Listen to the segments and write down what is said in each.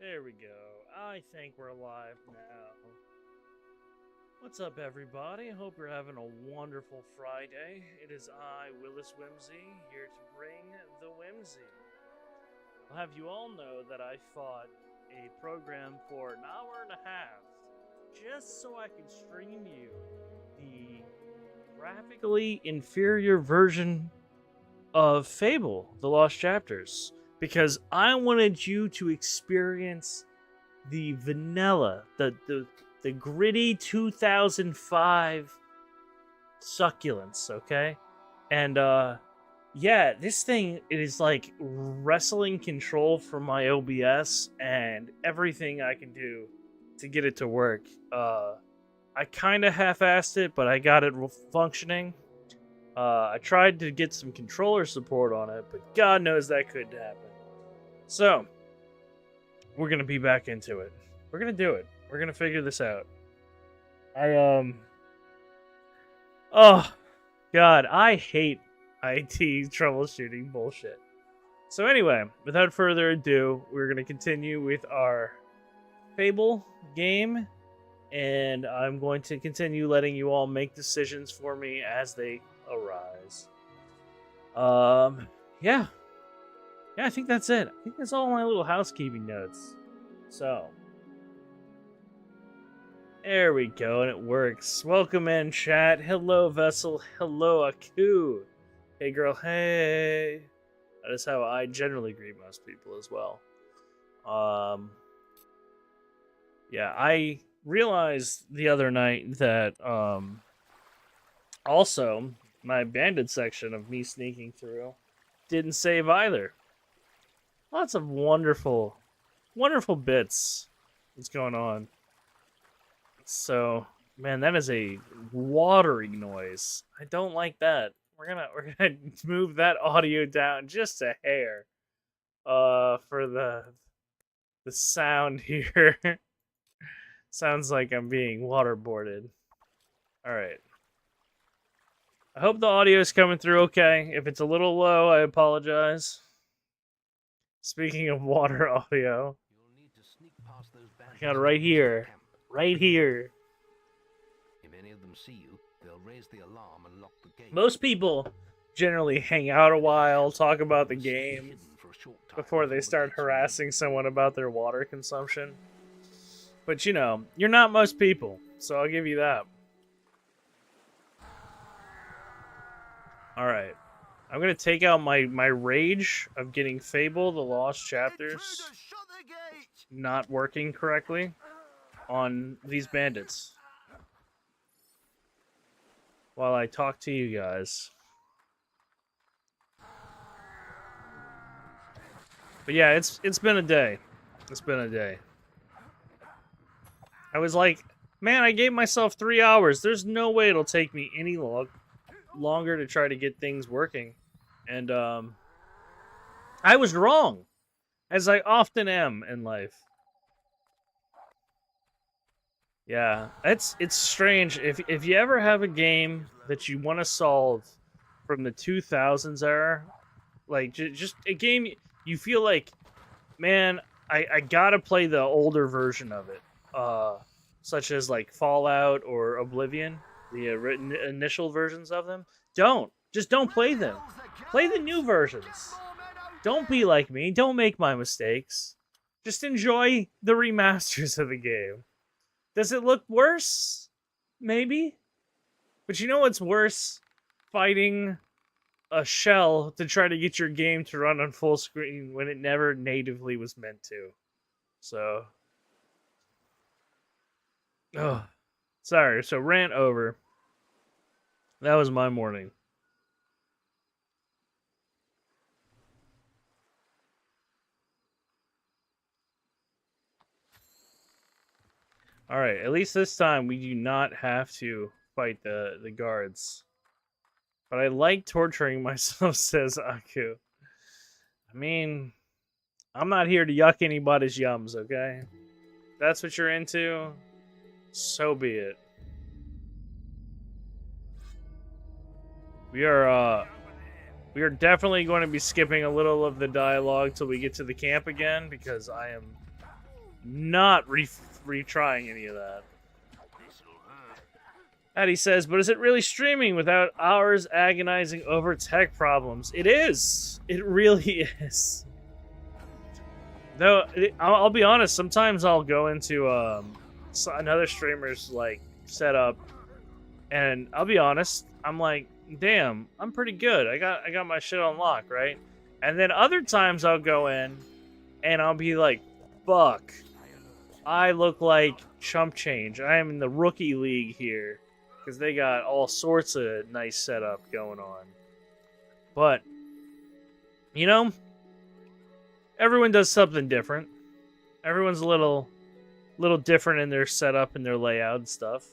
There we go. I think we're live now. What's up, everybody? Hope you're having a wonderful Friday. It is I, Willis Whimsy, here to bring the whimsy. I'll have you all know that I fought a program for an hour and a half just so I could stream you the graphically inferior version of Fable, The Lost Chapters, because I wanted you to experience the vanilla, the gritty 2005 succulence, okay? And yeah, this thing, it is like wrestling control from my OBS and everything I can do to get it to work. I kind of half-assed it, but I got it functioning. I tried to get some controller support on it, but God knows that couldn't happen. So, we're going to be back into it. We're going to do it. We're going to figure this out. Oh, God, I hate IT troubleshooting bullshit. So anyway, without further ado, we're going to continue with our Fable game, and I'm going to continue letting you all make decisions for me as they arise. Yeah. Yeah, I think that's it. I think that's all my little housekeeping notes. So, there we go, and it works. Welcome in, chat. Hello, Vessel. Hello, Aku. Hey, girl. Hey. That is how I generally greet most people as well. Yeah, I realized the other night that, also, my bandit section of me sneaking through didn't save either. Lots of wonderful, wonderful bits that's going on. So, man, that is a watery noise. I don't like that. We're gonna move that audio down just a hair. For the sound here. Sounds like I'm being waterboarded. All right. I hope the audio is coming through okay. If it's a little low, I apologize. Speaking of water audio, I got it right here. Right here. If any of them see you, they'll raise the alarm and lock the gate. Most people generally hang out a while, talk about the game, before they start harassing someone about their water consumption. But you know, you're not most people, so I'll give you that. Alright. I'm gonna take out my rage of getting Fable The Lost Chapters not working correctly on these bandits while I talk to you guys. But yeah, it's been a day. It's been a day. I was like, man, I gave myself 3 hours. There's no way it'll take me any longer to try to get things working. And I was wrong, as I often am in life. Yeah, it's strange. If you ever have a game that you want to solve from the 2000s era, like just a game you feel like, man, I gotta play the older version of it, such as like Fallout or Oblivion, the initial versions of them. Just don't play them. Play the new versions. Don't be like me. Don't make my mistakes. Just enjoy the remasters of the game. Does it look worse? Maybe. But you know what's worse? Fighting a shell to try to get your game to run on full screen when it never natively was meant to. So. Oh. Sorry, so rant over. That was my morning. Alright, at least this time we do not have to fight the guards. But I like torturing myself, says Aku. I mean, I'm not here to yuck anybody's yums, okay? If that's what you're into, so be it. We are definitely going to be skipping a little of the dialogue till we get to the camp again, because I am not retrying any of that. Addie says, but is it really streaming without hours agonizing over tech problems? It is. It really is. Though, I'll be honest, sometimes I'll go into another streamer's like setup, and I'll be honest, I'm like, damn, I'm pretty good. I got my shit on lock, right? And then other times I'll go in, and I'll be like, fuck, I look like chump change. I am in the rookie league here. Because they got all sorts of nice setup going on. But, you know, everyone does something different. Everyone's a little different in their setup and their layout and stuff.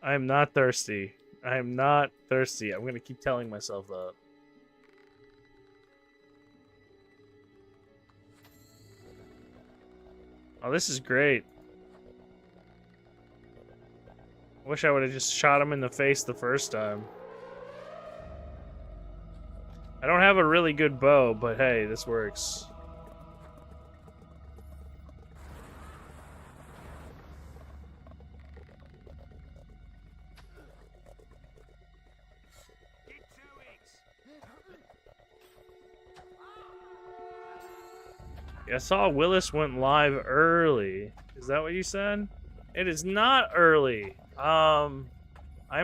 I am not thirsty. I am not thirsty. I'm going to keep telling myself that. Oh, this is great. Wish I would have just shot him in the face the first time. I don't have a really good bow, but hey, this works. I saw Willis went live early. Is that what you said? It is not early. I'm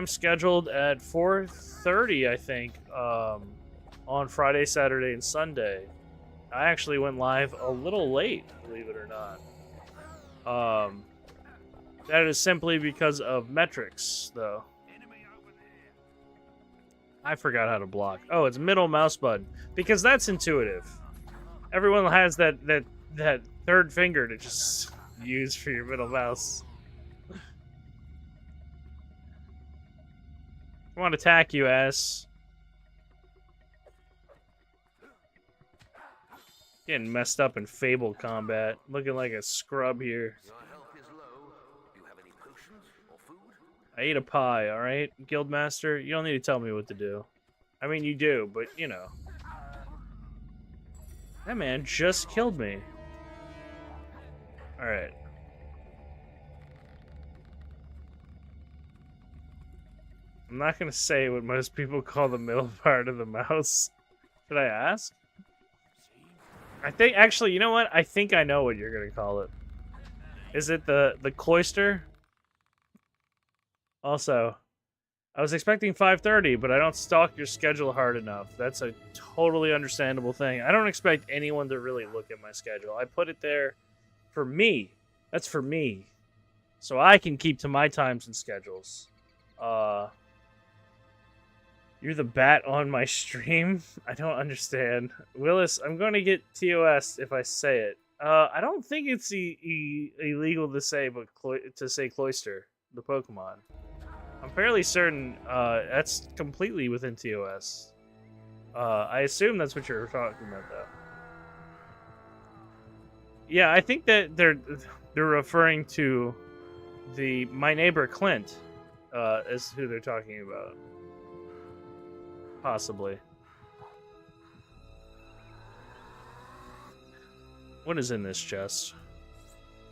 scheduled at 4:30, I think, on Friday, Saturday, and Sunday. I actually went live a little late, believe it or not. That is simply because of metrics, though. I forgot how to block. Oh, it's middle mouse button. Because that's intuitive. Everyone has that third finger to just use for your middle mouse. I want to attack you, ass. Getting messed up in Fable combat. Looking like a scrub here. Your health is low. Do you have any potions or food? I ate a pie, alright? Guildmaster, you don't need to tell me what to do. I mean, you do, but, you know. That man just killed me. Alright. I'm not gonna say what most people call the middle part of the mouse. Should I ask? I think, actually, you know what? I think I know what you're gonna call it. Is it the cloister? Also, I was expecting 5:30, but I don't stalk your schedule hard enough. That's a totally understandable thing. I don't expect anyone to really look at my schedule. I put it there for me. That's for me. So I can keep to my times and schedules. You're the bat on my stream? I don't understand. Willis, I'm going to get TOS if I say it. I don't think it's illegal to say, but to say Cloister, the Pokemon. I'm fairly certain that's completely within TOS. I assume that's what you're talking about, though. Yeah, I think that they're referring to my neighbor Clint is who they're talking about. Possibly. What is in this chest?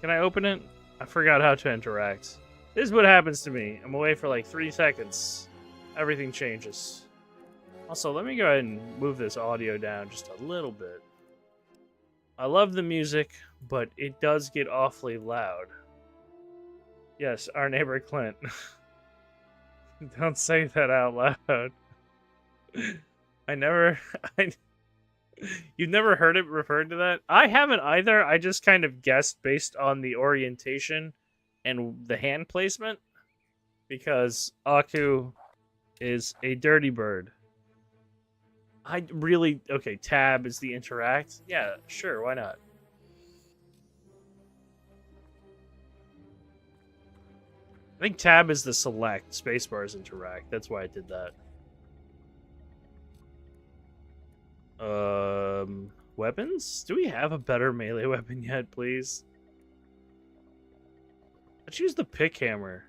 Can I open it? I forgot how to interact. This is what happens to me. I'm away for like 3 seconds. Everything changes. Also, let me go ahead and move this audio down just a little bit. I love the music, but it does get awfully loud. Yes, our neighbor Clint. Don't say that out loud. You've never heard it referred to that? I haven't either. I just kind of guessed based on the orientation and the hand placement. Because Aku is a dirty bird. Okay, tab is the interact. Yeah, sure, why not? I think tab is the select, spacebar is interact. That's why I did that. Weapons? Do we have a better melee weapon yet, please? Let's use the pick hammer.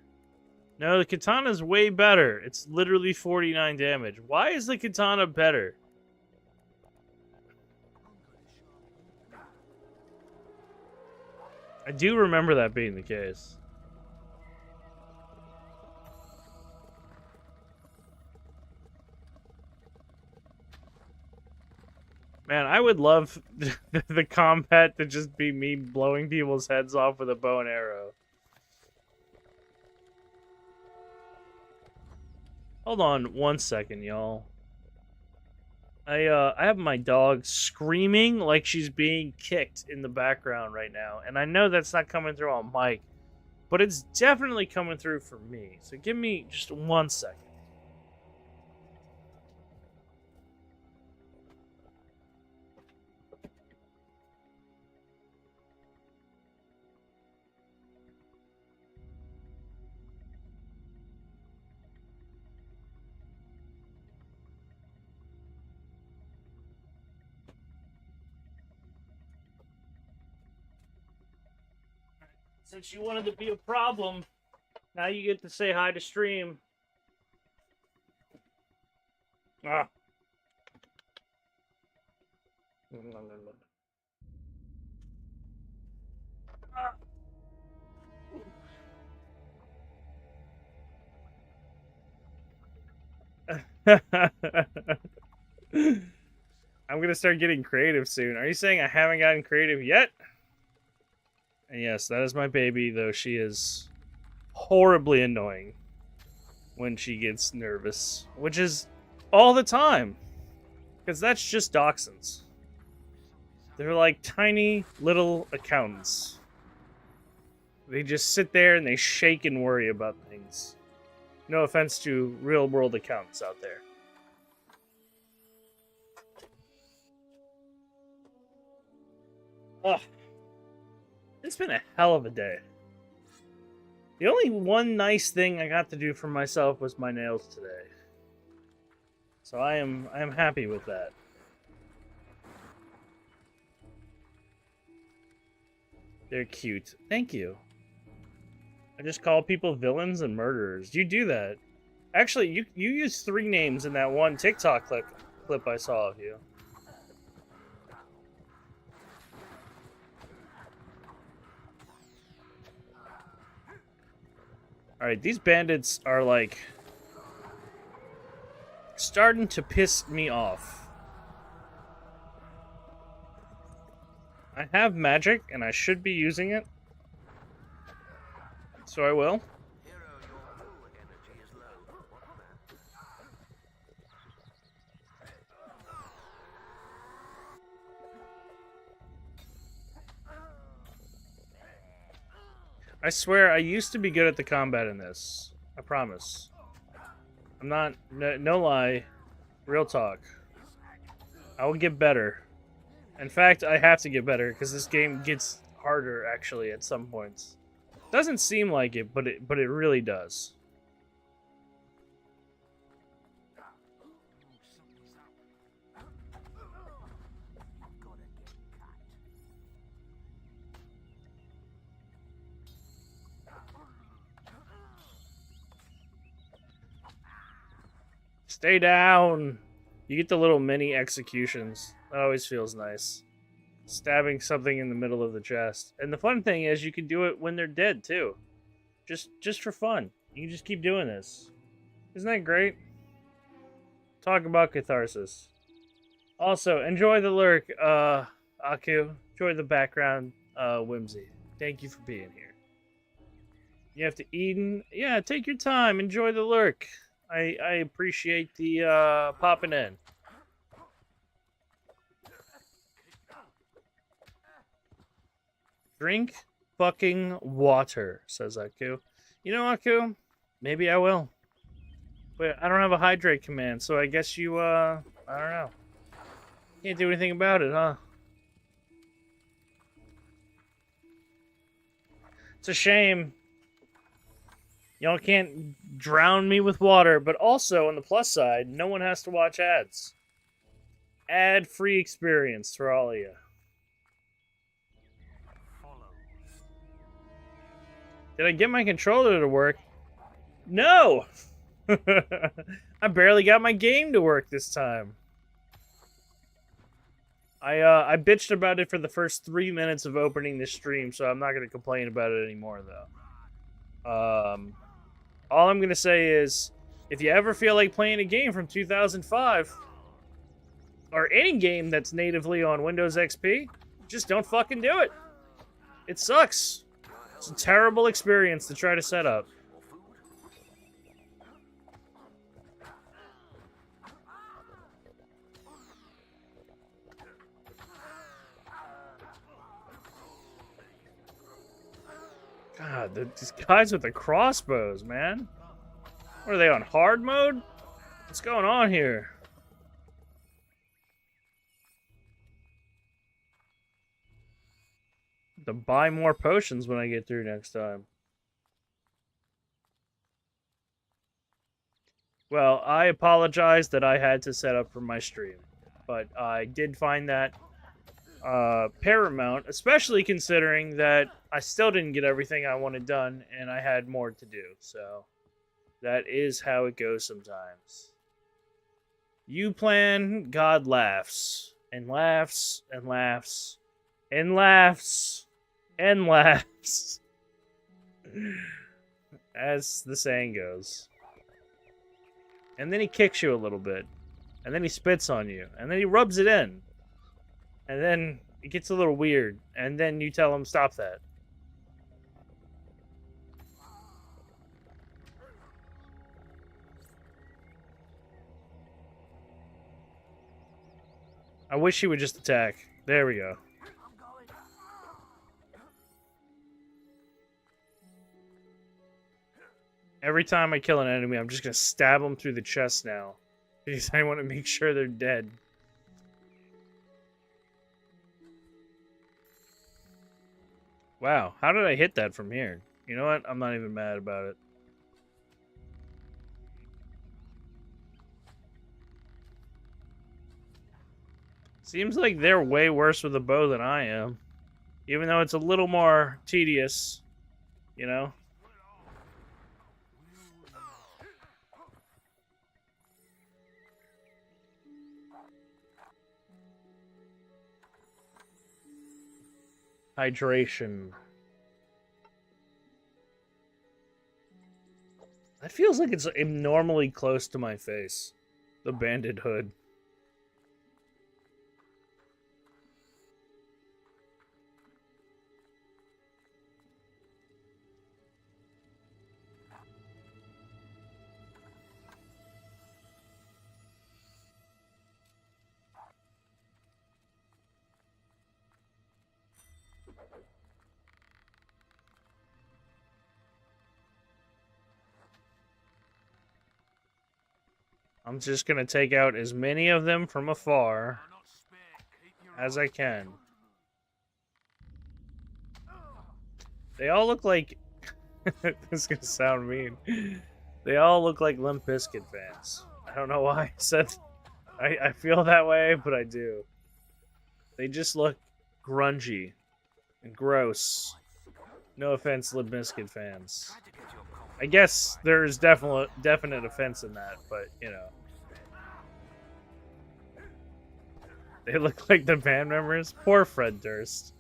No, the katana's way better. It's literally 49 damage. Why is the katana better? I do remember that being the case. Man, I would love the combat to just be me blowing people's heads off with a bow and arrow. Hold on 1 second, y'all. I have my dog screaming like she's being kicked in the background right now, and I know that's not coming through on mic, but it's definitely coming through for me. So give me just 1 second. Since you wanted to be a problem, now you get to say hi to stream. Ah. I'm gonna start getting creative soon. Are you saying I haven't gotten creative yet? And yes, that is my baby, though she is horribly annoying when she gets nervous, which is all the time, because that's just dachshunds. They're like tiny little accountants. They just sit there and they shake and worry about things. No offense to real-world accountants out there. Ugh. It's been a hell of a day. The only one nice thing I got to do for myself was my nails today. So I am happy with that. They're cute. Thank you. I just call people villains and murderers. You do that. Actually, you used 3 names in that one TikTok clip I saw of you. Alright, these bandits are like starting to piss me off. I have magic and I should be using it. So I will. I swear, I used to be good at the combat in this. I promise. I'm not... No lie. Real talk. I will get better. In fact, I have to get better, because this game gets harder, actually, at some points. Doesn't seem like it, but it really does. Stay down! You get the little mini executions. That always feels nice. Stabbing something in the middle of the chest. And the fun thing is you can do it when they're dead, too. Just for fun. You can just keep doing this. Isn't that great? Talk about catharsis. Also, enjoy the lurk, Aku. Enjoy the background, Whimsy. Thank you for being here. You have to Eden. Yeah, take your time. Enjoy the lurk. I appreciate the popping in. Drink fucking water, says Aku. You know, Aku, maybe I will. But I don't have a hydrate command, so I guess you, I don't know. Can't do anything about it, huh? It's a shame. Y'all can't drown me with water, but also, on the plus side, no one has to watch ads. Ad-free experience for all of you. Did I get my controller to work? No! I barely got my game to work this time. I bitched about it for the first 3 minutes of opening this stream, so I'm not gonna complain about it anymore though. All I'm gonna say is, if you ever feel like playing a game from 2005, or any game that's natively on Windows XP, just don't fucking do it. It sucks. It's a terrible experience to try to set up. God, these guys with the crossbows, man. What are they on, hard mode? What's going on here? To buy more potions when I get through next time. Well, I apologize that I had to set up for my stream, but I did find that paramount, especially considering that I still didn't get everything I wanted done and I had more to do. So that is how it goes sometimes. You plan, God laughs and laughs and laughs and laughs and laughs, as the saying goes. And then he kicks you a little bit, and then he spits on you, and then he rubs it in, and then it gets a little weird, and then you tell him, stop that. I wish he would just attack. There we go. Every time I kill an enemy, I'm just gonna stab them through the chest now, because I want to make sure they're dead. Wow, how did I hit that from here? You know what? I'm not even mad about it. Seems like they're way worse with a bow than I am. Even though it's a little more tedious, you know? Hydration. That feels like it's abnormally close to my face. The banded hood. I'm just gonna take out as many of them from afar as I can. They all look like... this is gonna sound mean. They all look like Limp Bizkit fans. I don't know why I said... I feel that way, but I do. They just look grungy and gross. No offense, Limp Bizkit fans. I guess there's definite offense in that, but, you know. They look like the band members. Poor Fred Durst.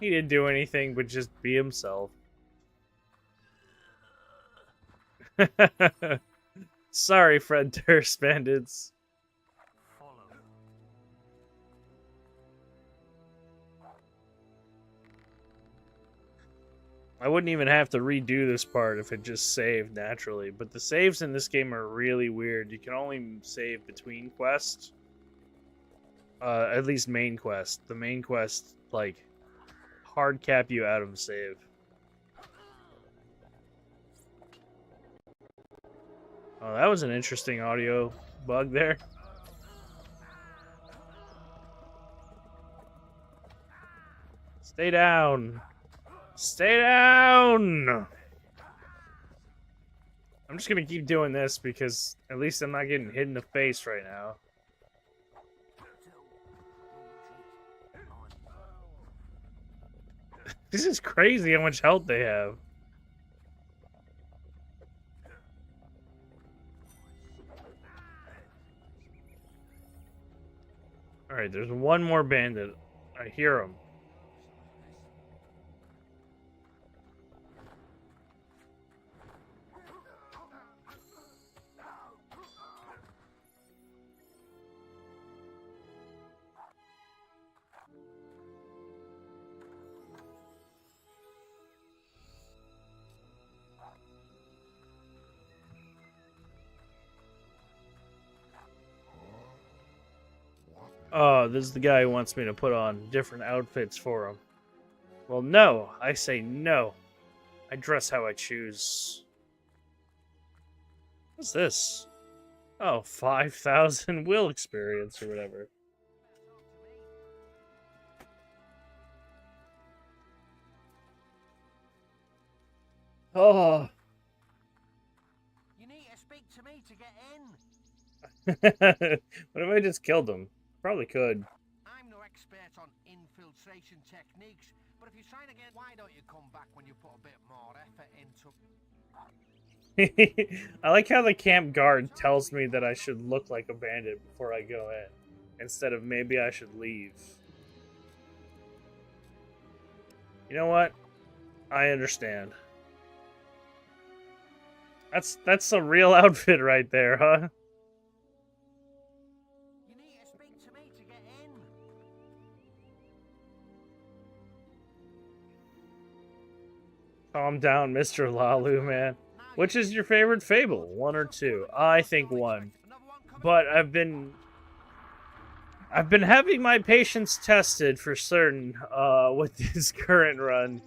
He didn't do anything but just be himself. Sorry, Fred Durst bandits. I wouldn't even have to redo this part if it just saved naturally, but the saves in this game are really weird. You can only save between quests. At least main quest. The main quest, like, hard cap you out of save. Oh, that was an interesting audio bug there. Stay down. Stay down! I'm just gonna keep doing this because at least I'm not getting hit in the face right now. This is crazy how much health they have. Alright, there's one more bandit. I hear him. Oh, this is the guy who wants me to put on different outfits for him. Well, no. I say no. I dress how I choose. What's this? Oh, 5,000 will experience or whatever. Oh. You need to speak to me to get in. What if I just killed him? Probably could. I'm no expert on infiltration techniques, but if you're trying to get, why don't you come back when you put a bit more effort into? I like how the camp guard tells me that I should look like a bandit before I go in, instead of maybe I should leave. You know what? I understand. That's a real outfit right there, huh? You need to speak to me to get in. Calm down, Mr. Lalu, man. Which is your favorite Fable? 1 or 2? I think 1. But I've been having my patience tested for certain with this current run.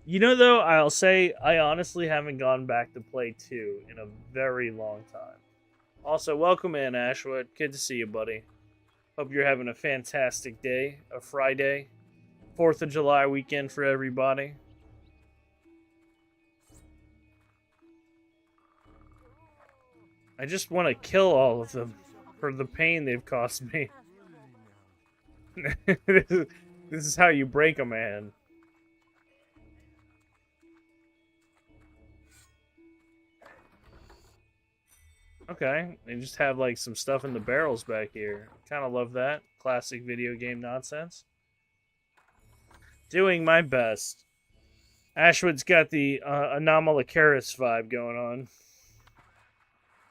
You know, though, I'll say I honestly haven't gone back to play 2 in a very long time. Also, welcome in, Ashwood. Good to see you, buddy. Hope you're having a fantastic day, a Friday. 4th of July weekend for everybody. I just want to kill all of them for the pain they've cost me. This is how you break a man. Okay, they just have like some stuff in the barrels back here. Kind of love that. Classic video game nonsense. Doing my best. Ashwood's got the Anomalocaris vibe going on.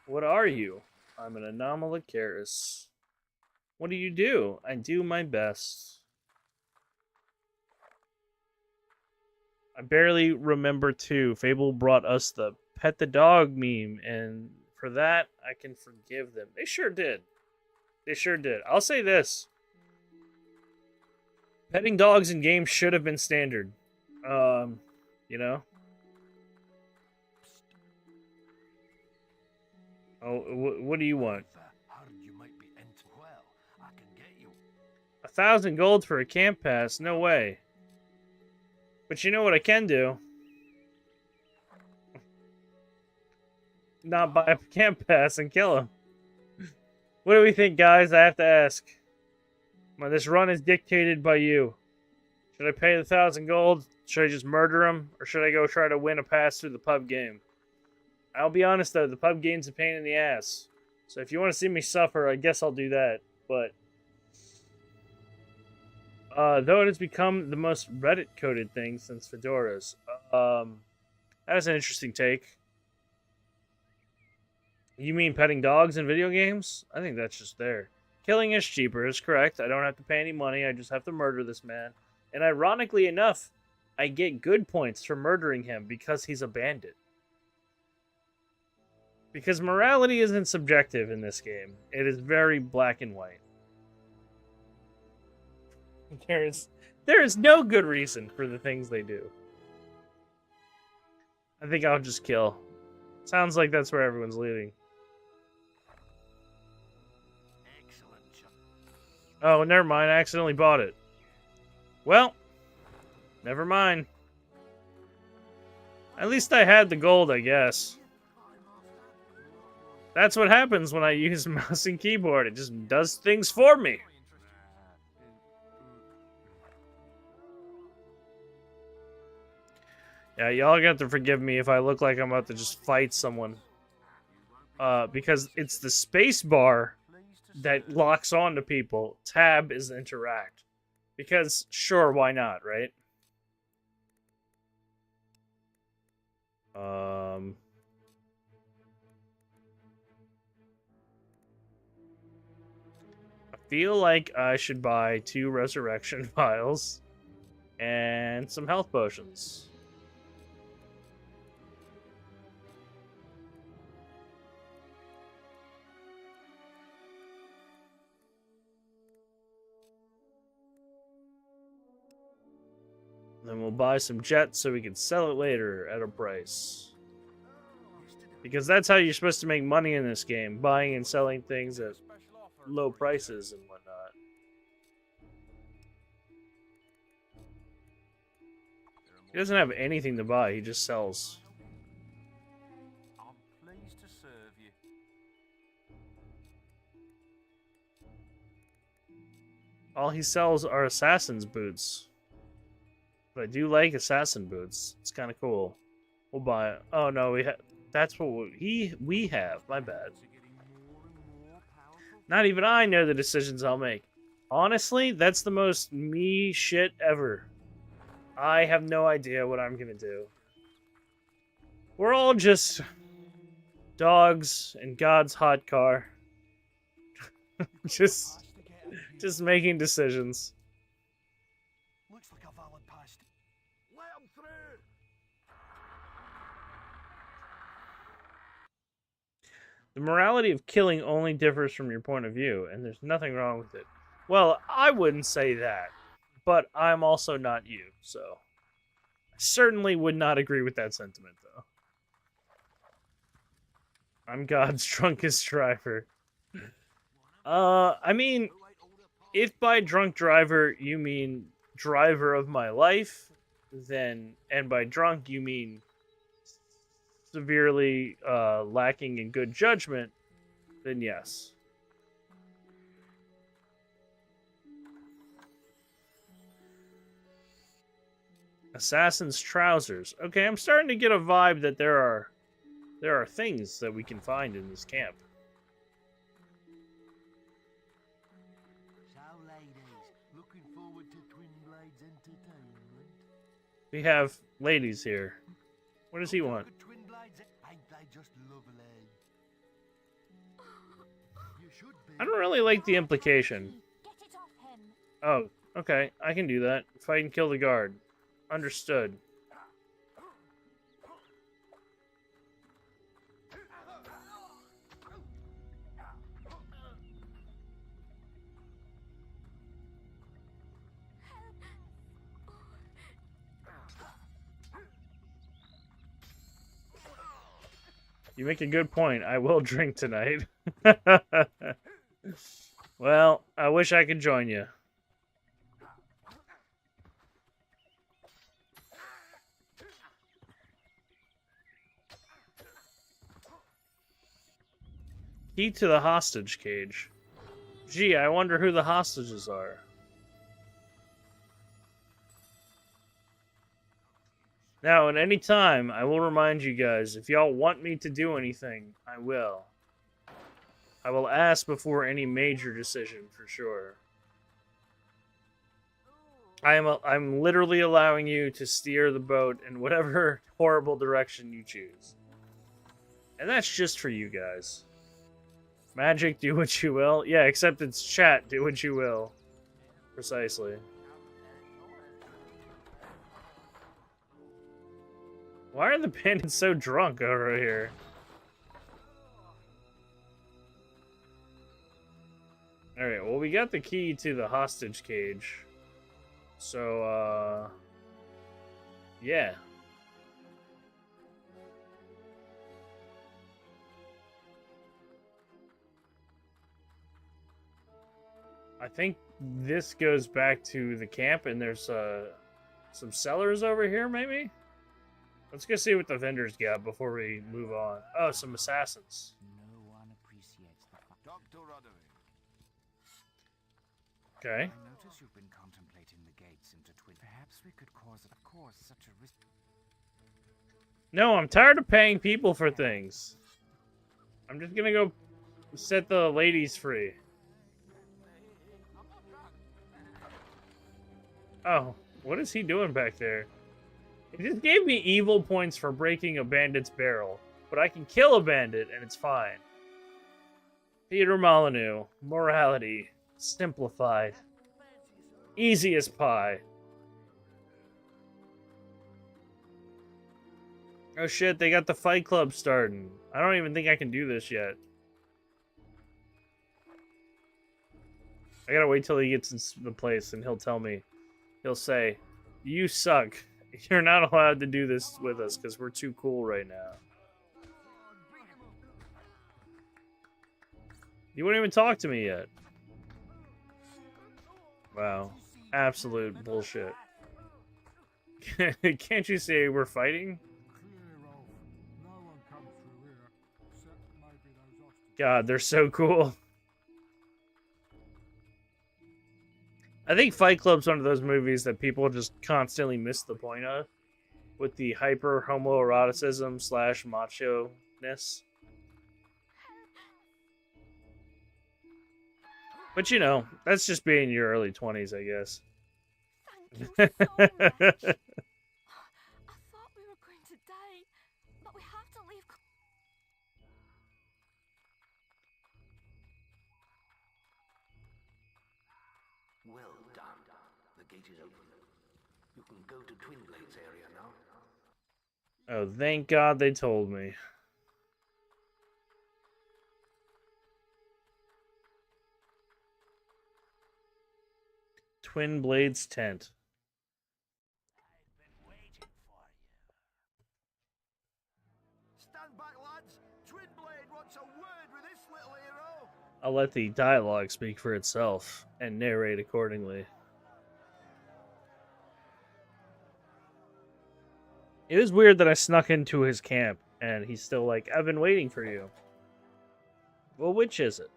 What are you? I'm an Anomalocaris. What do you do? I do my best. I barely remember too. Fable brought us the pet the dog meme, and for that, I can forgive them. They sure did. They sure did. I'll say this. Petting dogs in games should have been standard. You know? Oh, what do you want? 1,000 gold for a camp pass? No way. But you know what I can do? Not buy a camp pass and kill him. What do we think, guys? I have to ask. Well, this run is dictated by you. Should I pay the 1,000 gold? Should I just murder him? Or should I go try to win a pass through the pub game? I'll be honest, though. The pub game's a pain in the ass. So if you want to see me suffer, I guess I'll do that. But though it has become the most Reddit-coded thing since Fedora's. That is an interesting take. You mean petting dogs in video games? I think that's just there. Killing is cheaper, is correct. I don't have to pay any money. I just have to murder this man. And ironically enough, I get good points for murdering him because he's a bandit. Because morality isn't subjective in this game. It is very black and white. There is no good reason for the things they do. I think I'll just kill. Sounds like that's where everyone's leaving. Oh, never mind. I accidentally bought it. Well, never mind. At least I had the gold, I guess. That's what happens when I use mouse and keyboard. It just does things for me. Yeah, y'all got to forgive me if I look like I'm about to just fight someone. because it's the space bar that locks on to people. Tab is interact. Because, sure, why not, right? I feel like I should buy 2 resurrection vials and some health potions. Then we'll buy some jets so we can sell it later at a price. Because that's how you're supposed to make money in this game. Buying and selling things at low prices and whatnot. He doesn't have anything to buy. He just sells. I'm pleased to serve you. All he sells are assassin's boots. But I do like assassin boots. It's kind of cool. We'll buy it. Oh no, we have. That's what we have. My bad. Not even I know the decisions I'll make. Honestly, that's the most me shit ever. I have no idea what I'm gonna do. We're all just dogs in God's hot car. just making decisions. Looks like a valid past. Let him through. The morality of killing only differs from your point of view, and there's nothing wrong with it. Well, I wouldn't say that, but I'm also not you, so I certainly would not agree with that sentiment, though. I'm God's drunkest driver. I mean, if by drunk driver you mean driver of my life, then, and by drunk you mean severely lacking in good judgment, then yes. Assassin's trousers. Okay, I'm starting to get a vibe that there are things that we can find in this camp. So, ladies, looking forward to Twin Blades entertainment. We have ladies here. What does he want? Twin Blades, ain't they just lovely? You should be. I don't really like the implication. Get it off him. Oh, okay, I can do that. Fight and kill the guard. Understood. You make a good point. I will drink tonight. Well, I wish I could join you. Key to the hostage cage. Gee, I wonder who the hostages are. Now, at any time, I will remind you guys, if y'all want me to do anything, I will. I will ask before any major decision, for sure. I'm literally allowing you to steer the boat in whatever horrible direction you choose. And that's just for you guys. Magic, do what you will. Yeah, except it's chat, do what you will. Precisely. Why are the bandits so drunk over here? Alright, well, we got the key to the hostage cage. So, yeah. I think this goes back to the camp, and there's some sellers over here, maybe? Let's go see what the vendors got before we move on. Oh, some assassins. No one appreciates the fact. Dr. Roderick. Okay. I notice you've been contemplating the gates into Twin. Perhaps we could cause such a risk. No, I'm tired of paying people for things. I'm just gonna go set the ladies free. Oh, what is he doing back there? He just gave me evil points for breaking a bandit's barrel, but I can kill a bandit and it's fine. Peter Molyneux, morality, simplified, easy as pie. Oh shit, they got the fight club starting. I don't even think I can do this yet. I gotta wait till he gets in the place and he'll tell me. He'll say, "You suck. You're not allowed to do this with us because we're too cool right now." You wouldn't even talk to me yet. Wow. Absolute bullshit. Can't you say we're fighting? God, they're so cool. I think Fight Club's one of those movies that people just constantly miss the point of, with the hyper homoeroticism / macho-ness. But you know, that's just being in your early 20s, I guess. Thank you so much. I thought we were going to die, but we have to leave. Well done. The gate is open. You can go to Twin Blades area now. Oh, thank God they told me. Twin Blades tent. I've been waiting for you. Stand back, lads. Twin Blade wants a word with this little hero. I'll let the dialogue speak for itself and narrate accordingly. It is weird that I snuck into his camp and he's still like, "I've been waiting for you." Well, which is it?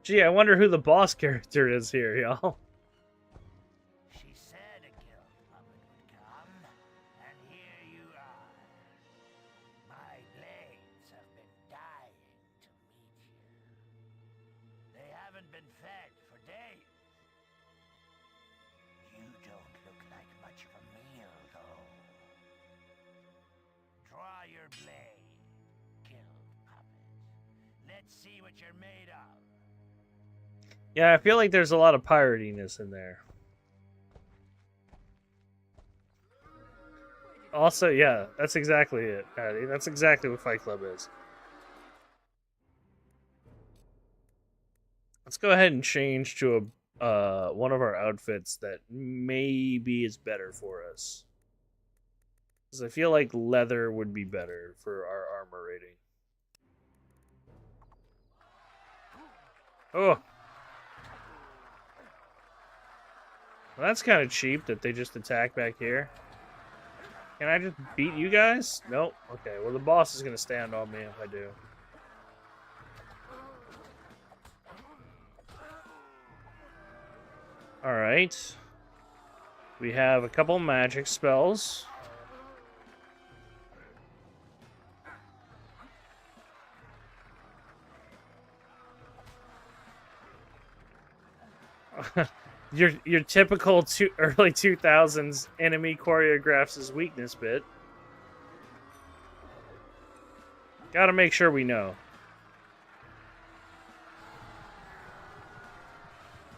Gee, I wonder who the boss character is here, y'all. She said a guild puppet would come, and here you are. My blades have been dying to meet you. They haven't been fed for days. You don't look like much of a meal, though. Draw your blade, guild puppet. Let's see what you're made of. Yeah, I feel like there's a lot of piratiness in there. Also, yeah, that's exactly it, Patty. That's exactly what Fight Club is. Let's go ahead and change to a one of our outfits that maybe is better for us. Because I feel like leather would be better for our armor rating. Oh! Well, that's kind of cheap that they just attack back here. Can I just beat you guys? Nope. Okay, well the boss is going to stand on me if I do. Alright. We have a couple magic spells. Your typical early 2000s enemy choreographs his weakness bit. Gotta make sure we know.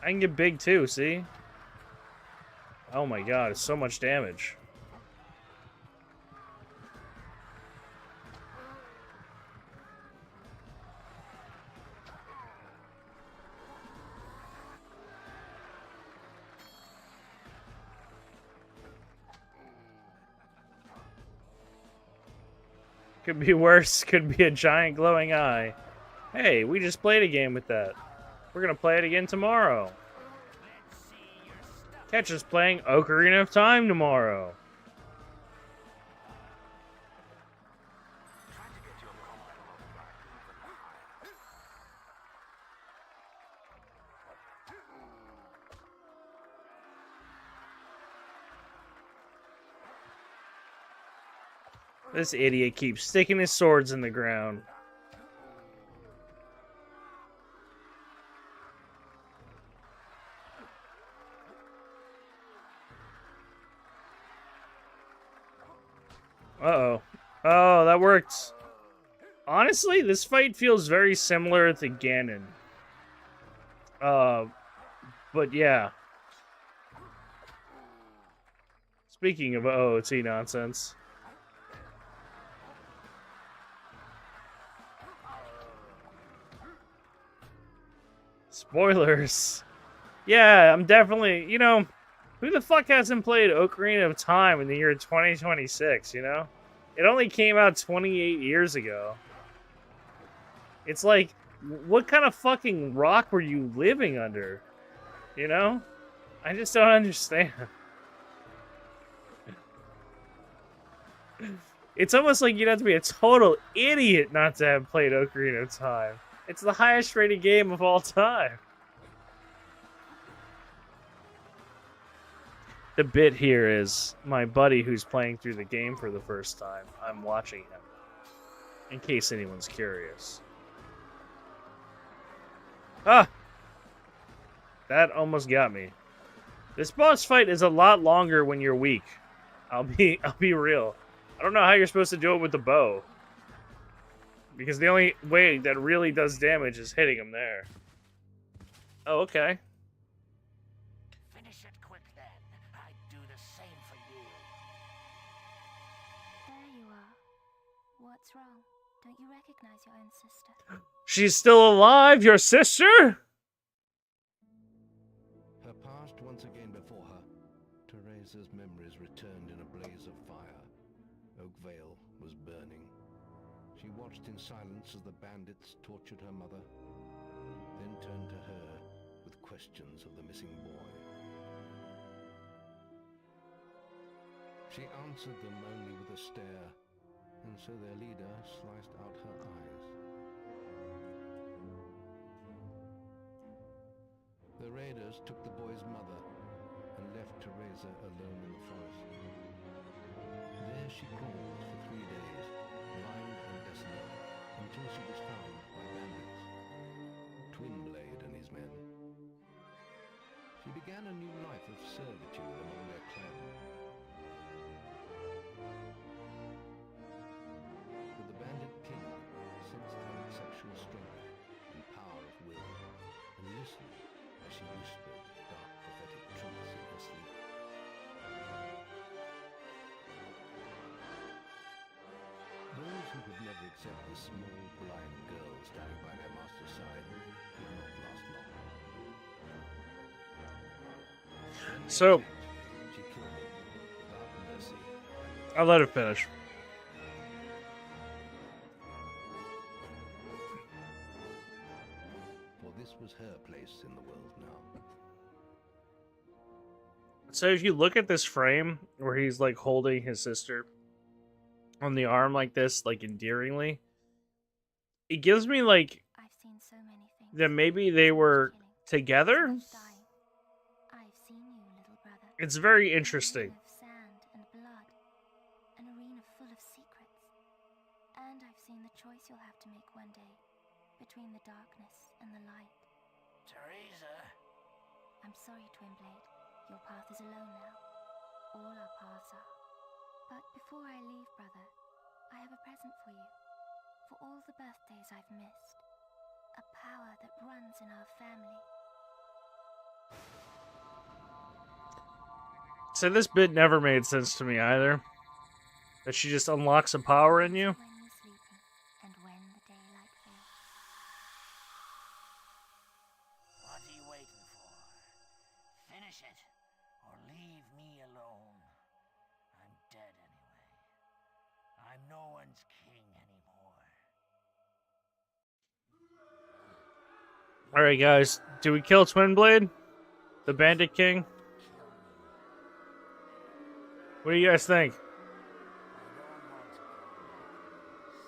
I can get big too, see? Oh my god, it's so much damage. Could be worse, could be a giant glowing eye. Hey, we just played a game with that. We're gonna play it again tomorrow. Catch us playing Ocarina of Time tomorrow. This idiot keeps sticking his swords in the ground. Uh-oh. Oh, that worked. Honestly, this fight feels very similar to Ganon. But yeah. Speaking of OOT nonsense. Spoilers. Yeah, I'm definitely, you know, who the fuck hasn't played Ocarina of Time in the year 2026, you know? It only came out 28 years ago. It's like, what kind of fucking rock were you living under? You know? I just don't understand. It's almost like you'd have to be a total idiot not to have played Ocarina of Time. It's the highest rated game of all time. The bit here is my buddy who's playing through the game for the first time. I'm watching him. In case anyone's curious. Ah! That almost got me. This boss fight is a lot longer when you're weak. I'll be real. I don't know how you're supposed to do it with the bow. Because the only way that really does damage is hitting him there. Oh, okay. Finish it quick then. I'd do the same for you. There you are. What's wrong? Don't you recognize your own sister? She's still alive, your sister? Her past once again before her, Teresa's memories returned in a blaze of fire. Oakvale was burning. She watched in silence as the bandits tortured her mother, then turned to her with questions of the missing boy. She answered them only with a stare, and so their leader sliced out her eyes. The raiders took the boy's mother and left Teresa alone in the forest. There she crawled for 3 days, blind and desolate, until she was found by bandits, Twinblade and his men. She began a new life of servitude among their clan. But the bandit king sensed her exceptional strength and power of will, and listened as she whispered dark prophetic truths in her sleep. Those who could never accept the small, blind girl standing by their master's side did not last long. So, She killed them without mercy. I'll let her finish. For this was her place in the world now. So if you look at this frame where he's like holding his sister on the arm like this, like endearingly, it gives me like I've seen so many things. that maybe they were together. Dying. I've seen you, little brother. It's very An interesting. arena of sand and blood. An arena full of secrets. And I've seen the choice you'll have to make one day between the darkness and the light. Teresa, I'm sorry, Twinblade. Your path is alone now. All our paths are. But before I leave, brother, I have a present for you. For all the birthdays I've missed. A power that runs in our family. So this bit never made sense to me either. That she just unlocks a power in you. When you're sleeping, and when the daylight falls. what are you waiting for? Finish it, or leave me alone. I'm dead anyway. I'm no one's king anymore. Alright guys, do we kill Twinblade? The Bandit King? What do you guys think? I don't want to go like this.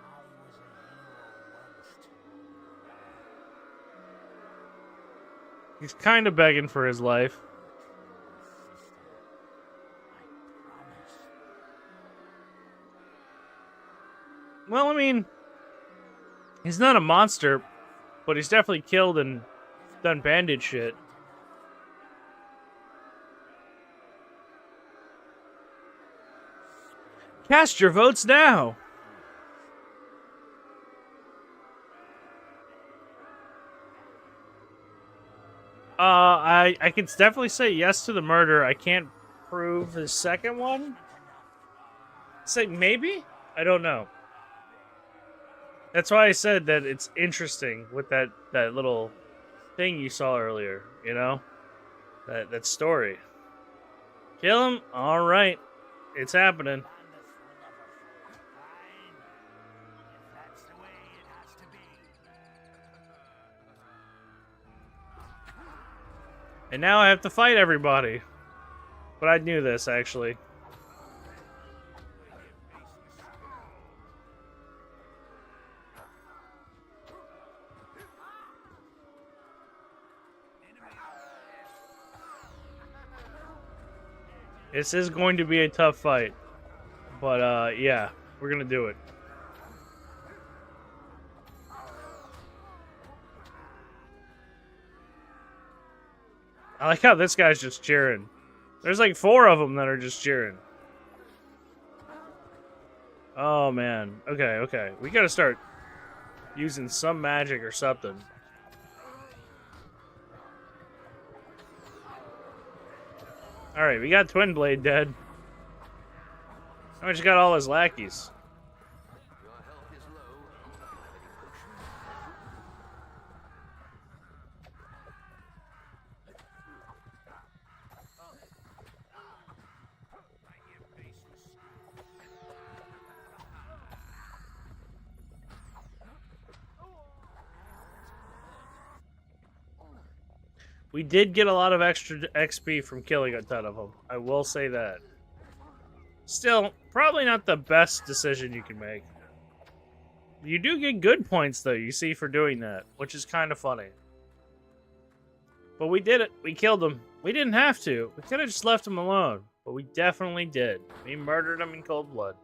I was a hero once too. He's kind of begging for his life. I promise. mean, he's not a monster, but he's definitely killed and done bandit shit. Cast your votes now. I can definitely say yes to the murder. I can't prove the second one. Say maybe? I don't know. That's why I said that it's interesting with that little thing you saw earlier, you know? That story. Kill him? Alright. It's happening. And now I have to fight everybody. But I knew this, actually. This is going to be a tough fight. But, yeah. We're gonna do it. I like how this guy's just cheering. There's like 4 of them that are just cheering. Oh, man. Okay. We gotta start using some magic or something. Alright, we got Twin Blade dead. Now we just got all his lackeys. We did get a lot of extra XP from killing a ton of them. I will say that. Still, probably not the best decision you can make. You do get good points, though, you see, for doing that, which is kind of funny. But we did it. We killed them. We didn't have to. We could have just left them alone, but we definitely did. We murdered them in cold blood.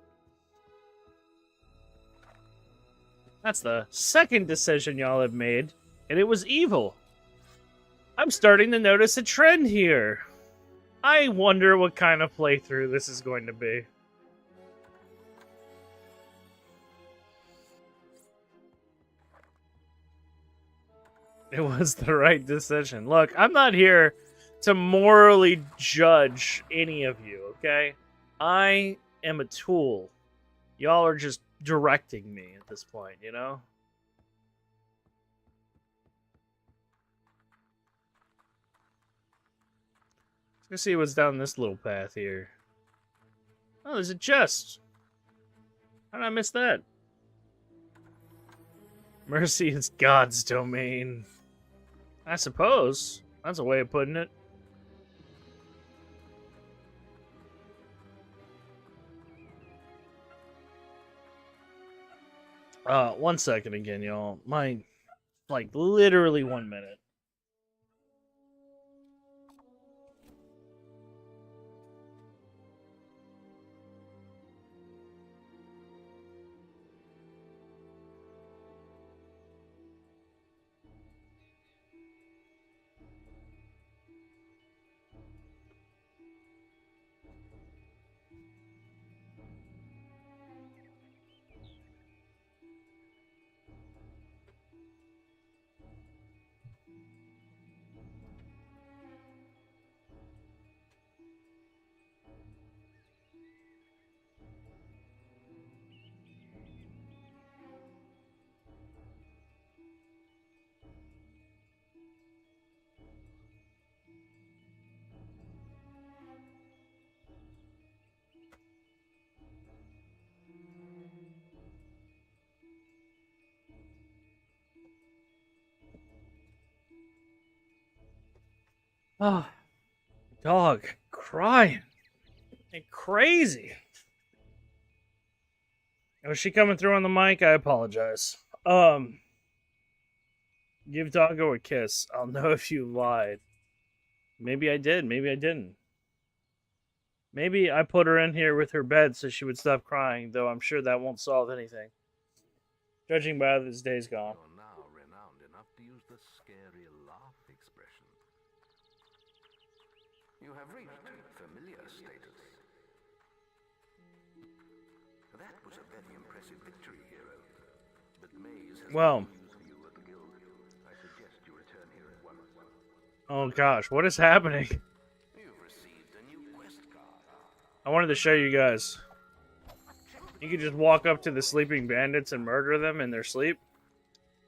That's the second decision y'all have made, and it was evil. I'm starting to notice a trend here. I wonder what kind of playthrough this is going to be. It was the right decision. Look, I'm not here to morally judge any of you, okay? I am a tool. Y'all are just directing me at this point, you know? Let's see what's down this little path here. Oh, there's a chest. How did I miss that? Mercy is God's domain. I suppose. That's a way of putting it. One second again, y'all. Like, literally 1 minute. Oh, dog crying and crazy. Was she coming through on the mic? I apologize. Give Doggo a kiss. I'll know if you lied. Maybe I did. Maybe I didn't. Maybe I put her in here with her bed so she would stop crying, though I'm sure that won't solve anything. judging by how this day's gone. You're now renowned enough to use the scary laugh expression. You have reached familiar status. That was a very impressive victory, hero. But Maze has Well, news for you at the guild. I suggest you return here at once. oh gosh, what is happening? You've received a new quest card. I wanted to show you guys. You can just walk up to the sleeping bandits and murder them in their sleep,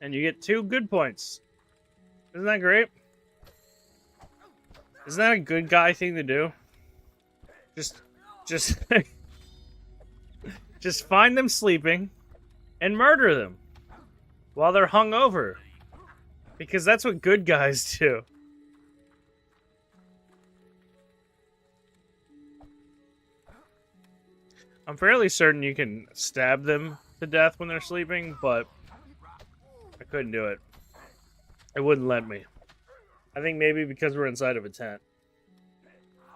and you get 2 good points. Isn't that great? Isn't that a good guy thing to do? Just just find them sleeping and murder them while they're hungover, because that's what good guys do. I'm fairly certain you can stab them to death when they're sleeping, but I couldn't do it. It wouldn't let me. I think maybe because we're inside of a tent.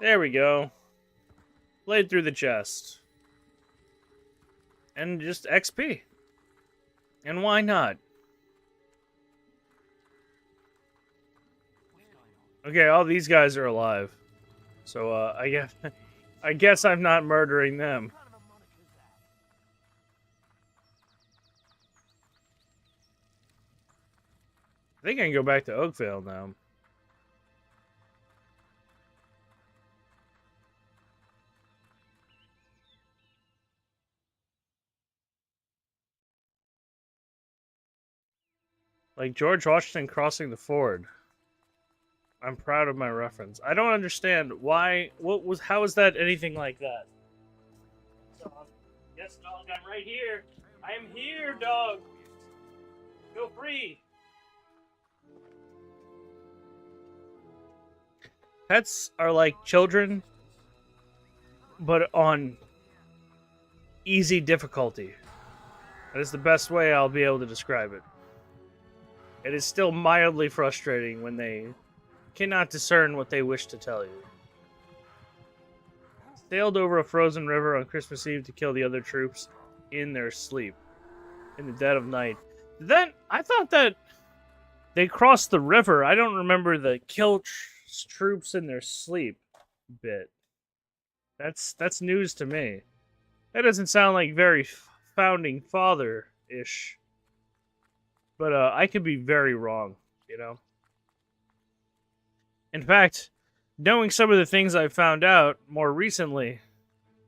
There we go. Blade through the chest. And just XP. And why not? Okay, all these guys are alive. So, I guess I'm not murdering them. I think I can go back to Oakvale now. Like George Washington crossing the ford. I'm proud of my reference. I don't understand why. How is that anything like that? Dog. Yes, dog. I'm right here. I am here, dog. Go free. Pets are like children, but on easy difficulty. That is the best way I'll be able to describe it. It is still mildly frustrating when they cannot discern what they wish to tell you. Sailed over a frozen river on Christmas Eve to kill the other troops in their sleep, in the dead of night. Then I thought that they crossed the river. I don't remember the kill troops in their sleep bit. That's news to me. That doesn't sound like very founding father-ish. But I could be very wrong, you know? In fact, knowing some of the things I've found out more recently,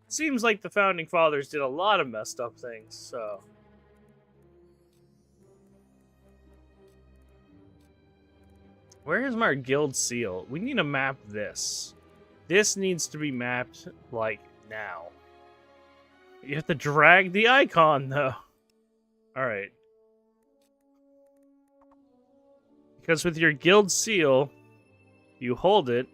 it seems like the founding fathers did a lot of messed up things, so... Where is my guild seal? We need to map this. This needs to be mapped, like, now. You have to drag the icon, though. Alright. Because with your guild seal, you hold it,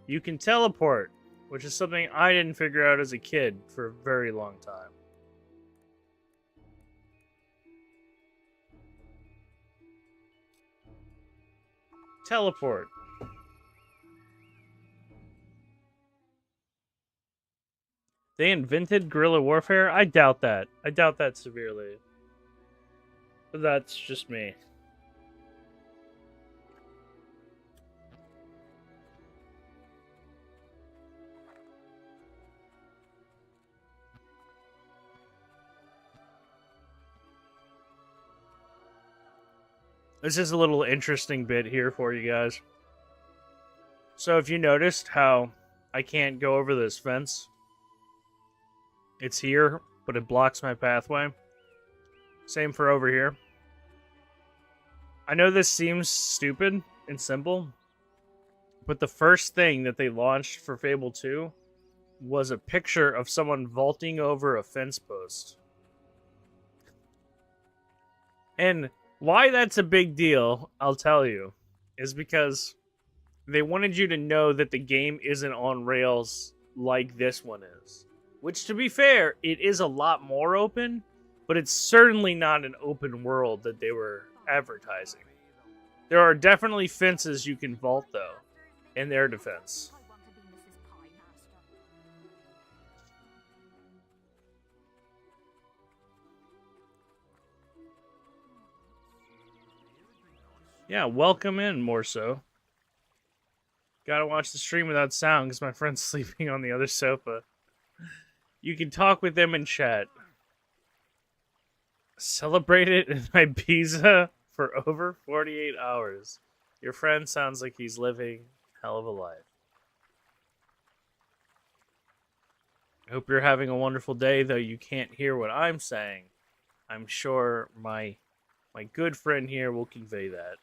you can teleport, which is something I didn't figure out as a kid for a very long time. Teleport. They invented guerrilla warfare? I doubt that. I doubt that severely. But that's just me. This is a little interesting bit here for you guys. So if you noticed how I can't go over this fence, it's here, but it blocks my pathway. Same for over here. I know this seems stupid and simple, but the first thing that they launched for Fable 2 was a picture of someone vaulting over a fence post. And why that's a big deal, I'll tell you, is because they wanted you to know that the game isn't on rails like this one is. Which, to be fair, it is a lot more open, but it's certainly not an open world that they were advertising. There are definitely fences you can vault, though, in their defense. Yeah, welcome in, more so. Gotta watch the stream without sound because my friend's sleeping on the other sofa. You can talk with them in chat. Celebrated in Ibiza for over 48 hours. Your friend sounds like he's living hell of a life. I hope you're having a wonderful day, though you can't hear what I'm saying. I'm sure my good friend here will convey that.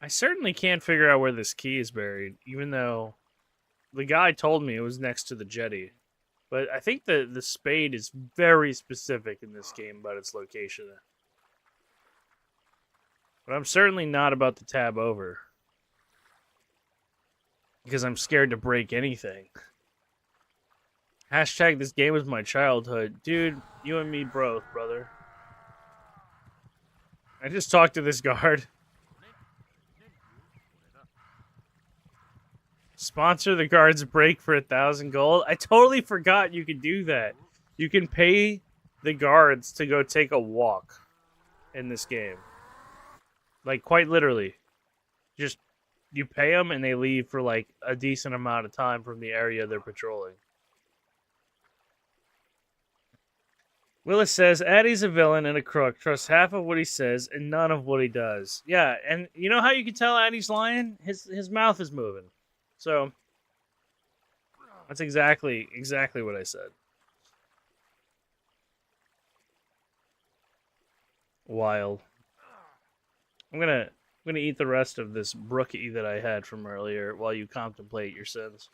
I certainly can't figure out where this key is buried, even though the guy told me it was next to the jetty. But I think the spade is very specific in this game about its location. But I'm certainly not about to tab over. Because I'm scared to break anything. Hashtag this game was my childhood. Dude, you and me both, brother. I just talked to this guard. Sponsor the guards break for 1,000 gold. I totally forgot you could do that. You can pay the guards to go take a walk in this game. Like, quite literally. Just, you pay them and they leave for, like, a decent amount of time from the area they're patrolling. Willis says, Addie's a villain and a crook. Trust half of what he says and none of what he does. Yeah, and you know how you can tell Addie's lying? His mouth is moving. So, that's exactly what I said. Wild. I'm gonna eat the rest of this brookie that I had from earlier while you contemplate your sins.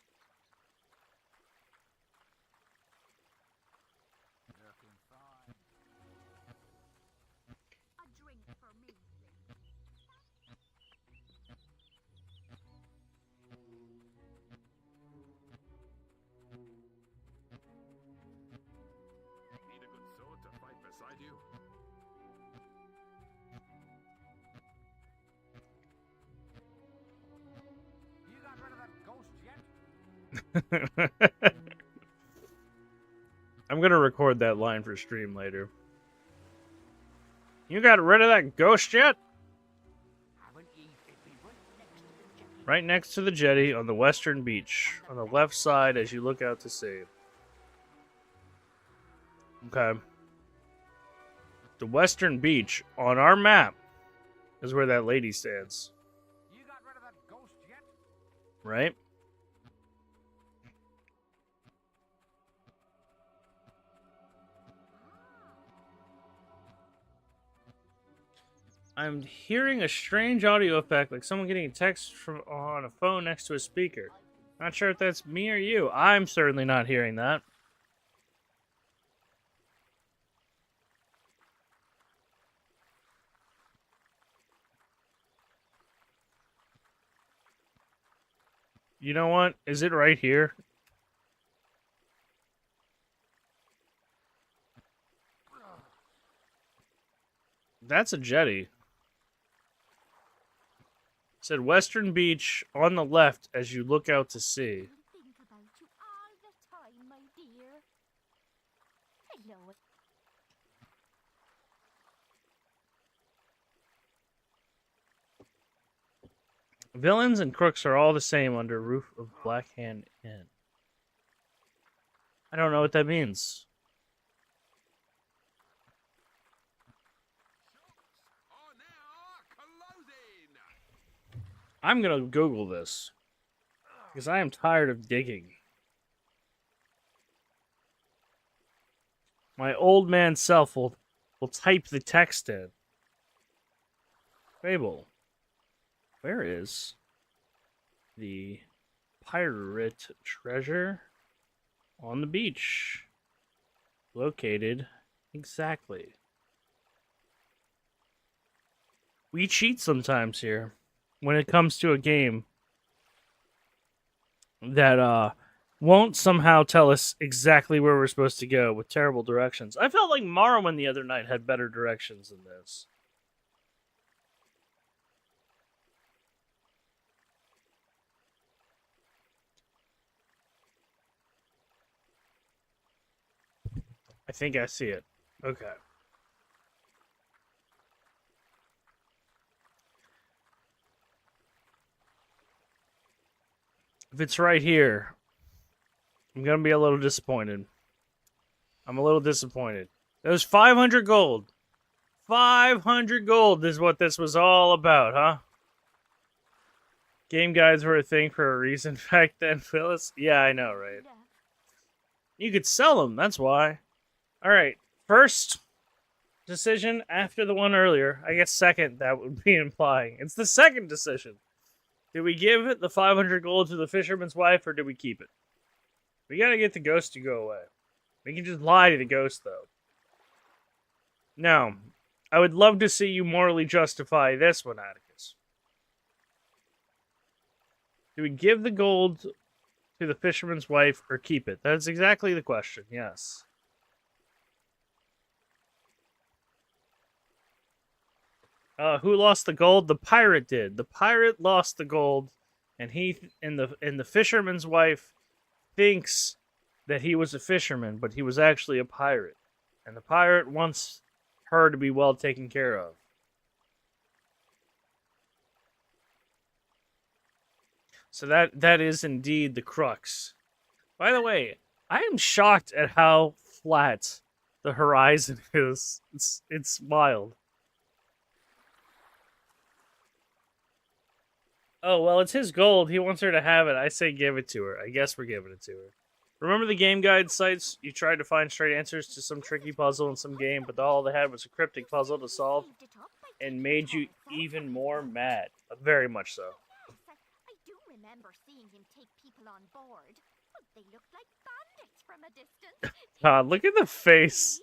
I'm gonna record that line for stream later. You got rid of that ghost yet? Right next to the jetty on the western beach, on the left side as you look out to sea. Okay. The western beach on our map is where that lady stands. You got rid of that ghost yet? Right? I'm hearing a strange audio effect, like someone getting a text from on a phone next to a speaker. Not sure if that's me or you. I'm certainly not hearing that. You know what? Is it right here? That's a jetty. Said Western Beach on the left as you look out to sea. Think about you all the time, my dear. Hello. Villains and crooks are all the same under roof of Black Hand Inn. I don't know what that means. I'm gonna Google this. Because I am tired of digging. My old man self will type the text in. Fable. Where is the pirate treasure on the beach? Located exactly. We cheat sometimes here when it comes to a game that won't somehow tell us exactly where we're supposed to go with terrible directions. I felt like Morrowind the other night had better directions than this. I think I see it. Okay. If it's right here, I'm gonna be a little disappointed. I'm a little disappointed. It was 500 gold. 500 gold is what this was all about, huh? Game guides were a thing for a reason back then, Phyllis. Yeah, I know, right? You could sell them, that's why. Alright, first decision after the one earlier. I guess second, that would be implying. It's the second decision. Did we give it the 500 gold to the fisherman's wife, or did we keep it? We gotta get the ghost to go away. We can just lie to the ghost, though. Now, I would love to see you morally justify this one, Atticus. Do we give the gold to the fisherman's wife or keep it? That's exactly the question, yes. Who lost the gold? The pirate did. The pirate lost the gold, and the fisherman's wife thinks that he was a fisherman, but he was actually a pirate. And the pirate wants her to be well taken care of. So that is indeed the crux. By the way, I am shocked at how flat the horizon is. It's wild. Oh, well, it's his gold. He wants her to have it. I say give it to her. I guess we're giving it to her. Remember the game guide sites? You tried to find straight answers to some tricky puzzle in some game, but all they had was a cryptic puzzle to solve and made you even more mad. Very much so. I do remember seeing him take people on board. They looked like bandits from a distance. God, look at the face.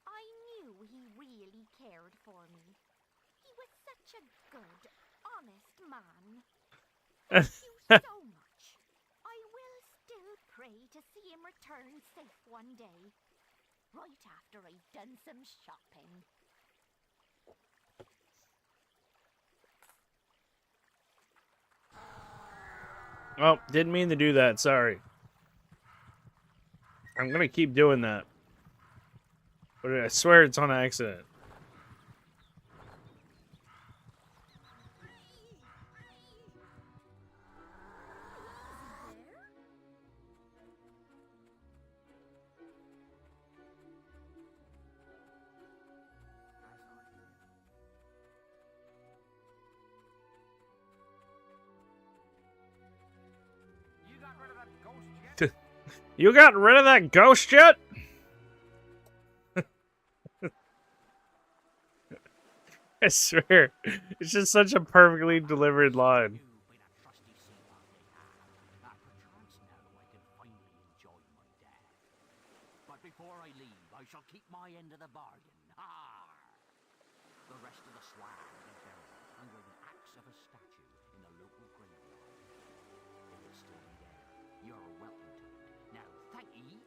I knew he really cared for me. He was such a good, honest man. Thank you so much. I will still pray to see him return safe one day. Right after I've done some shopping. Oh, didn't mean to do that. Sorry. I'm gonna keep doing that. But I swear it's on accident. You got rid of that ghost yet? I swear, it's just such a perfectly delivered line. But before I leave, I shall keep my end of the bargain. The rest of the swag will get buried under the axe of a statue in the local graveyard. It will still be there. You're welcome to it. Now, thank ye.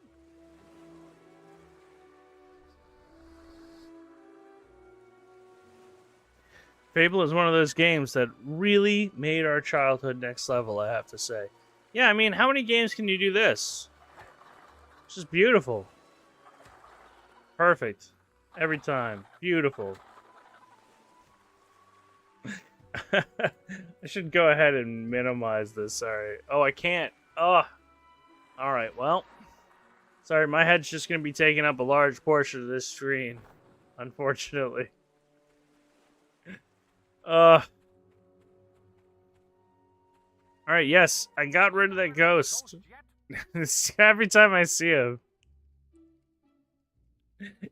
Fable is one of those games that really made our childhood next level, I have to say. Yeah, I mean, how many games can you do this? It's just beautiful. Perfect. Every time. Beautiful. I should go ahead and minimize this, sorry. Oh, I can't. Oh. Alright, well. Sorry, my head's just going to be taking up a large portion of this screen. Unfortunately. Alright, yes, I got rid of that ghost. Every time I see him.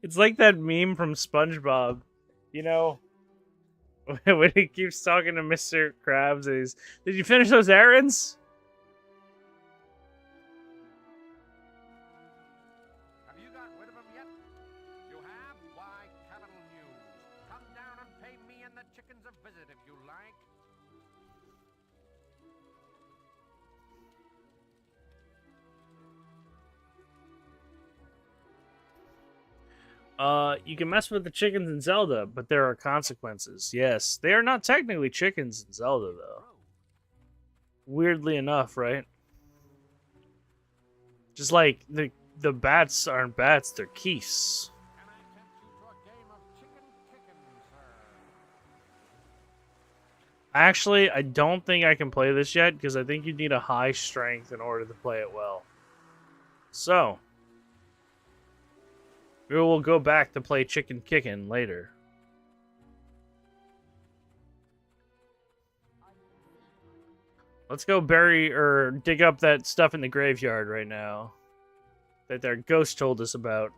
It's like that meme from SpongeBob. You know, when he keeps talking to Mr. Krabs and he's, did you finish those errands? Have you got rid of him yet? You have? Why, capital news. Come down and pay me and the chickens a visit if you like. You can mess with the chickens in Zelda, but there are consequences. Yes, they are not technically chickens in Zelda, though. Weirdly enough, right? Just like the the bats aren't bats, they're geese. Can I tempt you to a game of chicken kicking, sir? Actually, I don't think I can play this yet because I think you need a high strength in order to play it well. So, we will go back to play chicken kicking later. Let's go bury or dig up that stuff in the graveyard right now that their ghost told us about.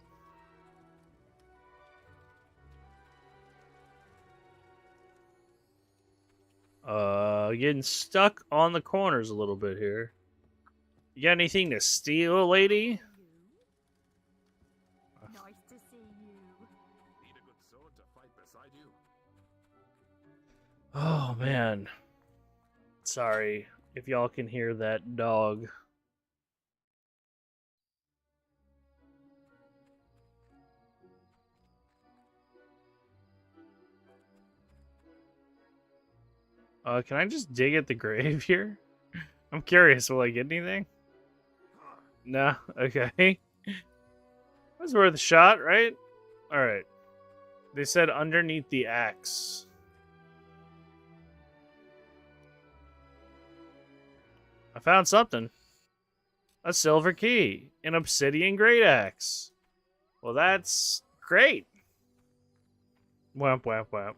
Getting stuck on the corners a little bit here. You got anything to steal, lady? Nice to see you. Need a good sword to fight beside you? Oh, man. Sorry if y'all can hear that dog. Can I just dig at the grave here? I'm curious, will I get anything? No? Okay. That's worth a shot, right? Alright. They said underneath the axe. I found something. A silver key. An obsidian great axe. Well, that's great. Whap, whap, whap.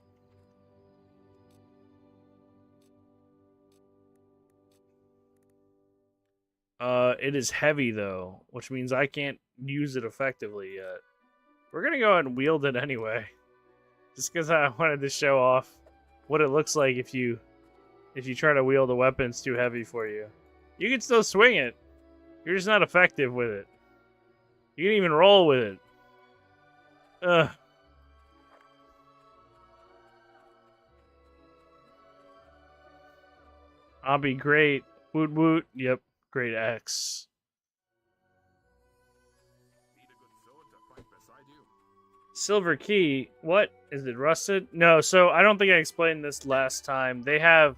It is heavy, though, which means I can't use it effectively yet. We're gonna go ahead and wield it anyway. Just because I wanted to show off what it looks like if you try to wield a weapon it's too heavy for you. You can still swing it. You're just not effective with it. You can even roll with it. Ugh. I'll be great. Woot woot. Yep. Great axe. Need a good sword to fight beside you? Silver key. What? Is it rusted? No, so I don't think I explained this last time. They have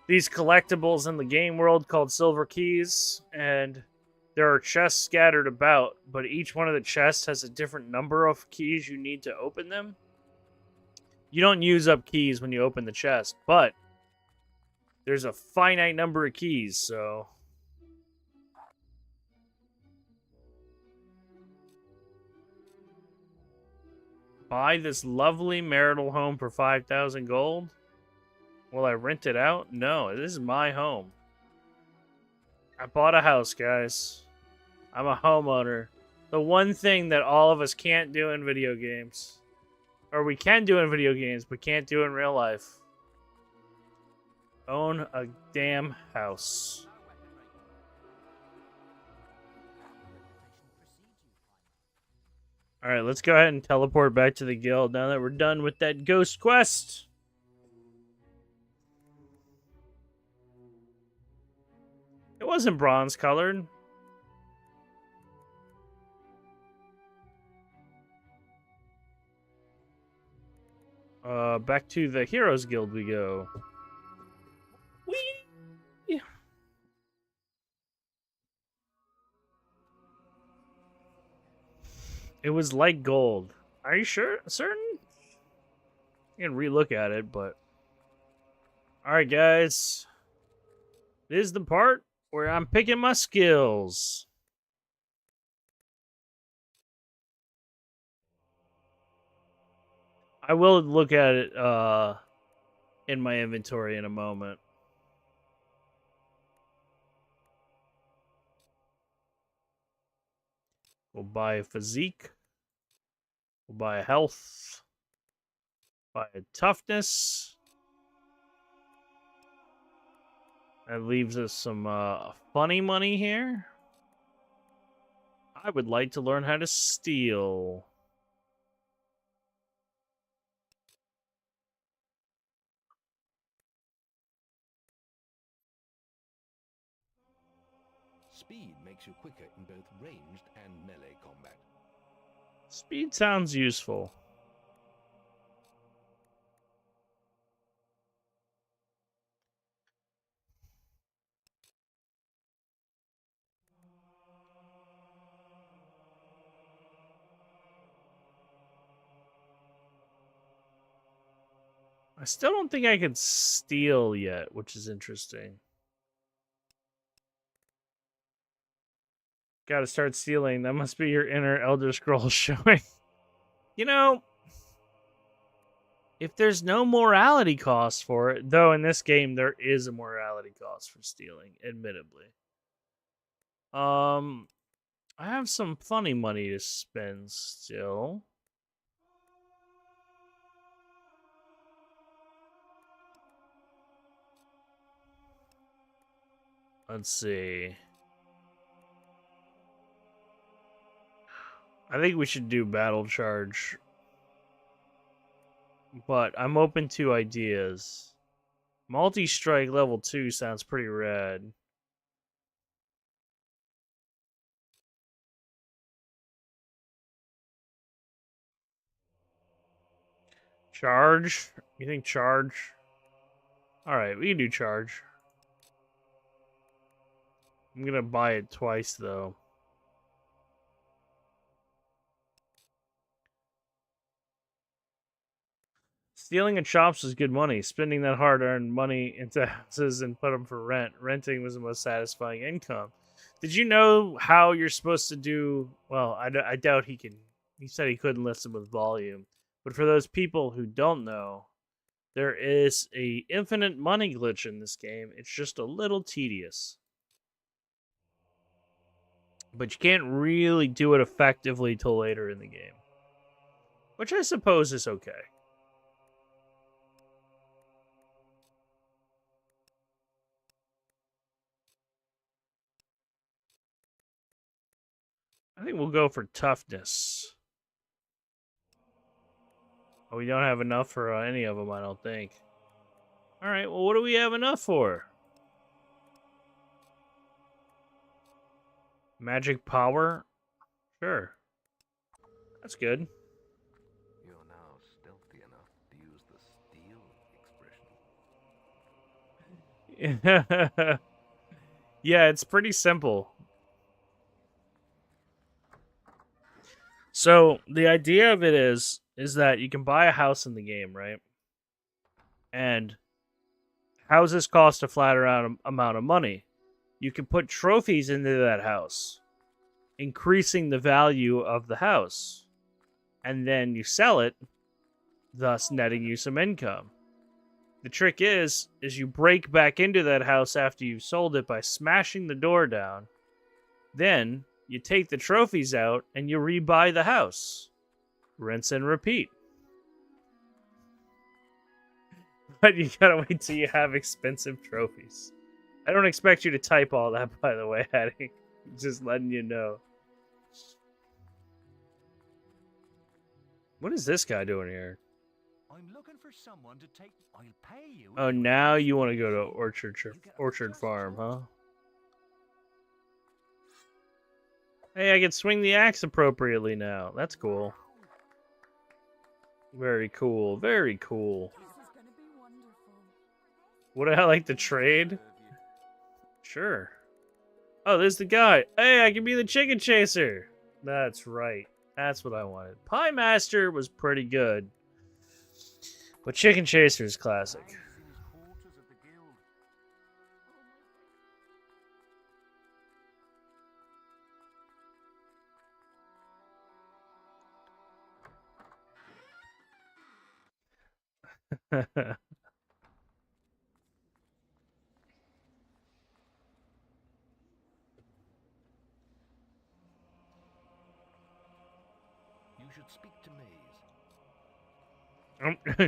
these collectibles in the game world called silver keys, and there are chests scattered about, but each one of the chests has a different number of keys you need to open them. You don't use up keys when you open the chest, but there's a finite number of keys, so... Buy this lovely marital home for 5,000 gold? Will I rent it out? No, this is my home. I bought a house, guys. I'm a homeowner. The one thing that all of us can't do in video games. Or we can do in video games, but can't do in real life. Own a damn house. Alright, let's go ahead and teleport back to the guild now that we're done with that ghost quest. It wasn't bronze colored. Back to the Heroes Guild we go. Whee! It was like gold. Are you sure? Certain? You can relook at it, but... Alright, guys. This is the part where I'm picking my skills. I will look at it in my inventory in a moment. We'll buy a physique. We'll buy a health. Buy a toughness. That leaves us some funny money here. I would like to learn how to steal. Speed makes you quicker in both ranged and melee combat. Speed sounds useful. I still don't think I can steal yet, which is interesting. Gotta start stealing. That must be your inner Elder Scrolls showing. You know, if there's no morality cost for it, though in this game there is a morality cost for stealing, admittedly. I have some funny money to spend still. Let's see. I think we should do battle charge. But I'm open to ideas. Multi-strike level 2 sounds pretty rad. Charge? You think charge? Alright, we can do charge. I'm gonna buy it twice, though. Stealing at shops is good money. Spending that hard-earned money into houses and put them for rent. Renting was the most satisfying income. Did you know how you're supposed to do... Well, I doubt he can... He said he couldn't listen with volume. But for those people who don't know, there is a infinite money glitch in this game. It's just a little tedious. But you can't really do it effectively till later in the game. Which I suppose is okay. I think we'll go for toughness. Oh, we don't have enough for any of them, I don't think. Alright, well, what do we have enough for? Magic power? Sure. That's good. You're now stealthy enough to use the steal expression. Yeah, it's pretty simple. So, the idea of it is that you can buy a house in the game, right? And houses cost a flat amount of money. You can put trophies into that house, increasing the value of the house. And then you sell it, thus netting you some income. The trick is you break back into that house after you've sold it by smashing the door down. Then you take the trophies out and you rebuy the house. Rinse and repeat. But you gotta wait till you have expensive trophies. I don't expect you to type all that, by the way, Hattie. Just letting you know. What is this guy doing here? I'm looking for someone to take. I'll pay you. Oh, now you want to go to Orchard Farm, huh? Hey, I can swing the axe appropriately now. That's cool. Very cool. Very cool. Would I like to trade? Sure. Oh, there's the guy. Hey, I can be the chicken chaser. That's right. That's what I wanted. Pie Master was pretty good. But Chicken Chaser is classic. You should speak to Maze.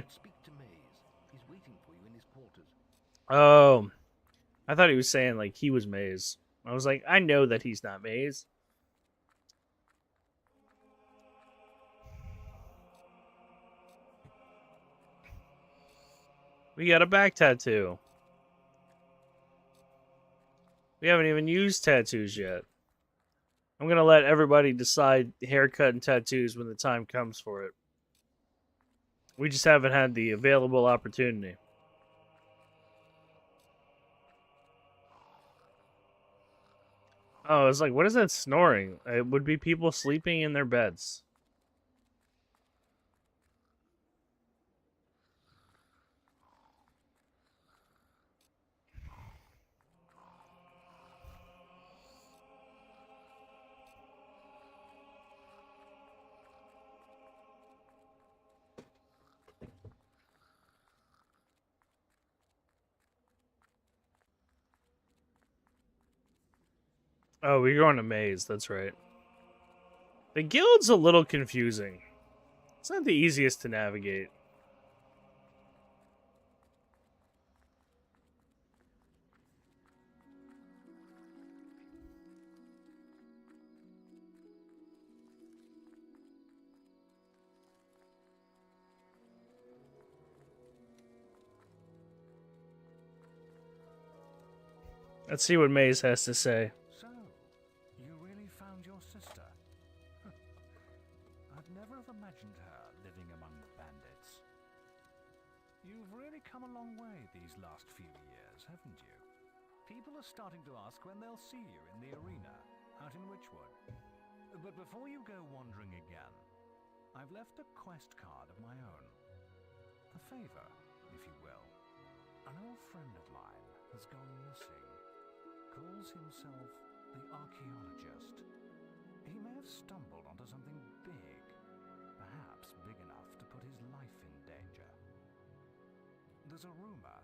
Speak to Maze. He's waiting for you in his quarters. Oh, I thought he was saying like he was Maze. I was like, I know that he's not Maze. We got a back tattoo. We haven't even used tattoos yet. I'm going to let everybody decide haircut and tattoos when the time comes for it. We just haven't had the available opportunity. Oh, it's like, what is that snoring? It would be people sleeping in their beds. Oh, we're going to Maze. That's right. The guild's a little confusing. It's not the easiest to navigate. Let's see what Maze has to say. So, you really found your sister? I'd never have imagined her living among bandits. You've really come a long way these last few years, haven't you? People are starting to ask when they'll see you in the arena, out in Witchwood. But before you go wandering again, I've left a quest card of my own. A favor, if you will. An old friend of mine has gone missing. Calls himself the Archaeologist. He may have stumbled onto something big, perhaps big enough to put his life in danger. There's a rumor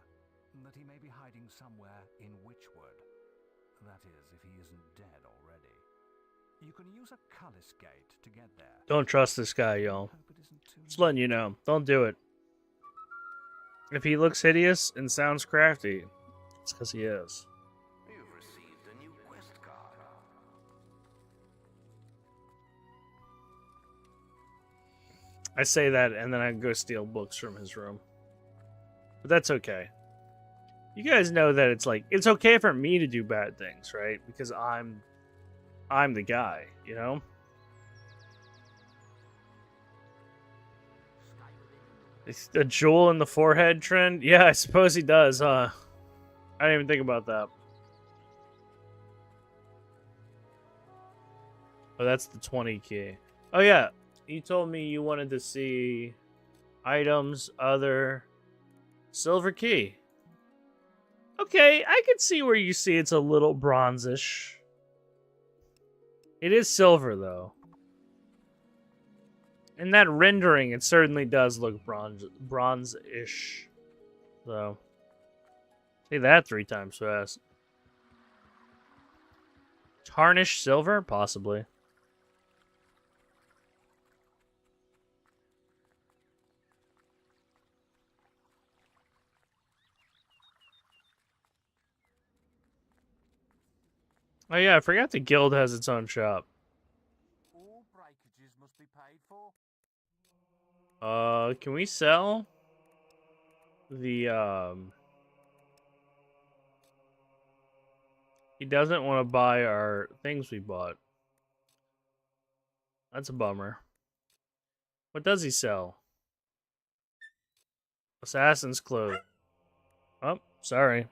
that he may be hiding somewhere in Witchwood. That is, if he isn't dead already. You can use a Cullis gate to get there. Don't trust this guy, y'all. Just letting you know. Don't do it. If he looks hideous and sounds crafty, it's because he is. You've received a new quest card. I say that and then I go steal books from his room. But that's okay. You guys know that it's okay for me to do bad things, right? Because I'm the guy, you know? It's a jewel in the forehead trend? Yeah, I suppose he does, huh? I didn't even think about that. Oh, that's the 20 key. Oh, yeah. You told me you wanted to see items, other silver key. Okay, I can see where you see it's a little bronzish. It is silver, though. In that rendering, it certainly does look bronze-ish. So, say that 3 times fast. Tarnished silver? Possibly. Oh yeah, I forgot the guild has its own shop. All breakages must be paid for. Can we sell the, he doesn't want to buy our things we bought. That's a bummer. What does he sell? Assassin's clothes. Oh, sorry.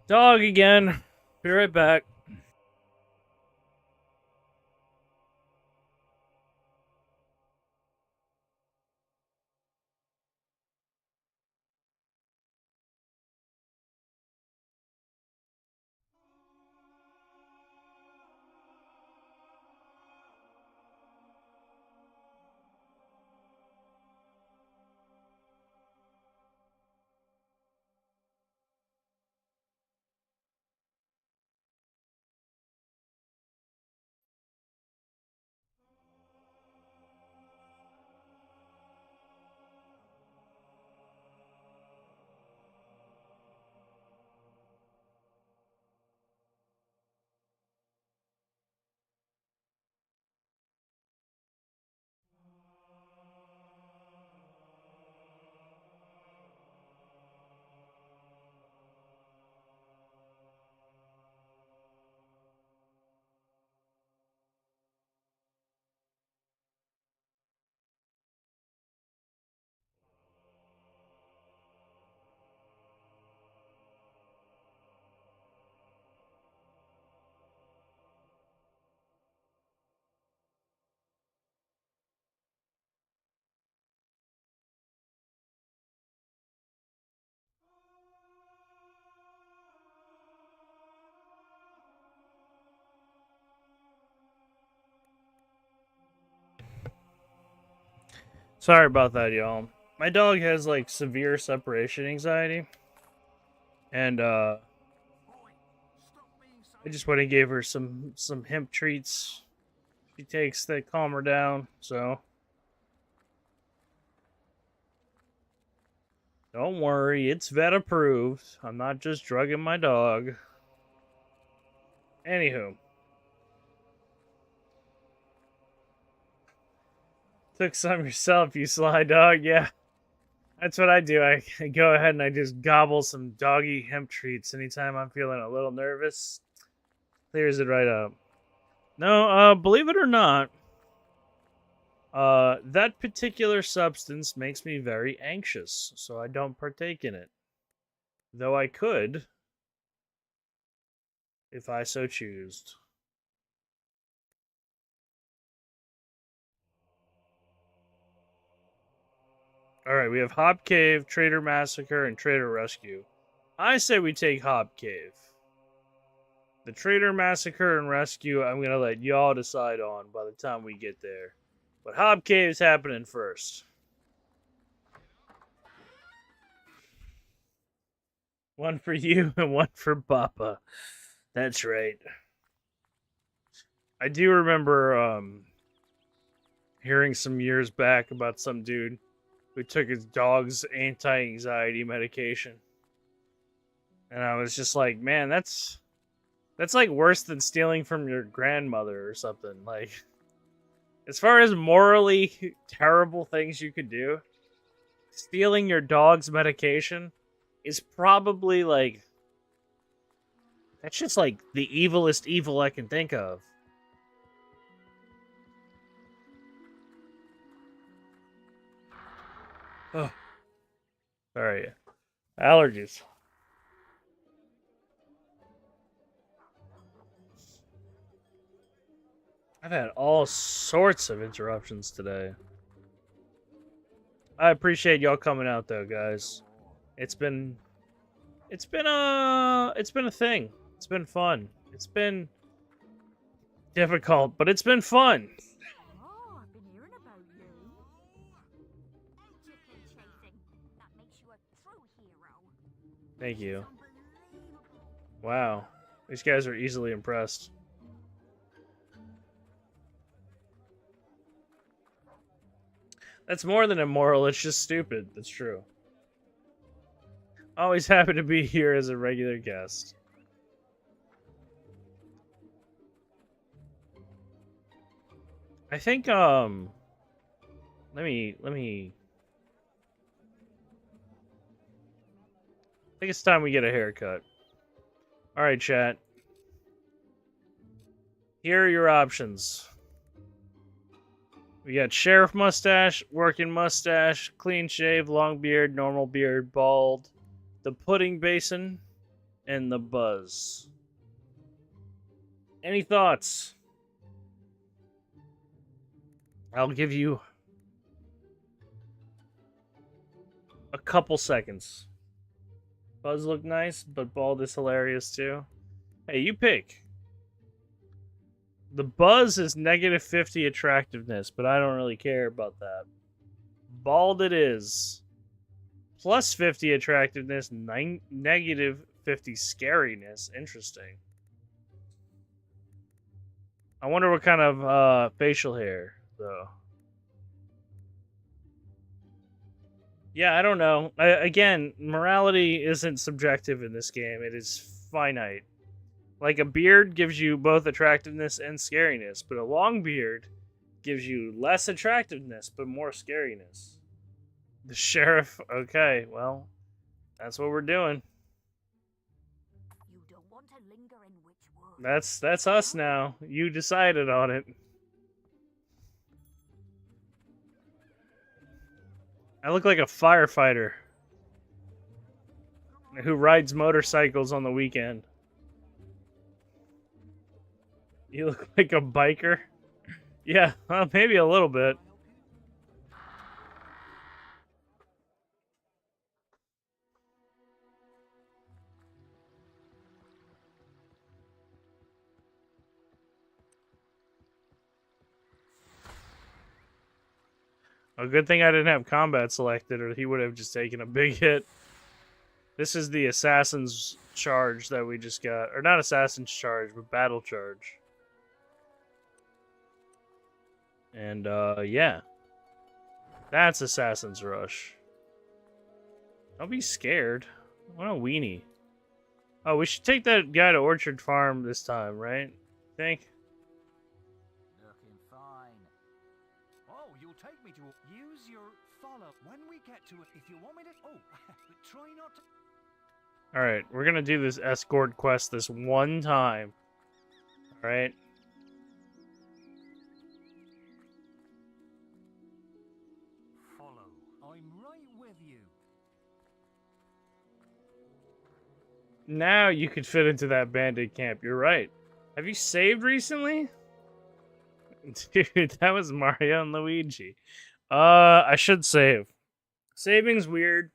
Dog again. Be right back. Sorry about that, y'all. My dog has like severe separation anxiety. And Boy, stop being I just went and gave her some hemp treats she takes that calm her down, so don't worry, it's vet approved. I'm not just drugging my dog. Anywho. Took some yourself, you sly dog. Yeah, that's what I do. I go ahead and I just gobble some doggy hemp treats anytime I'm feeling a little nervous. Clears it right up. No, believe it or not, that particular substance makes me very anxious, so I don't partake in it. Though I could, if I so choose. Alright, we have Hop Cave, Trader Massacre, and Trader Rescue. I say we take Hop Cave. The Trader Massacre and Rescue, I'm going to let y'all decide on by the time we get there. But Hop Cave's happening first. One for you and one for Papa. That's right. I do remember hearing some years back about some dude who took his dog's anti-anxiety medication. And I was just like, man, that's like worse than stealing from your grandmother or something. Like, as far as morally terrible things you could do, stealing your dog's medication is probably like, that's just like the evilest evil I can think of. Oh. Sorry. Allergies. I've had all sorts of interruptions today. I appreciate y'all coming out though, guys. It's been a thing. It's been fun. It's been difficult, but it's been fun. Oh, I've been hearing about you. Chicken chasing. That makes you a true hero. Thank you. Unbelievable. Wow. These guys are easily impressed. That's more than immoral, it's just stupid. That's true. Always happy to be here as a regular guest. I think let me I think it's time we get a haircut. Alright, chat. Here are your options. We got sheriff mustache, working mustache, clean shave, long beard, normal beard, bald, the pudding basin, and the buzz. Any thoughts? I'll give you a couple seconds. Buzz look nice, but bald is hilarious too. Hey, you pick. The buzz is negative 50 attractiveness, but I don't really care about that. Bald it is. Plus 50 attractiveness, negative 50 scariness. Interesting. I wonder what kind of facial hair, though. Yeah, I don't know. Again, morality isn't subjective in this game. It is finite. Like, a beard gives you both attractiveness and scariness, but a long beard gives you less attractiveness, but more scariness. The sheriff, okay, well, that's what we're doing. You don't want to linger in Witchwood. That's us now. You decided on it. I look like a firefighter who rides motorcycles on the weekend. You look like a biker? Yeah, well, maybe a little bit. A good thing I didn't have combat selected, or he would have just taken a big hit. This is the assassin's charge that we just got. Or not assassin's charge, but battle charge. And, yeah. That's Assassin's Rush. Don't be scared. What a weenie. Oh, we should take that guy to Orchard Farm this time, right? Think? Looking fine. Oh, you'll take me to... Use your follow. When we get to it, if you want me to... Oh, but try not to... Alright, we're gonna do this escort quest this one time. Alright? Follow. I'm right with you. Now you could fit into that bandit camp. You're right. Have you saved recently? Dude, that was Mario and Luigi. I should save. Saving's weird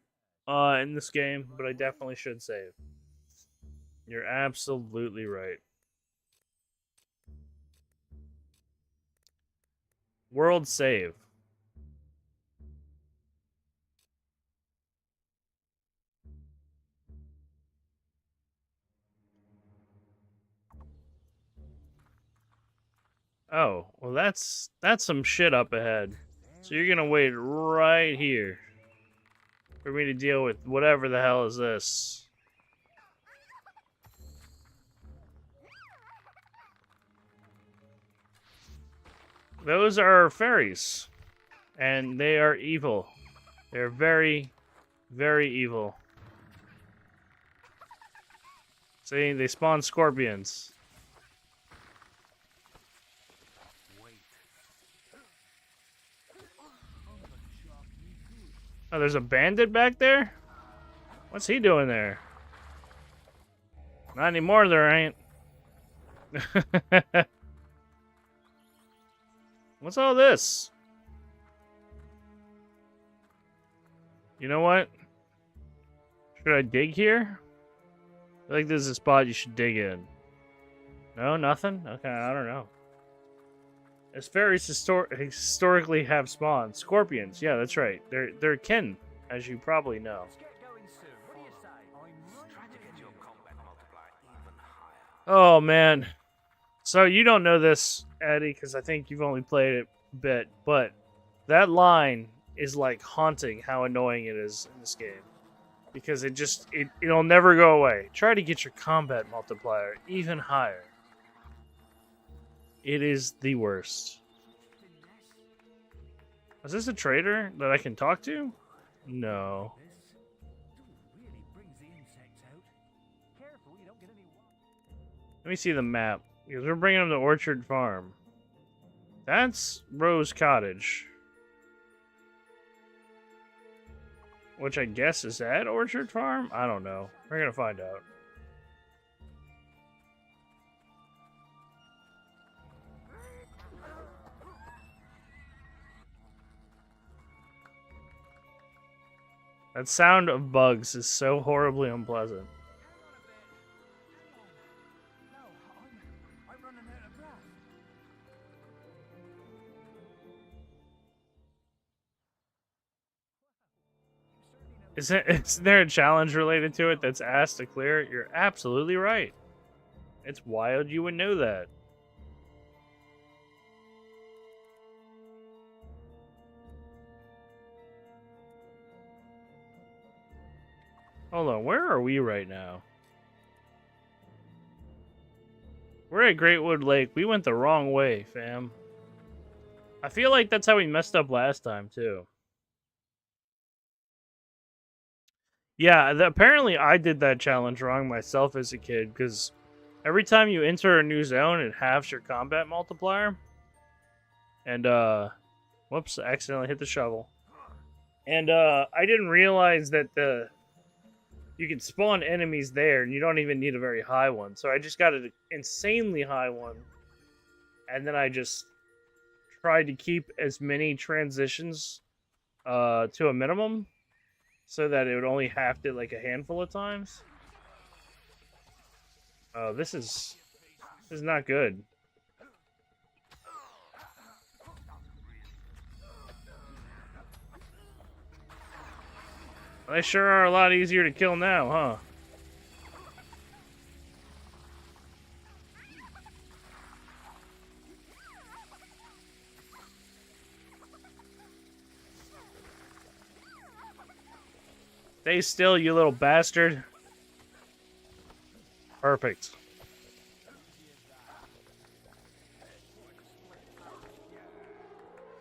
in this game, but I definitely should save. You're absolutely right. World save. Oh, well that's some shit up ahead. So you're gonna wait right here for me to deal with whatever the hell is this. Those are fairies. And they are evil. They're very, very evil. See, they spawn scorpions. Oh, there's a bandit back there? What's he doing there? Not anymore, there ain't. What's all this? You know what? Should I dig here? I feel like this is a spot you should dig in. No, nothing? Okay, I don't know. As fairies historically have spawned. Scorpions, yeah, that's right. They're kin, as you probably know. Let's get going soon. What do you say? I'm right Try to get your combat multiplier even higher. Oh, man. So you don't know this, Eddie, because I think you've only played it a bit, but that line is like haunting how annoying it is in this game. Because it'll never go away. Try to get your combat multiplier even higher. It is the worst. Is this a trader that I can talk to? No. really brings the insects out. Careful, you don't get any... Let me see the map. Because we're bringing them to Orchard Farm. That's Rose Cottage. Which I guess is at Orchard Farm? I don't know. We're going to find out. That sound of bugs is so horribly unpleasant. No, I'm running out of breath. Isn't there a challenge related to it that's asked to clear it? You're absolutely right. It's wild you would know that. Hold on, where are we right now? We're at Greatwood Lake. We went the wrong way, fam. I feel like that's how we messed up last time, too. Yeah, apparently I did that challenge wrong myself as a kid, because every time you enter a new zone, it halves your combat multiplier. And, whoops, I accidentally hit the shovel. And, I didn't realize that you can spawn enemies there, and you don't even need a very high one. So I just got an insanely high one. And then I just tried to keep as many transitions to a minimum, so that it would only half it like a handful of times. Oh, this is not good. They sure are a lot easier to kill now, huh? Stay still, you little bastard. Perfect.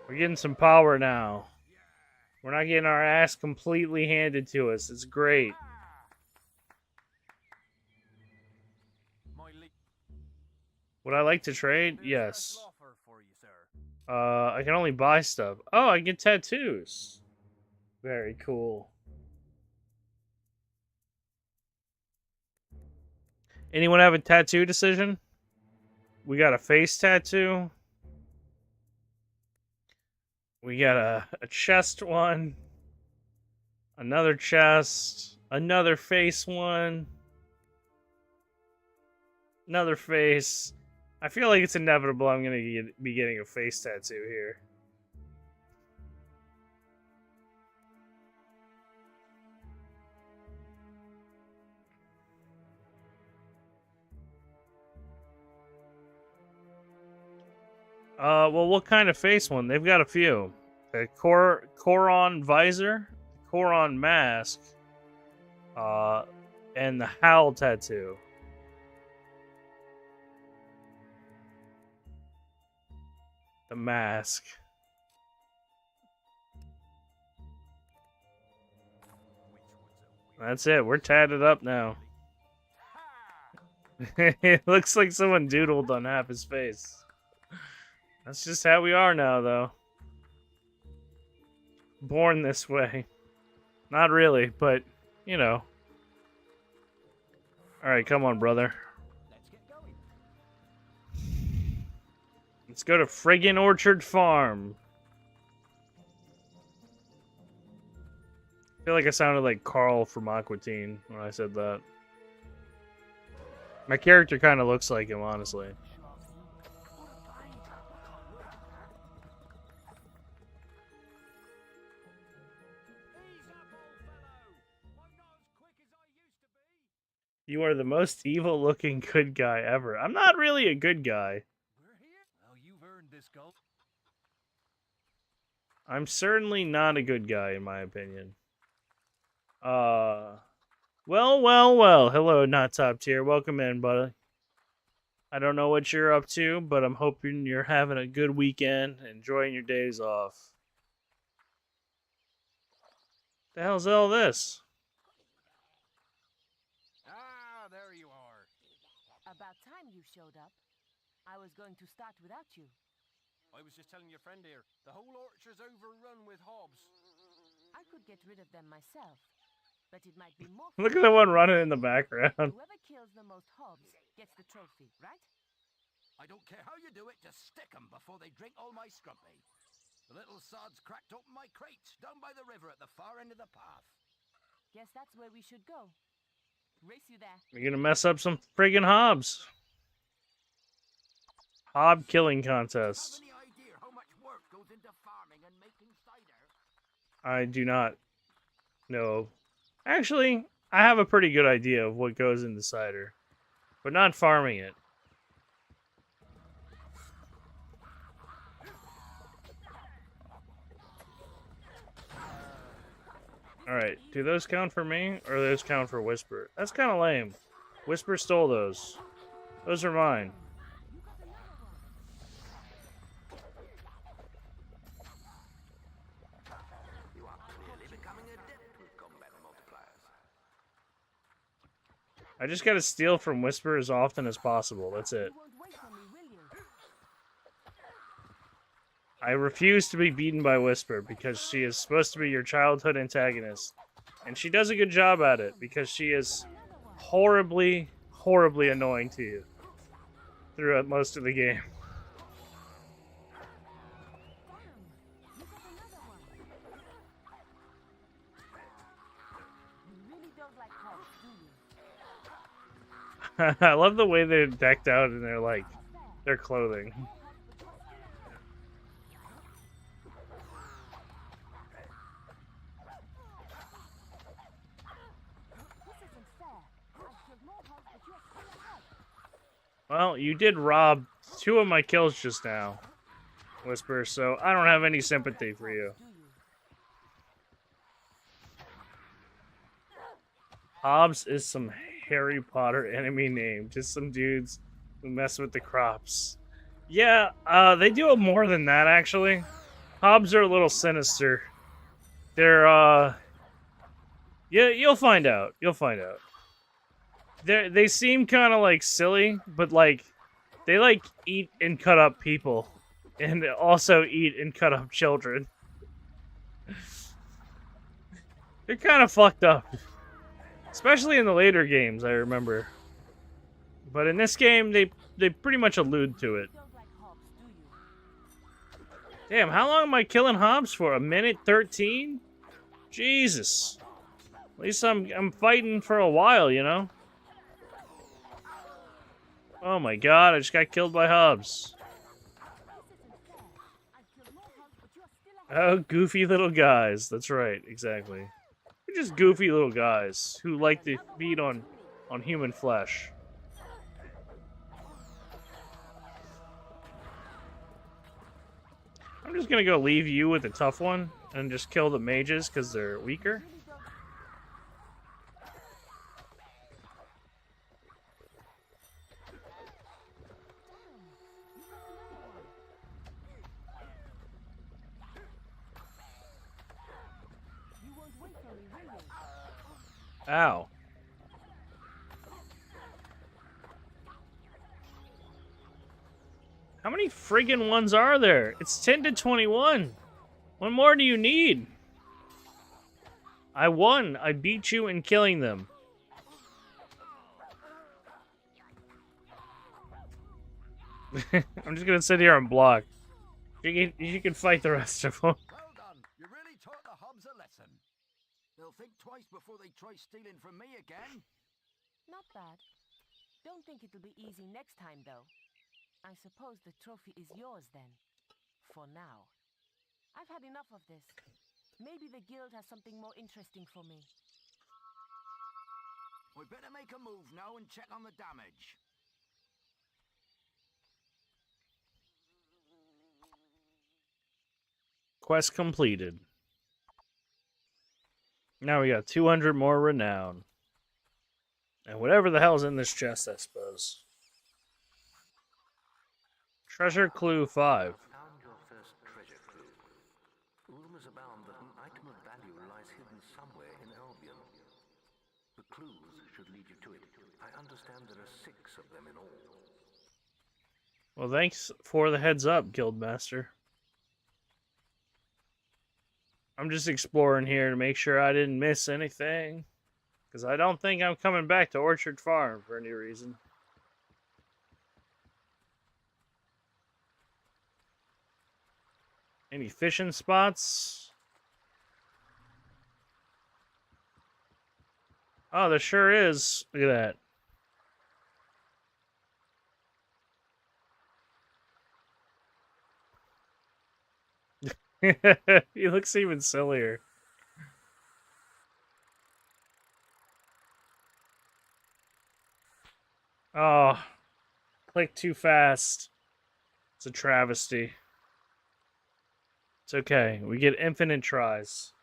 We're getting some power now. We're not getting our ass completely handed to us. It's great. Would I like to trade? Yes. I can only buy stuff. Oh, I get tattoos. Very cool. Anyone have a tattoo decision? We got a face tattoo. We got a chest one. Another chest. Another face one. Another face. I feel like it's inevitable I'm going to be getting a face tattoo here. Well, what kind of face one? They've got a few. A Koron visor, Koron mask, and the Howl tattoo. The mask. That's it. We're tatted up now. It looks like someone doodled on half his face. That's just how we are now, though. Born this way. Not really, but, you know. Alright, come on, brother. Let's go to friggin' Orchard Farm. I feel like I sounded like Carl from Aqua Teen when I said that. My character kind of looks like him, honestly. You are the most evil-looking good guy ever. I'm not really a good guy. Well, you've earned this gold. I'm certainly not a good guy, in my opinion. Well. Hello, not top tier. Welcome in, buddy. I don't know what you're up to, but I'm hoping you're having a good weekend, enjoying your days off. The hell's all this? Ah, there you are. About time you showed up. I was going to start without you. I was just telling your friend here, the whole orchard's overrun with hobs. I could get rid of them myself, but it might be more. Look at the one running in the background. Whoever kills the most hobs gets the trophy, right? I don't care how you do it, just stick 'em before they drink all my scrumpy. The little sods cracked open my crates down by the river at the far end of the path. Guess that's where we should go. Race you there. You're gonna mess up some friggin' hobs. Hob killing contest. Have any idea how much work goes into farming and making cider? I do not know. Actually, I have a pretty good idea of what goes into cider, but not farming it. Alright, do those count for me, or do those count for Whisper? That's kind of lame. Whisper stole those. Those are mine. You are clearly becoming adept with combat multipliers. I just gotta steal from Whisper as often as possible. That's it. You won't wait for me, will you? I refuse to be beaten by Whisper because she is supposed to be your childhood antagonist. And she does a good job at it because she is horribly, horribly annoying to you throughout most of the game. You got another one. You really don't like hobs, do you? I love the way they're decked out in their clothing. Well, you did rob 2 of my kills just now, Whisper, so I don't have any sympathy for you. Hobbs is some Harry Potter enemy name. Just some dudes who mess with the crops. Yeah, they do more than that, actually. Hobbs are a little sinister. They're, yeah, you'll find out. You'll find out. They seem kind of, like, silly, but, like, they, like, eat and cut up people. And also eat and cut up children. They're kind of fucked up. Especially in the later games, I remember. But in this game, they pretty much allude to it. Damn, how long am I killing Hobbs for? 1:13? Jesus. At least I'm fighting for a while, you know? Oh my god, I just got killed by Hobbs. Oh, goofy little guys. That's right, exactly. They're just goofy little guys who like to feed on human flesh. I'm just gonna go leave you with the tough one and just kill the mages because they're weaker. Ow. How many friggin' ones are there? It's 10 to 21. What more do you need? I won. I beat you in killing them. I'm just gonna sit here and block. You can fight the rest of them. Well done. You really taught the Hobbs a lesson. They'll think twice before they try stealing from me again. Not bad. Don't think it'll be easy next time, though. I suppose the trophy is yours, then. For now. I've had enough of this. Maybe the guild has something more interesting for me. We better make a move now and check on the damage. Quest completed. Now we got 200 more renown. And whatever the hell's in this chest, I suppose. Treasure clue 5. Found your first treasure clue. Rumors abound that an item of value lies hidden somewhere in Albion. The clues should lead you to it. I understand there are 6 of them in all. Well, thanks for the heads up, Guildmaster. I'm just exploring here to make sure I didn't miss anything. Because I don't think I'm coming back to Orchard Farm for any reason. Any fishing spots? Oh, there sure is. Look at that. He looks even sillier. Oh, click too fast. It's a travesty. It's okay. We get infinite tries.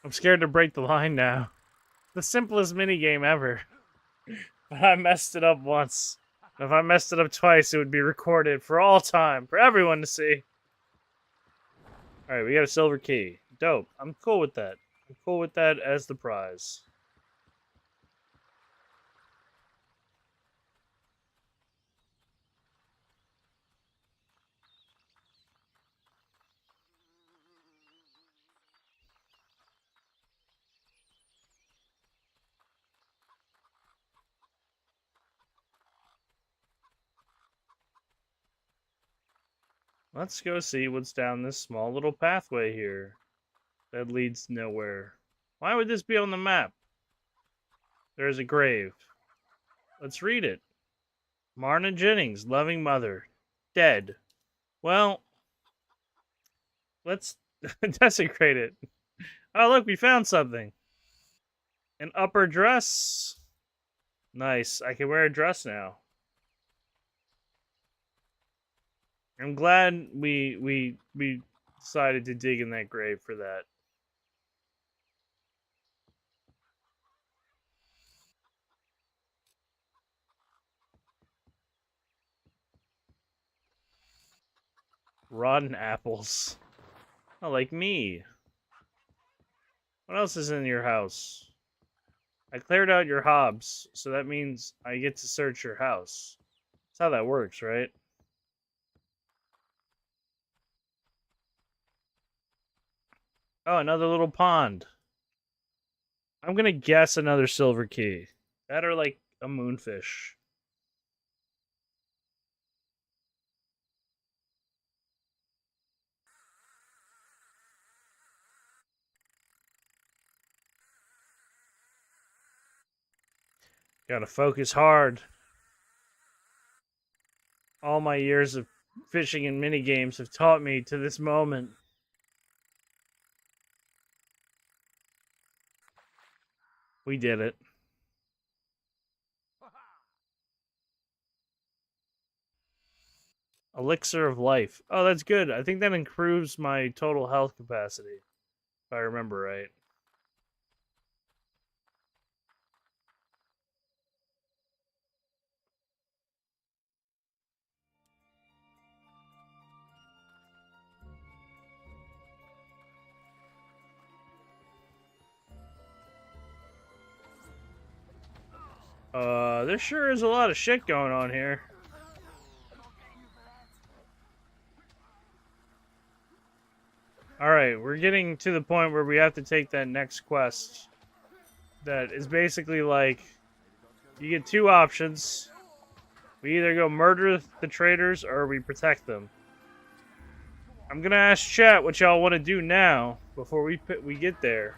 I'm scared to break the line now. The simplest minigame ever. But I messed it up once. If I messed it up twice, it would be recorded for all time, for everyone to see. Alright, we got a silver key. Dope. I'm cool with that. I'm cool with that as the prize. Let's go see what's down this small little pathway here that leads nowhere. Why would this be on the map? There's a grave. Let's read it. Marna Jennings, loving mother, dead. Well, let's desecrate it. Oh, look, we found something. An upper dress. Nice. I can wear a dress now. I'm glad we decided to dig in that grave for that. Rotten apples. Oh, like me. What else is in your house? I cleared out your hobs, so that means I get to search your house. That's how that works, right? Oh, another little pond. I'm gonna guess another silver key. That or like a moonfish. Gotta focus hard. All my years of fishing and mini games have taught me to this moment. We did it. Elixir of life. Oh, that's good. I think that improves my total health capacity, if I remember right. There sure is a lot of shit going on here. Alright, we're getting to the point where we have to take that next quest. That is basically like, you get two options. We either go murder the traitors or we protect them. I'm gonna ask chat what y'all want to do now before we get there.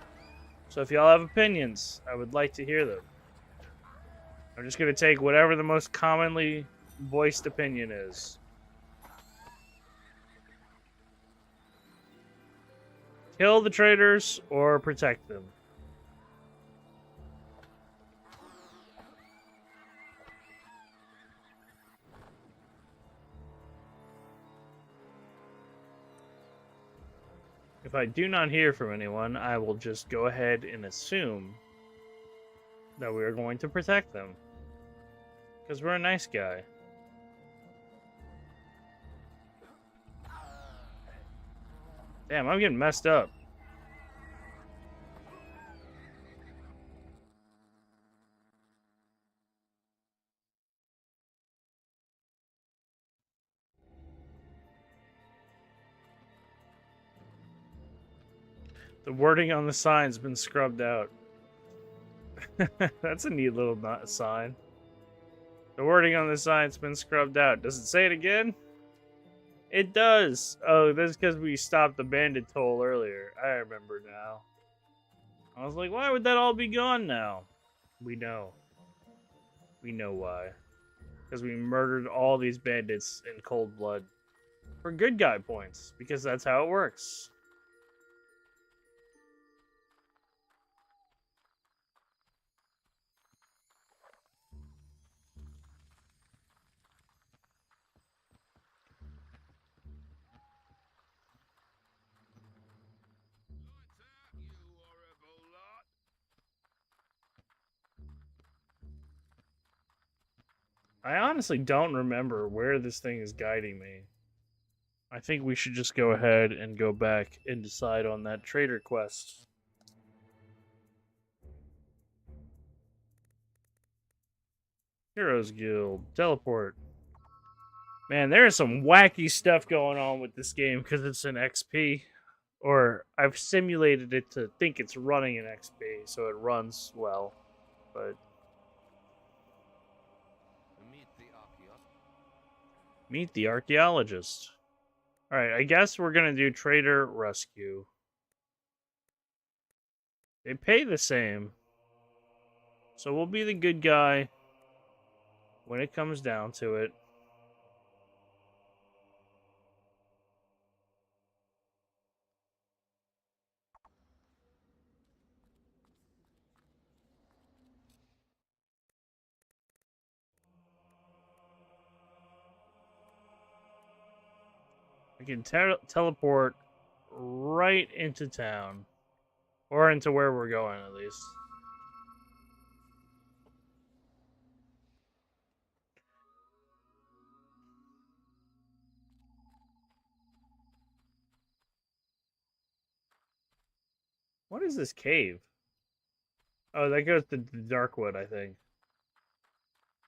So if y'all have opinions, I would like to hear them. I'm just gonna take whatever the most commonly voiced opinion is. Kill the traitors or protect them. If I do not hear from anyone, I will just go ahead and assume that we are going to protect them. Because we're a nice guy. Damn, I'm getting messed up. The wording on the sign's been scrubbed out. That's a neat little sign. The wording on the sign's been scrubbed out. Does it say it again? It does. Oh, that's because we stopped the bandit toll earlier. I remember now. I was like, why would that all be gone now? We know. We know why. Because we murdered all these bandits in cold blood. For good guy points. Because that's how it works. I honestly don't remember where this thing is guiding me. I think we should just go ahead and go back and decide on that trader quest. Heroes Guild. Teleport. Man, there is some wacky stuff going on with this game because it's an XP. Or I've simulated it to think it's running in XP, so it runs well. But meet the archaeologist. Alright, I guess we're gonna do trader rescue. They pay the same. So we'll be the good guy. when it comes down to it. We can teleport right into town. Or into where we're going, at least. What is this cave? Oh, that goes to the Darkwood, I think.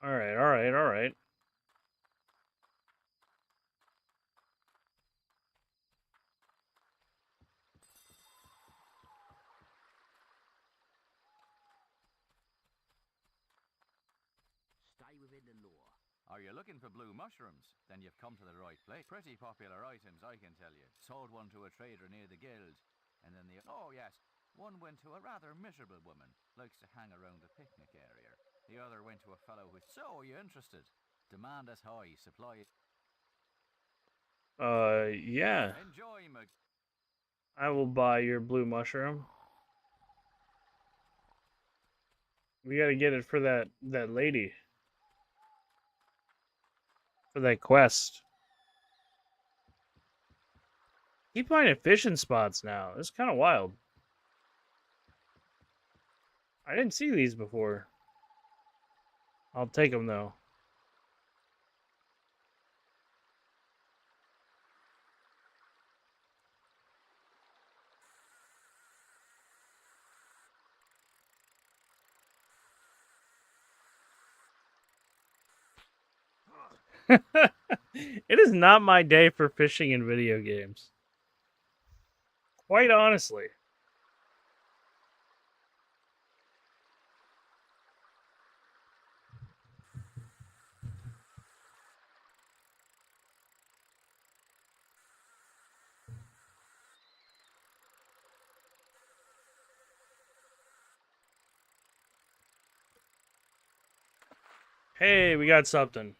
Alright, alright, alright. Stay within the law. Are you looking for blue mushrooms? Then you've come to the right place. Pretty popular items, I can tell you. Sold one to a trader near the guild. And then the... Oh, yes. One went to a rather miserable woman. Likes to hang around the picnic area. The other went to a fellow who... So, are you interested? Demand as high. Supply... Yeah. Enjoy, my... I will buy your blue mushroom. We gotta get it for that lady. For that quest. Keep finding fishing spots now. It's kind of wild. I didn't see these before. I'll take them, though. It is not my day for fishing in video games. Quite honestly. Hey, we got something.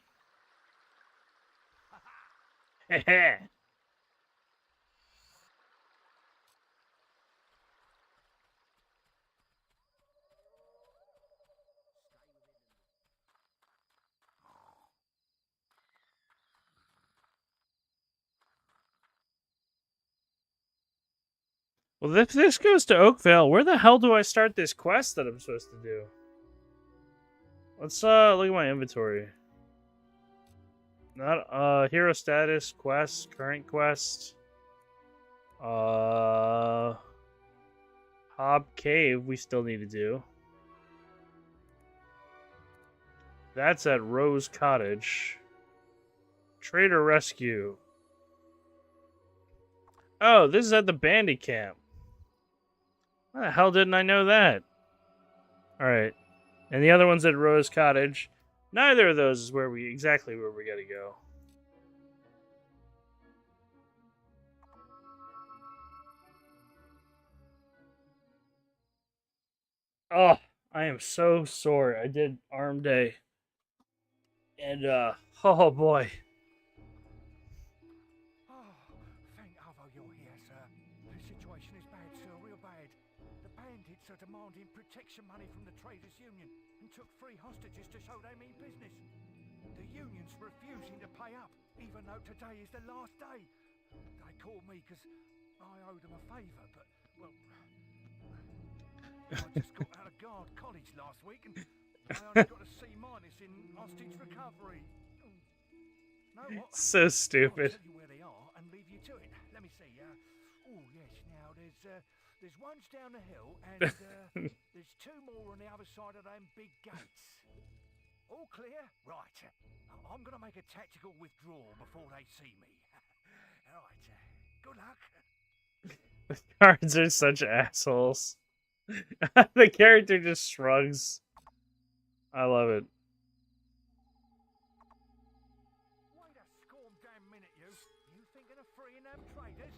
Heh. Well, if this goes to Oakvale, where the hell do I start this quest that I'm supposed to do? Let's look at my inventory. Not hero status, quest, current quest. Hob Cave we still need to do. That's at Rose Cottage. Trader Rescue. Oh, this is at the bandit camp. How the hell didn't I know that? Alright. And the other one's at Rose Cottage. Neither of those is exactly where we gotta go. Oh, I am so sore. I did arm day. And oh boy. Oh, thank Otho you're here, sir. The situation is bad, sir, real bad. The bandits are demanding protection money from the Traders' Union and took 3 hostages to show they mean business. The union's refusing to pay up, even though today is the last day. They called me because I owed them a favour, but, well... I just got out of Guard College last week and I only got a C- in hostage recovery. No, what? So stupid. I'll tell you where they are and leave you to it. Let me see. Oh yes. Now there's ones down the hill and there's 2 more on the other side of them big gates. All clear? Right. I'm gonna make a tactical withdrawal before they see me. All right. Good luck. The cards are such assholes. The character just shrugs. I love it. Wait a scorn damn minute, you. You thinking of freeing them traders?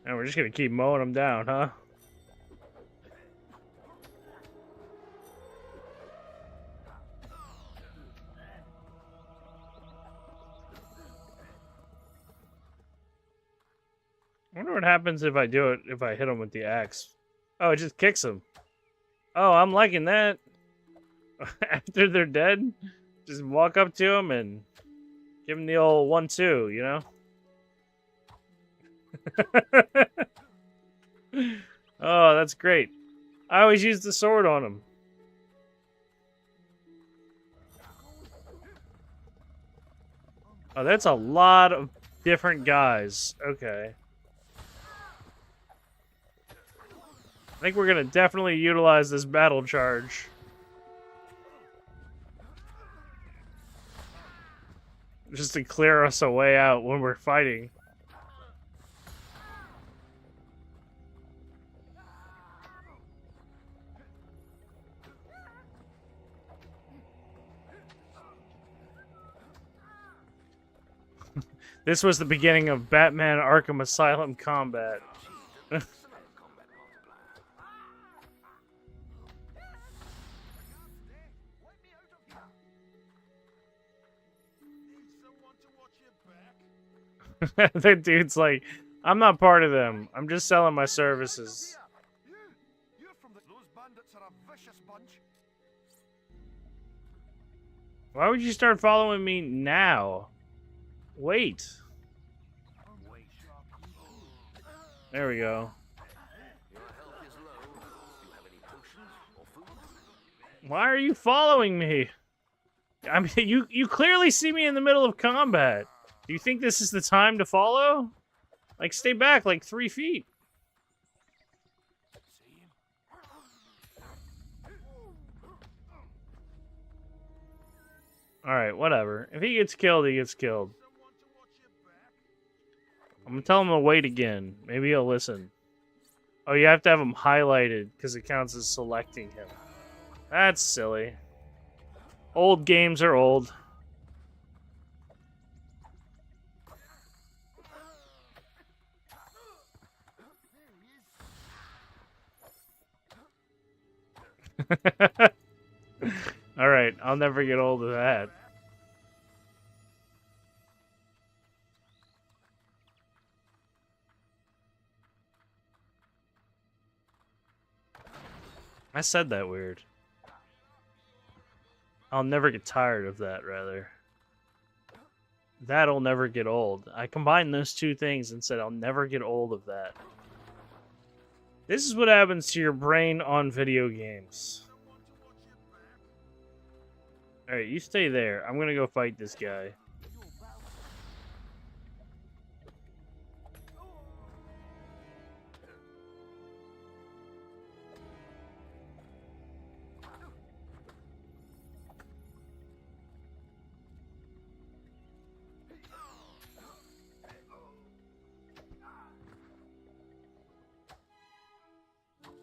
And we're just gonna keep mowing them down, huh? I wonder what happens if I do it, if I hit him with the axe. Oh, it just kicks him. Oh, I'm liking that. After they're dead, just walk up to them and give them the old 1-2, you know? Oh, that's great. I always use the sword on them. Oh, that's a lot of different guys. Okay. I think we're gonna definitely utilize this battle charge. Just to clear us a way out when we're fighting. This was the beginning of Batman Arkham Asylum combat. That dude's like, I'm not part of them. I'm just selling my services. You're from those bandits are a vicious bunch. Why would you start following me now? Wait. There we go. Why are you following me? I mean, you clearly see me in the middle of combat. Do you think this is the time to follow? Like, stay back like 3 feet. Alright, whatever. If he gets killed, he gets killed. I'm gonna tell him to wait again. Maybe he'll listen. Oh, you have to have him highlighted because it counts as selecting him. That's silly. Old games are old. Alright, I'll never get old of that. I said that weird. I'll never get tired of that, rather. That'll never get old. I combined those two things and said I'll never get old of that. This is what happens to your brain on video games. Alright, you stay there. I'm gonna go fight this guy.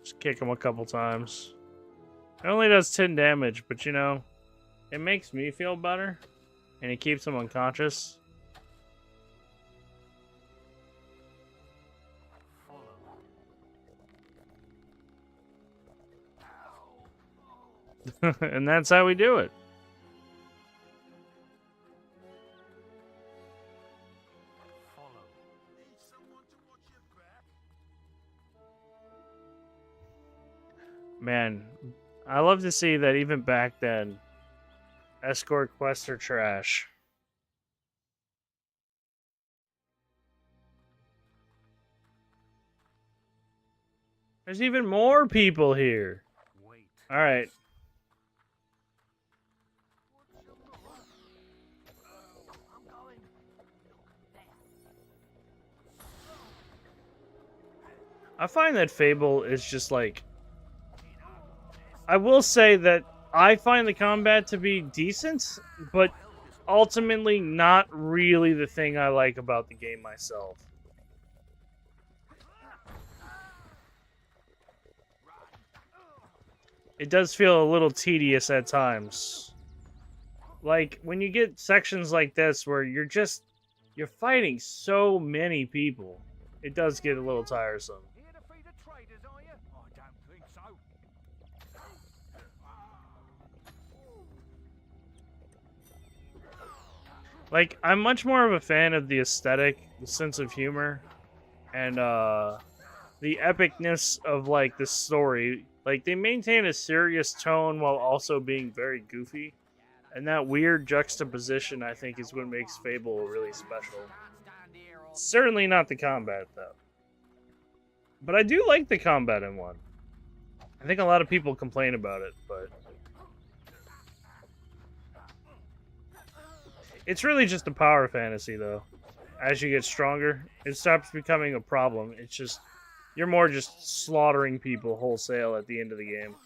Just kick him a couple times. It only does 10 damage, but you know, it makes me feel better. And it keeps him unconscious. And that's how we do it. Man, I love to see that even back then, escort quests are trash. There's even more people here. All right. I find that Fable is just like... I will say that I find the combat to be decent, but ultimately not really the thing I like about the game myself. It does feel a little tedious at times. Like, when you get sections like this where you're fighting so many people. it does get a little tiresome. Here to feed the traders, are you? I don't think so. Like, I'm much more of a fan of the aesthetic, the sense of humor, and the epicness of like the story. Like, they maintain a serious tone while also being very goofy, and that weird juxtaposition, I think, is what makes Fable really special. Certainly not the combat, though. But I do like the combat in 1. I think a lot of people complain about it, but it's really just a power fantasy, though. As you get stronger, it stops becoming a problem. It's just, you're more just slaughtering people wholesale at the end of the game.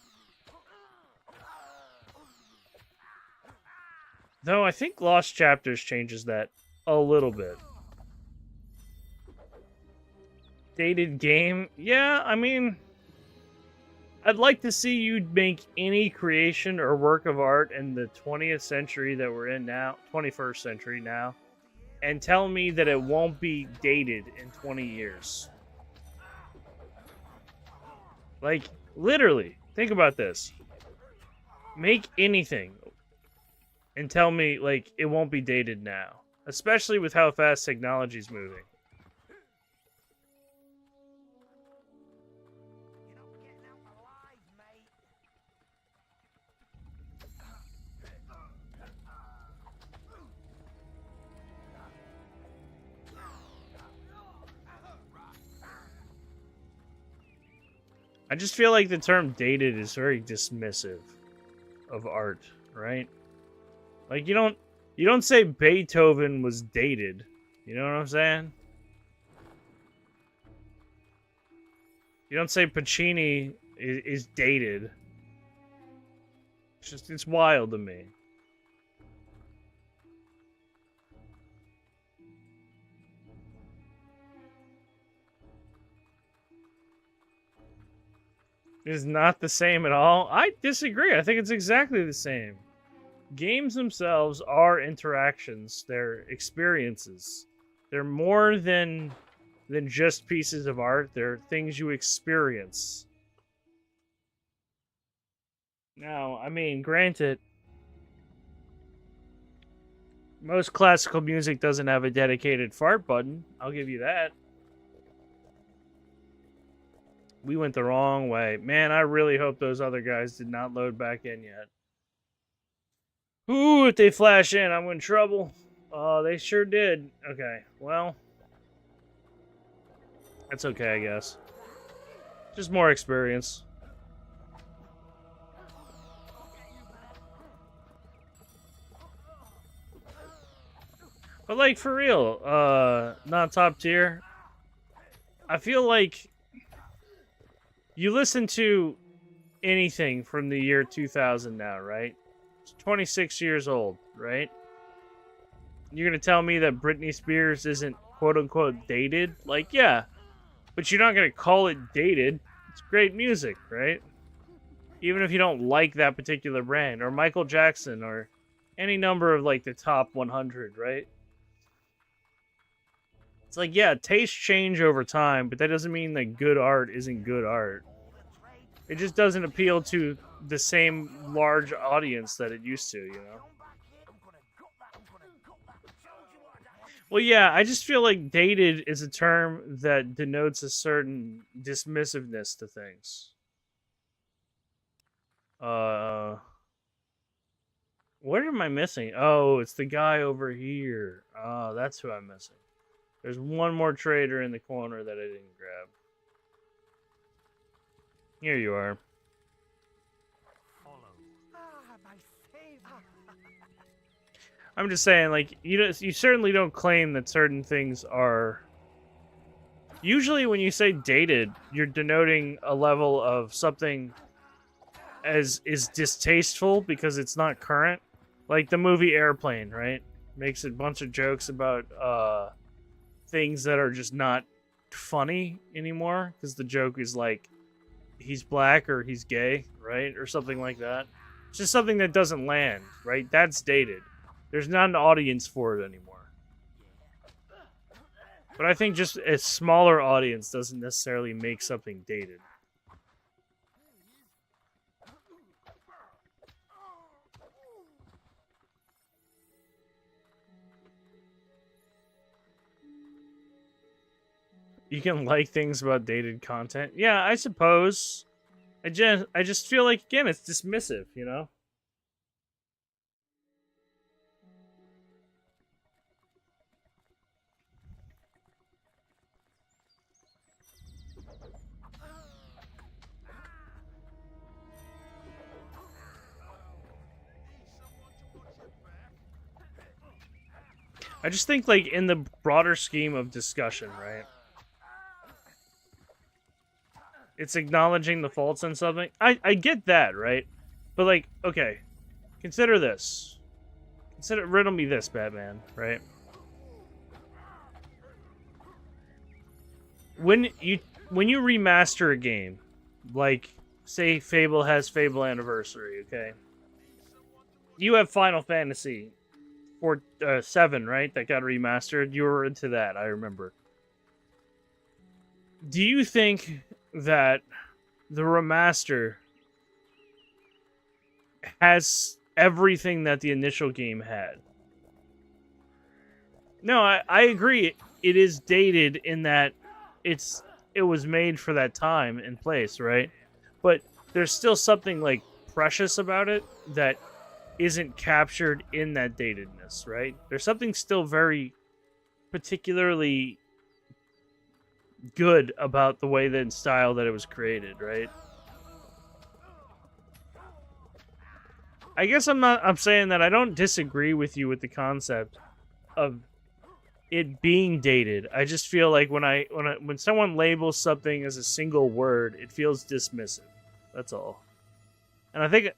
Though I think Lost Chapters changes that a little bit. Dated game? Yeah, I mean, I'd like to see you make any creation or work of art in the 20th century that we're in now, 21st century now, and tell me that it won't be dated in 20 years. Like, literally, think about this. Make anything and tell me, like, it won't be dated now. Especially with how fast technology's moving. You're not getting out alive, mate. I just feel like the term dated is very dismissive of art, right? Like, you don't say Beethoven was dated. You know what I'm saying? You don't say Pacini is dated. It's just, it's wild to me. It is not the same at all. I disagree. I think it's exactly the same. Games themselves are interactions. They're experiences. They're more than just pieces of art. They're things you experience. Now, I mean, granted, most classical music doesn't have a dedicated fart button. I'll give you that. We went the wrong way. Man, I really hope those other guys did not load back in yet. Ooh, if they flash in, I'm in trouble. Oh, they sure did. Okay, well. That's okay, I guess. Just more experience. But, like, for real, not top tier. I feel like you listen to anything from the year 2000 now, right? It's 26 years old, right? You're gonna tell me that Britney Spears isn't quote-unquote dated? Like, yeah. But you're not gonna call it dated. It's great music, right? Even if you don't like that particular brand. Or Michael Jackson, or any number of, like, the top 100, right? It's like, yeah, tastes change over time, but that doesn't mean that good art isn't good art. It just doesn't appeal to the same large audience that it used to, you know? Well, yeah, I just feel like dated is a term that denotes a certain dismissiveness to things. What am I missing? Oh, it's the guy over here. Oh, that's who I'm missing. There's one more trader in the corner that I didn't grab. Here you are. I'm just saying, like, you certainly don't claim that certain things are... Usually when you say dated, you're denoting a level of something as is distasteful because it's not current. Like the movie Airplane, right? Makes a bunch of jokes about things that are just not funny anymore because the joke is like he's black or he's gay, right? Or something like that. It's just something that doesn't land, right? That's dated. There's not an audience for it anymore. But I think just a smaller audience doesn't necessarily make something dated. You can like things about dated content. Yeah, I suppose. I just feel like, again, it's dismissive, you know? I just think, like, in the broader scheme of discussion, right? It's acknowledging the faults in something. I get that, right? But, like, okay. Consider this. Riddle me this, Batman, right? When you remaster a game, like, say Fable has Fable Anniversary, okay? You have Final Fantasy 7, right? That got remastered. You were into that, I remember. Do you think that the remaster has everything that the initial game had? No, I agree. It is dated in that it was made for that time and place, right? But there's still something, like, precious about it that isn't captured in that datedness, right? There's something still very particularly good about the way that style that it was created, right? I guess I'm saying that I don't disagree with you with the concept of it being dated. I just feel like when someone labels something as a single word, it feels dismissive. That's all. And I think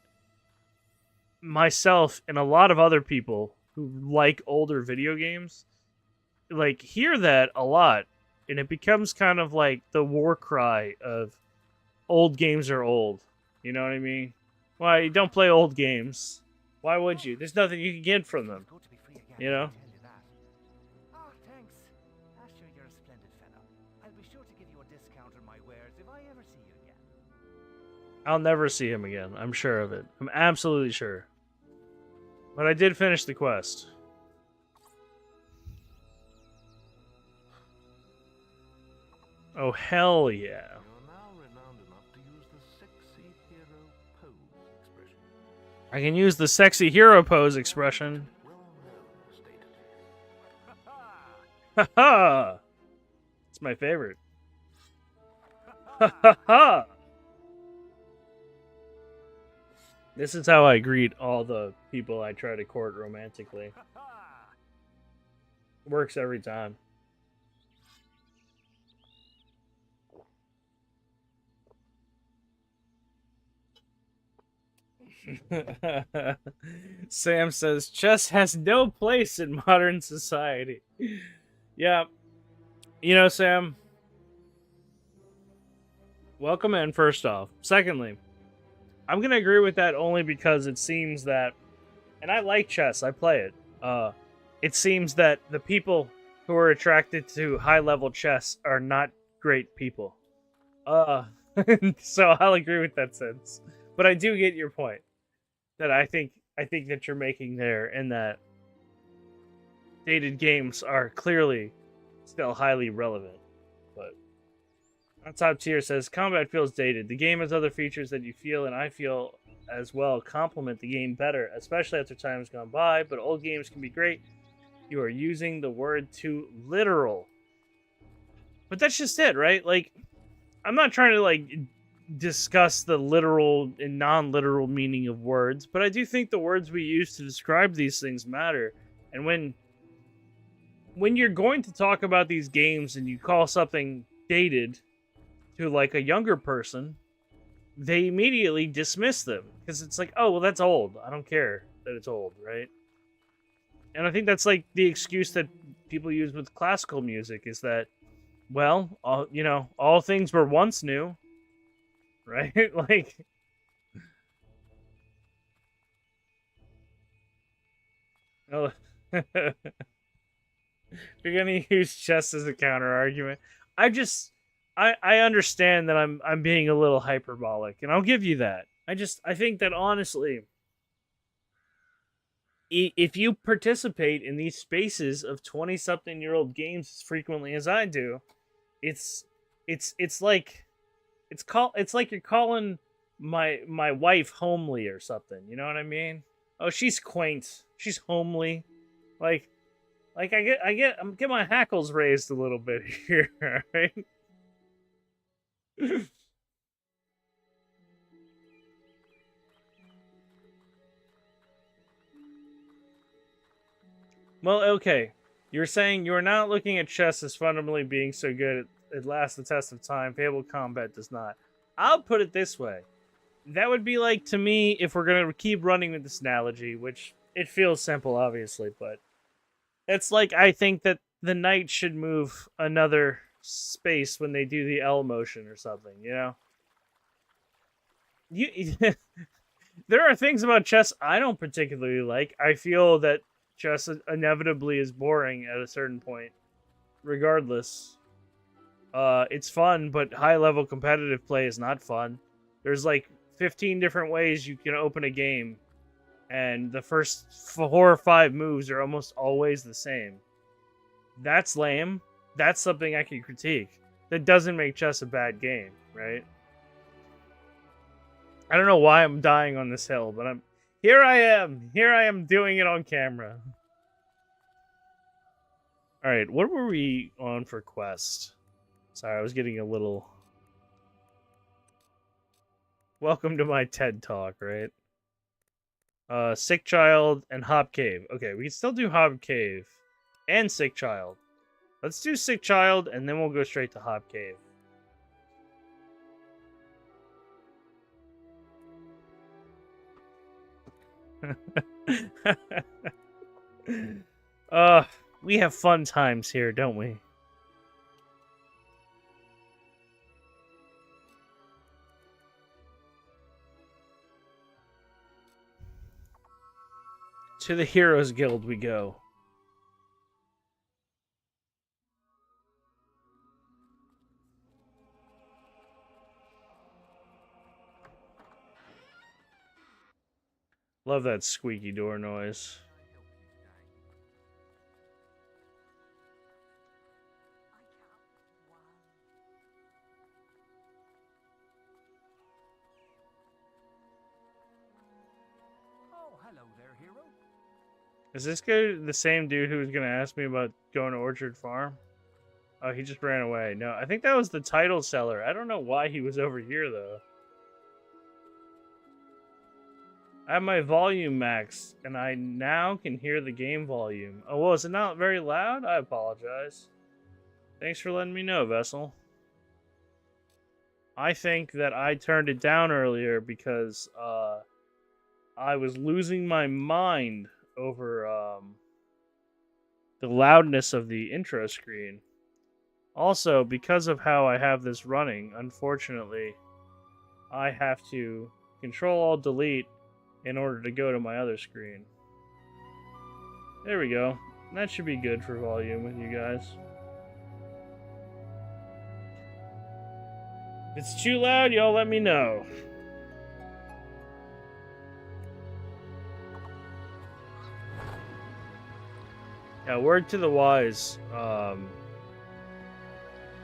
myself and a lot of other people who like older video games, like, hear that a lot, and it becomes kind of like the war cry of old games are old. You know what I mean? Why, you don't play old games? Why would you? There's nothing you can get from them. You know? Oh, thanks. Sure, you're a splendid fellow. I'll be sure to give you a discount on my wares if I ever see you again. I'll never see him again. I'm sure of it. I'm absolutely sure. But I did finish the quest. Oh, hell yeah. You're now renowned enough to use the sexy hero pose expression. I can use the sexy hero pose expression. Well-known status. Ha ha! It's my favorite. Ha ha ha! This is how I greet all the people I try to court romantically. Works every time. Sam says, chess has no place in modern society. Yeah. You know, Sam, welcome in, first off. Secondly, I'm going to agree with that only because it seems that, and I like chess, I play it. It seems that the people who are attracted to high-level chess are not great people. So I'll agree with that sense. But I do get your point. That I think that you're making there, and that dated games are clearly still highly relevant. But on top tier says combat feels dated. The game has other features that you feel and I feel as well complement the game better, especially after time has gone by. But old games can be great. You are using the word too literal. But that's just it, right? Like, I'm not trying to, like, discuss the literal and non-literal meaning of words, but I do think the words we use to describe these things matter. And when you're going to talk about these games and you call something dated to, like, a younger person, they immediately dismiss them because it's like, oh, well, that's old. I don't care that it's old, right? And I think that's, like, the excuse that people use with classical music is that, well, all things were once new. Right? Like... Oh. You're gonna use chess as a counter argument. I understand that I'm being a little hyperbolic, and I'll give you that. I think that honestly, if you participate in these spaces of 20-something-year-old games as frequently as I do, it's like it's like you're calling my wife homely or something. You know what I mean? Oh, she's quaint. She's homely. Like I get my hackles raised a little bit here, right? Well, okay. You're saying you're not looking at chess as fundamentally being so good it lasts the test of time. Fable Combat does not. I'll put it this way. That would be like, to me, if we're going to keep running with this analogy, which it feels simple, obviously, but it's like I think that the knight should move another space when they do the L motion or something, you know? There are things about chess I don't particularly like. I feel that chess inevitably is boring at a certain point, regardless. It's fun, but high-level competitive play is not fun. There's like 15 different ways you can open a game, and the first 4 or 5 moves are almost always the same. That's lame. That's something I can critique. That doesn't make chess a bad game, right? I don't know why I'm dying on this hill, but here I am doing it on camera. Alright, what were we on for quest? Sorry, I was getting a little... Welcome to my TED Talk, right? Sick Child and Hop Cave. Okay, we can still do Hop Cave and Sick Child. Let's do Sick Child, and then we'll go straight to Hop Cave. We have fun times here, don't we? To the Heroes Guild we go. Love that squeaky door noise. Oh, hello there, hero. Is this guy the same dude who was going to ask me about going to Orchard Farm? Oh, he just ran away. No, I think that was the title seller. I don't know why he was over here, though. I have my volume maxed, and I now can hear the game volume. Oh, well, is it not very loud? I apologize. Thanks for letting me know, Vessel. I think that I turned it down earlier because I was losing my mind over the loudness of the intro screen. Also, because of how I have this running, unfortunately, I have to Control-Alt-Delete in order to go to my other screen. There we go. That should be good for volume with you guys. If it's too loud, y'all let me know. Yeah, word to the wise.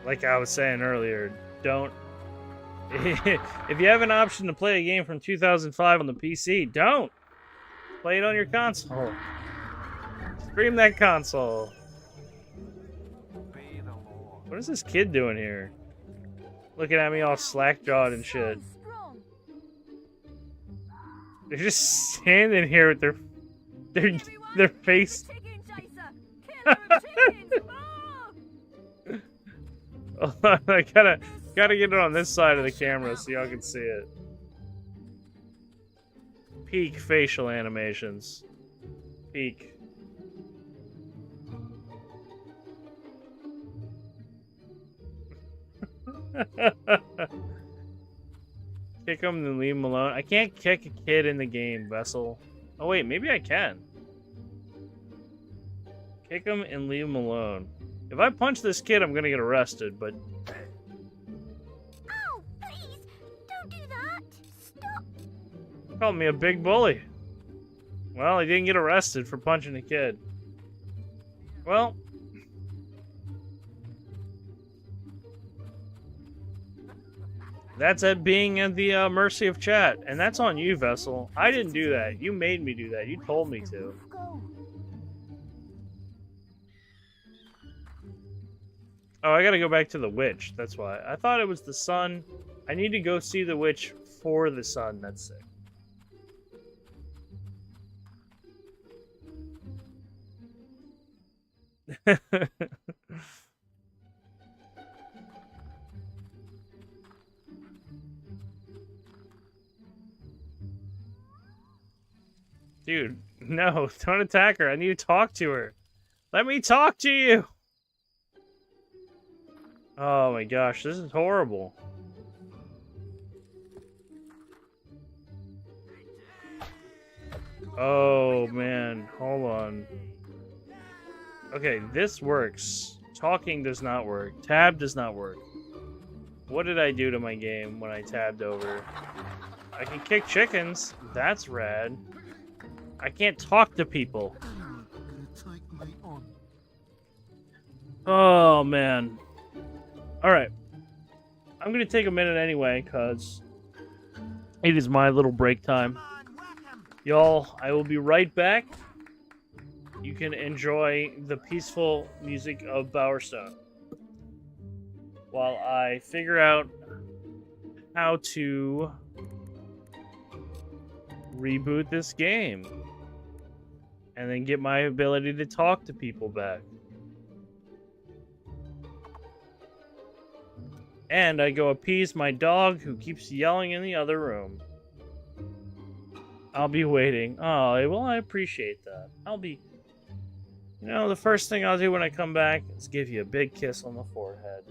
Like I was saying earlier, don't... If you have an option to play a game from 2005 on the PC, don't! Play it on your console. Stream that console. What is this kid doing here? Looking at me all slack-jawed and shit. They're just standing here with their face... I gotta get it on this side of the camera so y'all can see it. Peak facial animations. Peak. Kick him and leave him alone. I can't kick a kid in the game, Vessel. Oh wait, maybe I can. Kick him and leave him alone. If I punch this kid, I'm gonna get arrested, but... Oh, please! Don't do that! Stop! Called me a big bully. Well, he didn't get arrested for punching a kid. Well... That's at being at the mercy of chat. And that's on you, Vessel. I didn't do that. You made me do that. You told me to. Oh, I gotta go back to the witch. That's why. I thought it was the sun. I need to go see the witch for the sun. That's sick. Dude, no, don't attack her. I need to talk to her. Let me talk to you. Oh my gosh, this is horrible. Oh man, hold on. Okay, this works. Talking does not work. Tab does not work. What did I do to my game when I tabbed over? I can kick chickens. That's rad. I can't talk to people. Oh, man. Alright. I'm gonna take a minute anyway, because it is my little break time. Y'all, I will be right back. You can enjoy the peaceful music of Bowerstone while I figure out how to reboot this game and then get my ability to talk to people back. And I go appease my dog who keeps yelling in the other room. I'll be waiting. Oh, well, I appreciate that. I'll be... You know, the first thing I'll do when I come back is give you a big kiss on the forehead.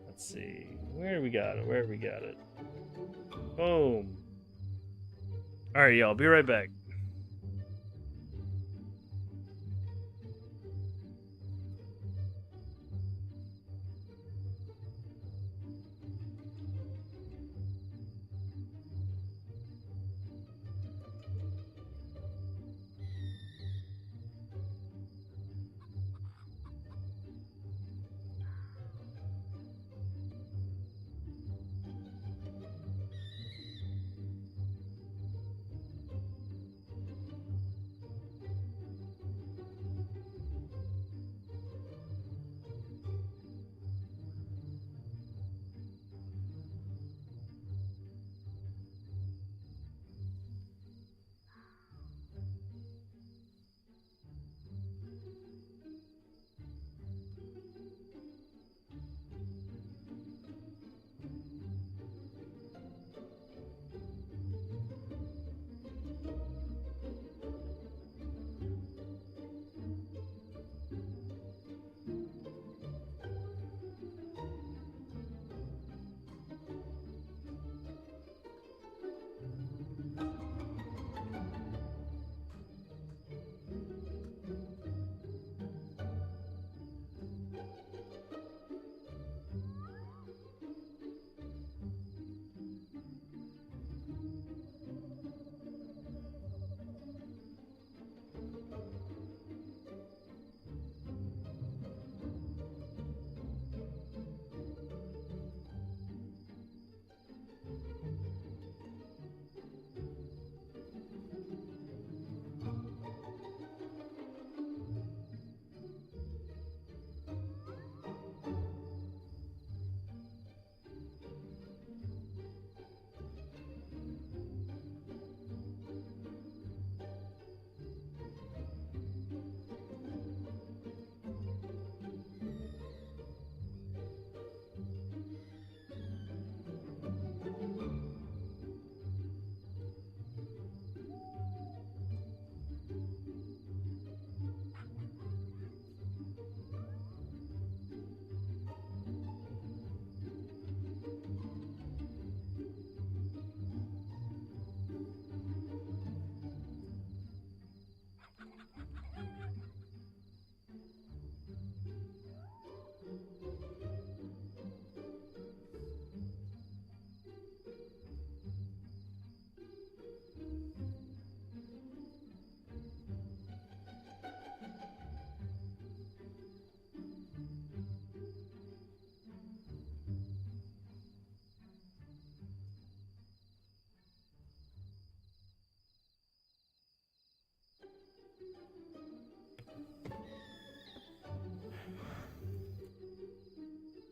Let's see. Where we got it? Where we got it? Boom. Alright, y'all. Be right back.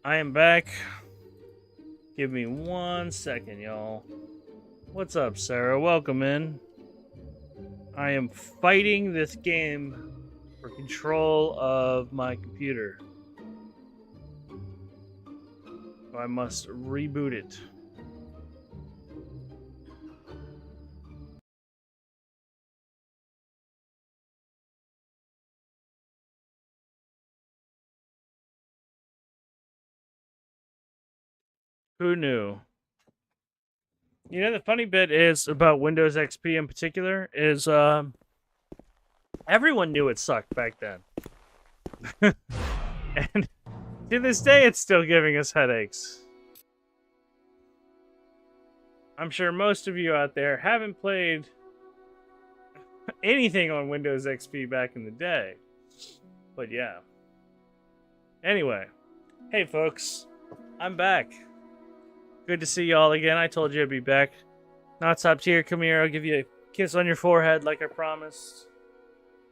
I am back. Give me 1 second, y'all. What's up, Sarah? Welcome in. I am fighting this game for control of my computer. I must reboot it. Who knew? You know, the funny bit is about Windows XP in particular is everyone knew it sucked back then. And to this day, it's still giving us headaches. I'm sure most of you out there haven't played anything on Windows XP back in the day. But yeah. Anyway. Hey, folks. I'm back. Good to see y'all again. I told you I'd be back. Not top tier, come here. I'll give you a kiss on your forehead like I promised.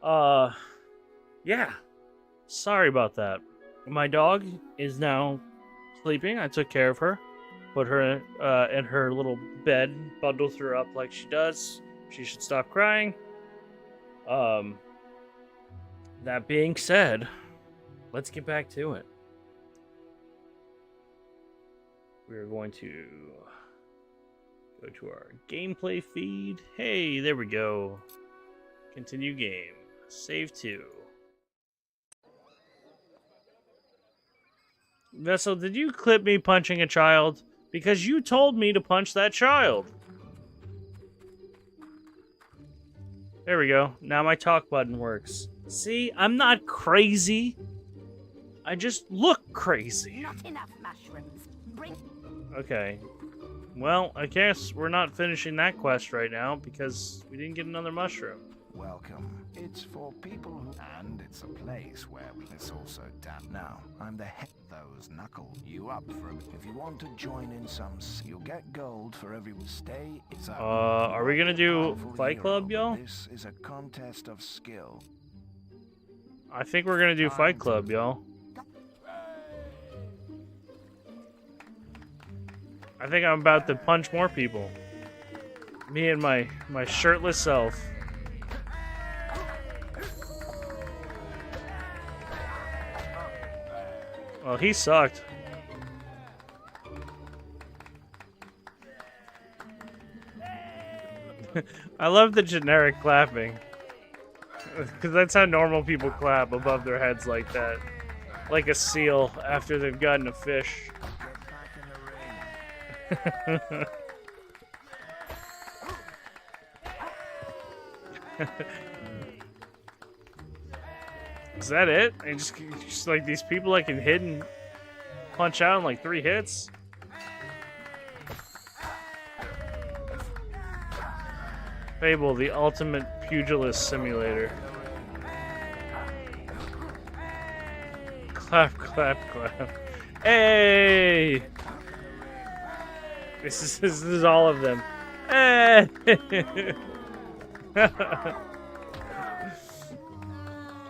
Yeah. Sorry about that. My dog is now sleeping. I took care of her. Put her in her little bed. Bundled her up like she does. She should stop crying. That being said, let's get back to it. We're going to go to our gameplay feed. Hey, there we go. Continue game. Save 2. Vessel, did you clip me punching a child? Because you told me to punch that child. There we go. Now my talk button works. See, I'm not crazy. I just look crazy. Not enough mushrooms. Bring... Okay. Well, I guess we're not finishing that quest right now because we didn't get another mushroom. Welcome. It's for people who... And it's a place where it's also damp. Now, I'm the head those knuckle. You up for it. If you want to join in some... You'll get gold for every... Stay... It's up. Are we gonna do Fight Club, y'all? This is a contest of skill. I think we're gonna do Fight Club, y'all. I think I'm about to punch more people. Me and my shirtless self. Well, he sucked. I love the generic clapping. Because that's how normal people clap above their heads like that. Like a seal after they've gotten a fish. Is that it? And just like these people I can hit and punch out in like 3 hits? Fable, the ultimate pugilist simulator. Clap, clap, clap. Hey! This is all of them. Hey!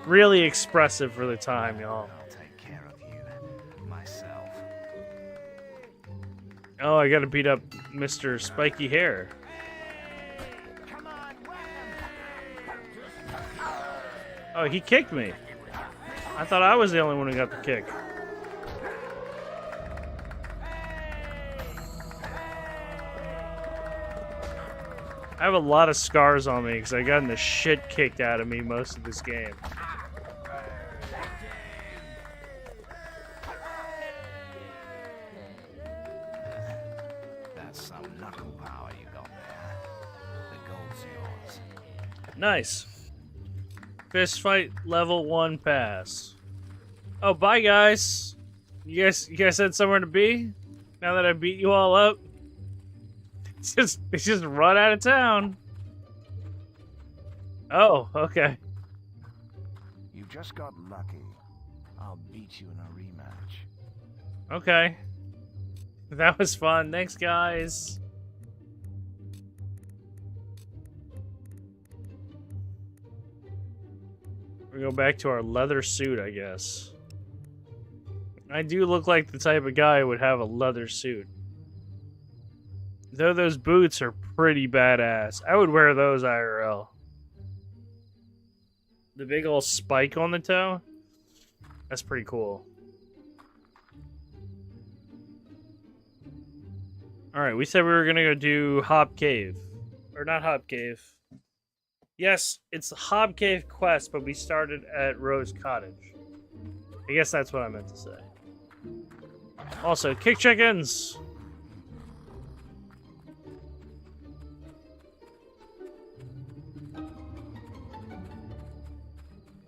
Really expressive for the time, y'all. I'll take care of you myself. Oh, I gotta beat up Mr. Spiky Hair. Oh, he kicked me. I thought I was the only one who got the kick. I have a lot of scars on me because I got the shit kicked out of me most of this game. That's some knuckle power you got there. The gold's yours. Nice. Fist fight level 1 pass. Oh, bye guys. You guys had somewhere to be? Now that I beat you all up? It's just run out of town. Oh, okay. You just got lucky. I'll beat you in a rematch. Okay. That was fun. Thanks, guys. We go back to our leather suit, I guess. I do look like the type of guy who would have a leather suit. Though those boots are pretty badass. I would wear those IRL. The big old spike on the toe? That's pretty cool. Alright, we said we were gonna go do Hob Cave. Or not Hob Cave. Yes, it's Hob Cave quest, but we started at Rose Cottage. I guess that's what I meant to say. Also, kick chickens!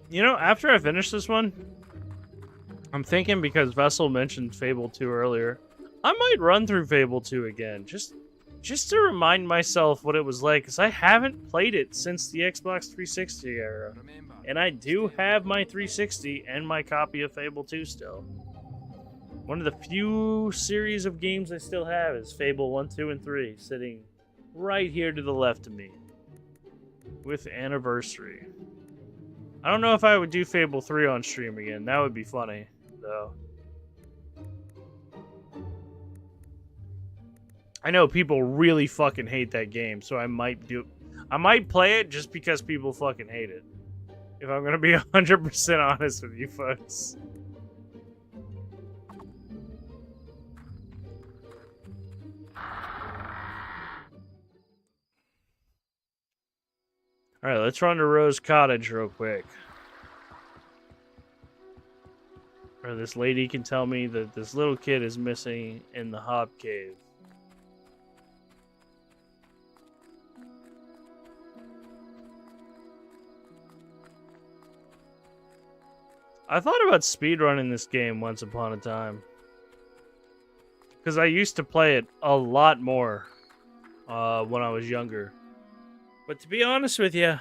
You know, after I finish this one, I'm thinking, because Vessel mentioned Fable 2 earlier, I might run through Fable 2 again, just to remind myself what it was like, because I haven't played it since the Xbox 360 era. And I do have my 360 and my copy of Fable 2 still. One of the few series of games I still have is Fable 1, 2, and 3, sitting right here to the left of me. With Anniversary. I don't know if I would do Fable 3 on stream again. That would be funny, though. I know people really fucking hate that game, so I might play it just because people fucking hate it. If I'm gonna be 100% honest with you folks. Alright, let's run to Rose Cottage real quick. Or this lady can tell me that this little kid is missing in the Hob Cave. I thought about speedrunning this game once upon a time. Because I used to play it a lot more when I was younger. But to be honest with you,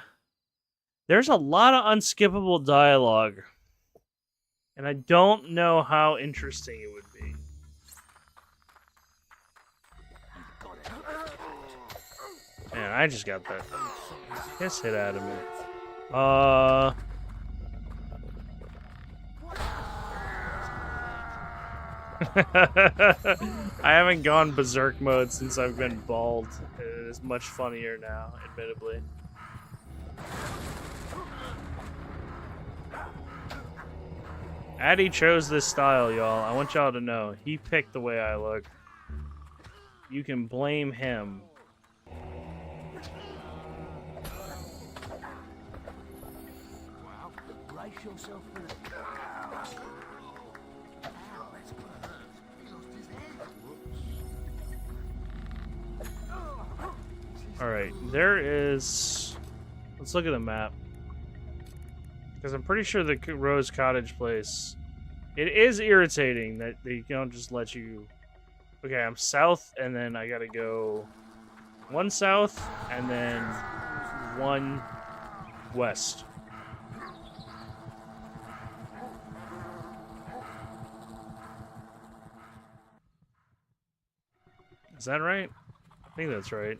there's a lot of unskippable dialogue. And I don't know how interesting it would be. Man, I just got that piss hit out of me. I haven't gone berserk mode since I've been bald. It is much funnier now, admittedly. Addy chose this style, y'all. I want y'all to know. He picked the way I look. You can blame him. Well, brace yourself for the... Alright, there is... Let's look at the map. Because I'm pretty sure the Rose Cottage place... It is irritating that they don't just let you... Okay, I'm south, and then I gotta go... One south, and then one west. Is that right? I think that's right.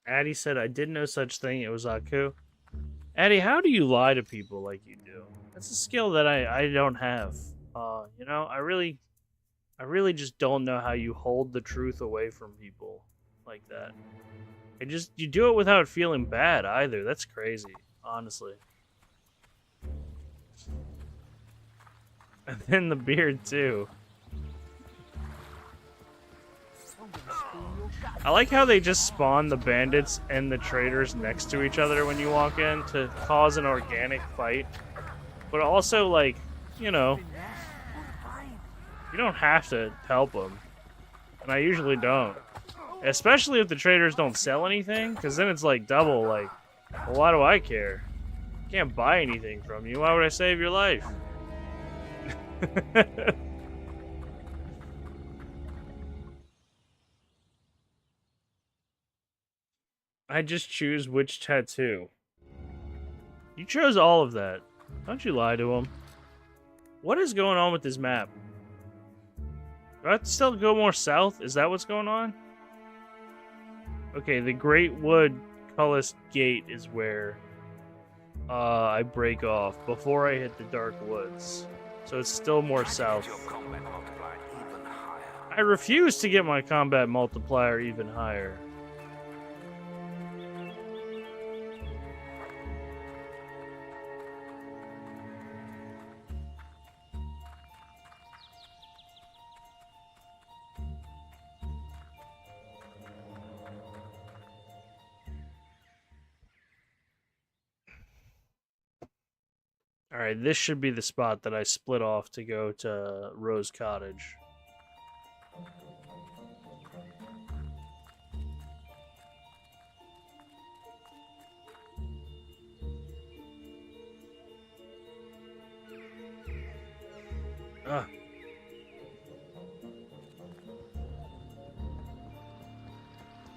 Addy said, I did no such thing. It was Aku. Addy, how do you lie to people like you do? That's a skill that I don't have. You know, I really just don't know how you hold the truth away from people like that. You do it without feeling bad either. That's crazy, honestly. And then the beard too. I like how they just spawn the bandits and the traders next to each other when you walk in to cause an organic fight. But also, like, you know, you don't have to help them. And I usually don't. Especially if the traders don't sell anything, because then it's like double, like, well, why do I care? I can't buy anything from you. Why would I save your life? I just choose which tattoo. You chose all of that. Don't you lie to him. What is going on with this map? Do I have to still go more south? Is that what's going on? Okay, the Great Wood Cullis Gate is where I break off before I hit the Dark Woods. So it's still more south. I refuse to get my combat multiplier even higher. Alright, this should be the spot that I split off to go to Rose Cottage. Ugh.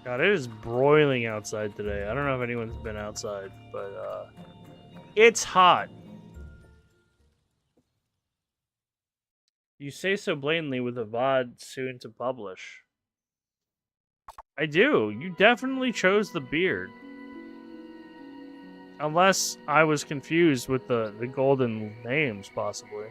God, it is broiling outside today. I don't know if anyone's been outside, but it's hot. You say so blatantly with a VOD soon to publish. I do. You definitely chose the beard. Unless I was confused with the golden names, possibly.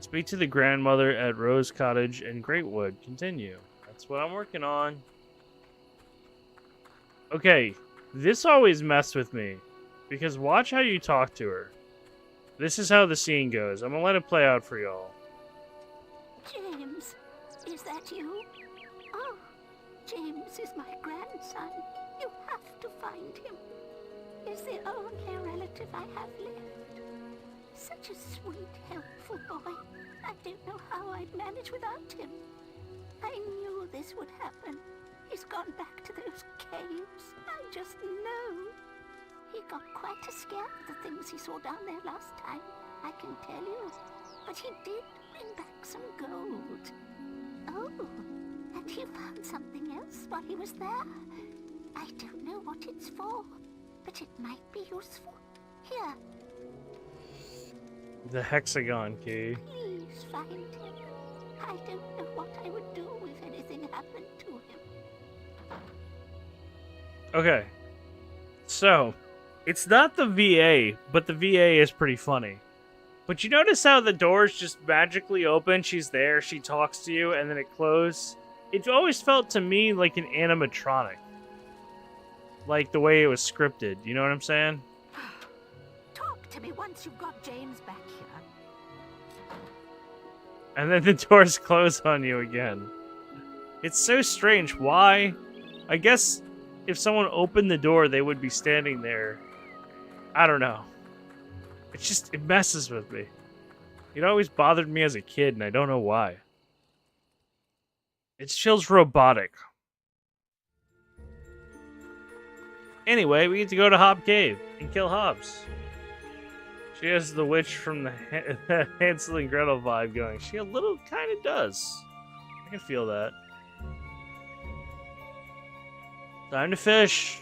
Speak to the grandmother at Rose Cottage in Greatwood. Continue. That's what I'm working on. Okay, this always messed with me. Because watch how you talk to her. This is how the scene goes. I'm gonna let it play out for y'all. James, is that you? Oh, James is my grandson. You have to find him. He's the only relative I have left. Such a sweet, helpful boy. I don't know how I'd manage without him. I knew this would happen. He's gone back to those caves. I just know. He got quite a scare of the things he saw down there last time, I can tell you. But he did bring back some gold. Oh, and he found something else while he was there. I don't know what it's for, but it might be useful. Here. The hexagon key. Please find him. I don't know what I would do if anything happened to him. Okay. So, it's not the VA, but the VA is pretty funny. But you notice how the doors just magically open, she's there, she talks to you, and then it closes? It always felt to me like an animatronic. Like the way it was scripted, you know what I'm saying? Talk to me once you've got James back here. And then the doors close on you again. It's so strange. Why? I guess if someone opened the door, they would be standing there. I don't know. It's just, it messes with me. It always bothered me as a kid, and I don't know why. It feels robotic. Anyway, we get to go to Hob Cave and kill Hobbs. She has the witch from the Hansel and Gretel vibe going. She a little kind of does. I can feel that. Time to fish.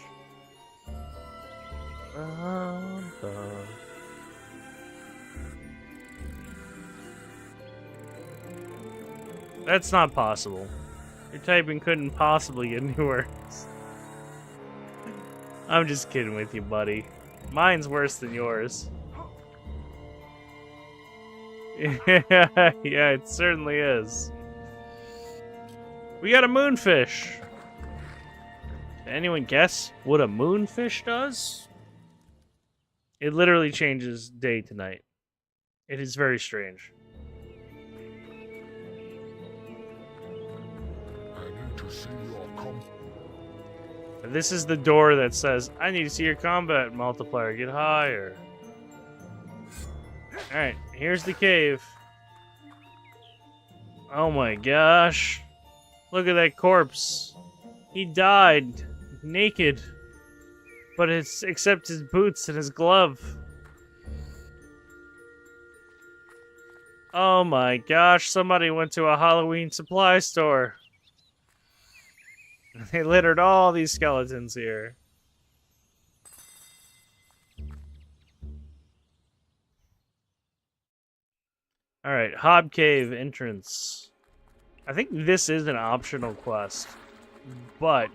That's not possible. Your typing couldn't possibly get any worse. I'm just kidding with you, buddy. Mine's worse than yours. Yeah, it certainly is. We got a moonfish. Can anyone guess what a moonfish does? It literally changes day to night. It is very strange. This is the door that says, I need to see your combat multiplier. Get higher. Alright, here's the cave. Oh my gosh. Look at that corpse. He died. Naked. But it's except his boots and his glove. Oh my gosh, somebody went to a Halloween supply store. They littered all these skeletons here. Alright, Hob Cave entrance. I think this is an optional quest, but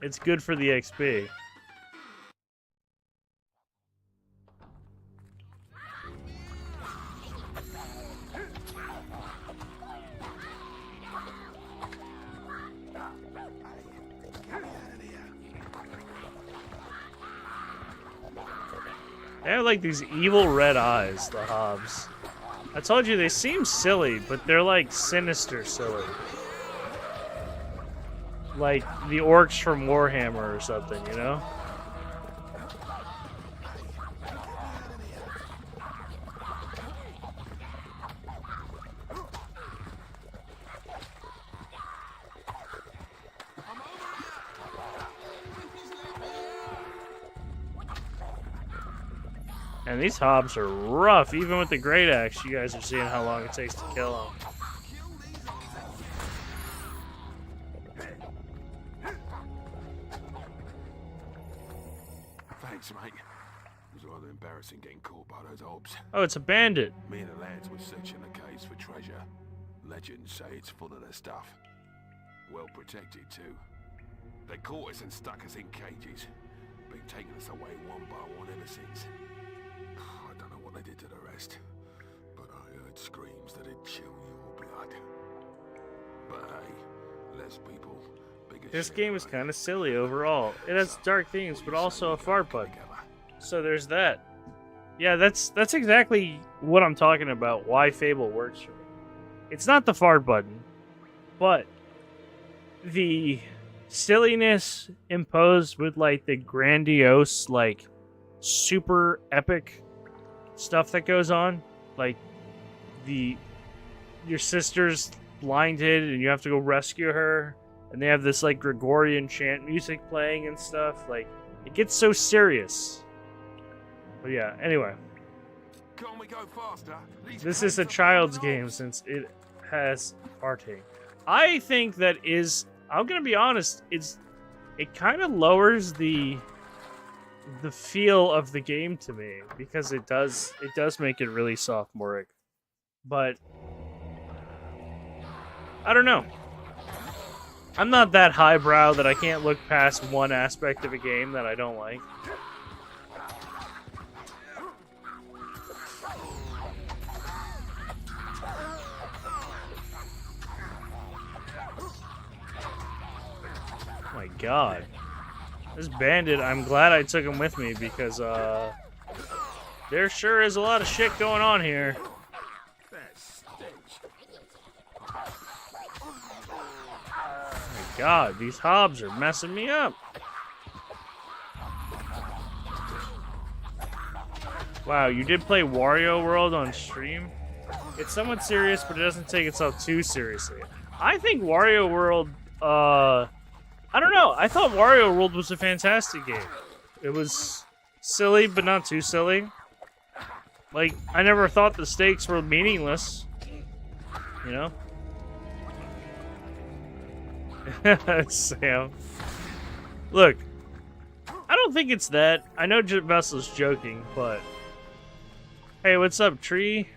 it's good for the XP. They have like these evil red eyes, the Hobs. I told you they seem silly, but they're like sinister silly. Like the orcs from Warhammer or something, you know? And these Hobs are rough, even with the Great Axe. You guys are seeing how long it takes to kill them. Thanks, mate. It was rather embarrassing getting caught by those Hobs. Oh, it's a bandit. Me and the lads were searching the caves for treasure. Legends say it's full of their stuff. Well protected, too. They caught us and stuck us in cages. Been taking us away one by one ever since. I don't know what they did to the rest, but I heard screams that'd chill your blood. But hey, less people, bigger. This game is kind of silly overall. It has dark themes, but also a fart button. So there's that. Yeah, that's exactly what I'm talking about. Why Fable works for me. It's not the fart button, but the silliness imposed with like the grandiose, like super epic stuff that goes on, like your sister's blinded and you have to go rescue her, and they have this like Gregorian chant music playing and stuff. Like it gets so serious. But yeah, anyway, Can't we go faster? this is a child's game since it has farting. I think that is, I'm gonna be honest, it kind of lowers the feel of the game to me, because it does make it really sophomoric. But I don't know. I'm not that highbrow that I can't look past one aspect of a game that I don't like. Oh my god. This bandit, I'm glad I took him with me, because there sure is a lot of shit going on here. Oh my god, these Hobs are messing me up. Wow, you did play Wario World on stream? It's somewhat serious, but it doesn't take itself too seriously. I think Wario World, I don't know. I thought Wario World was a fantastic game. It was silly, but not too silly. Like, I never thought the stakes were meaningless. You know? Sam. Look, I don't think it's that. I know Vessel's joking, but... Hey, what's up, Tree?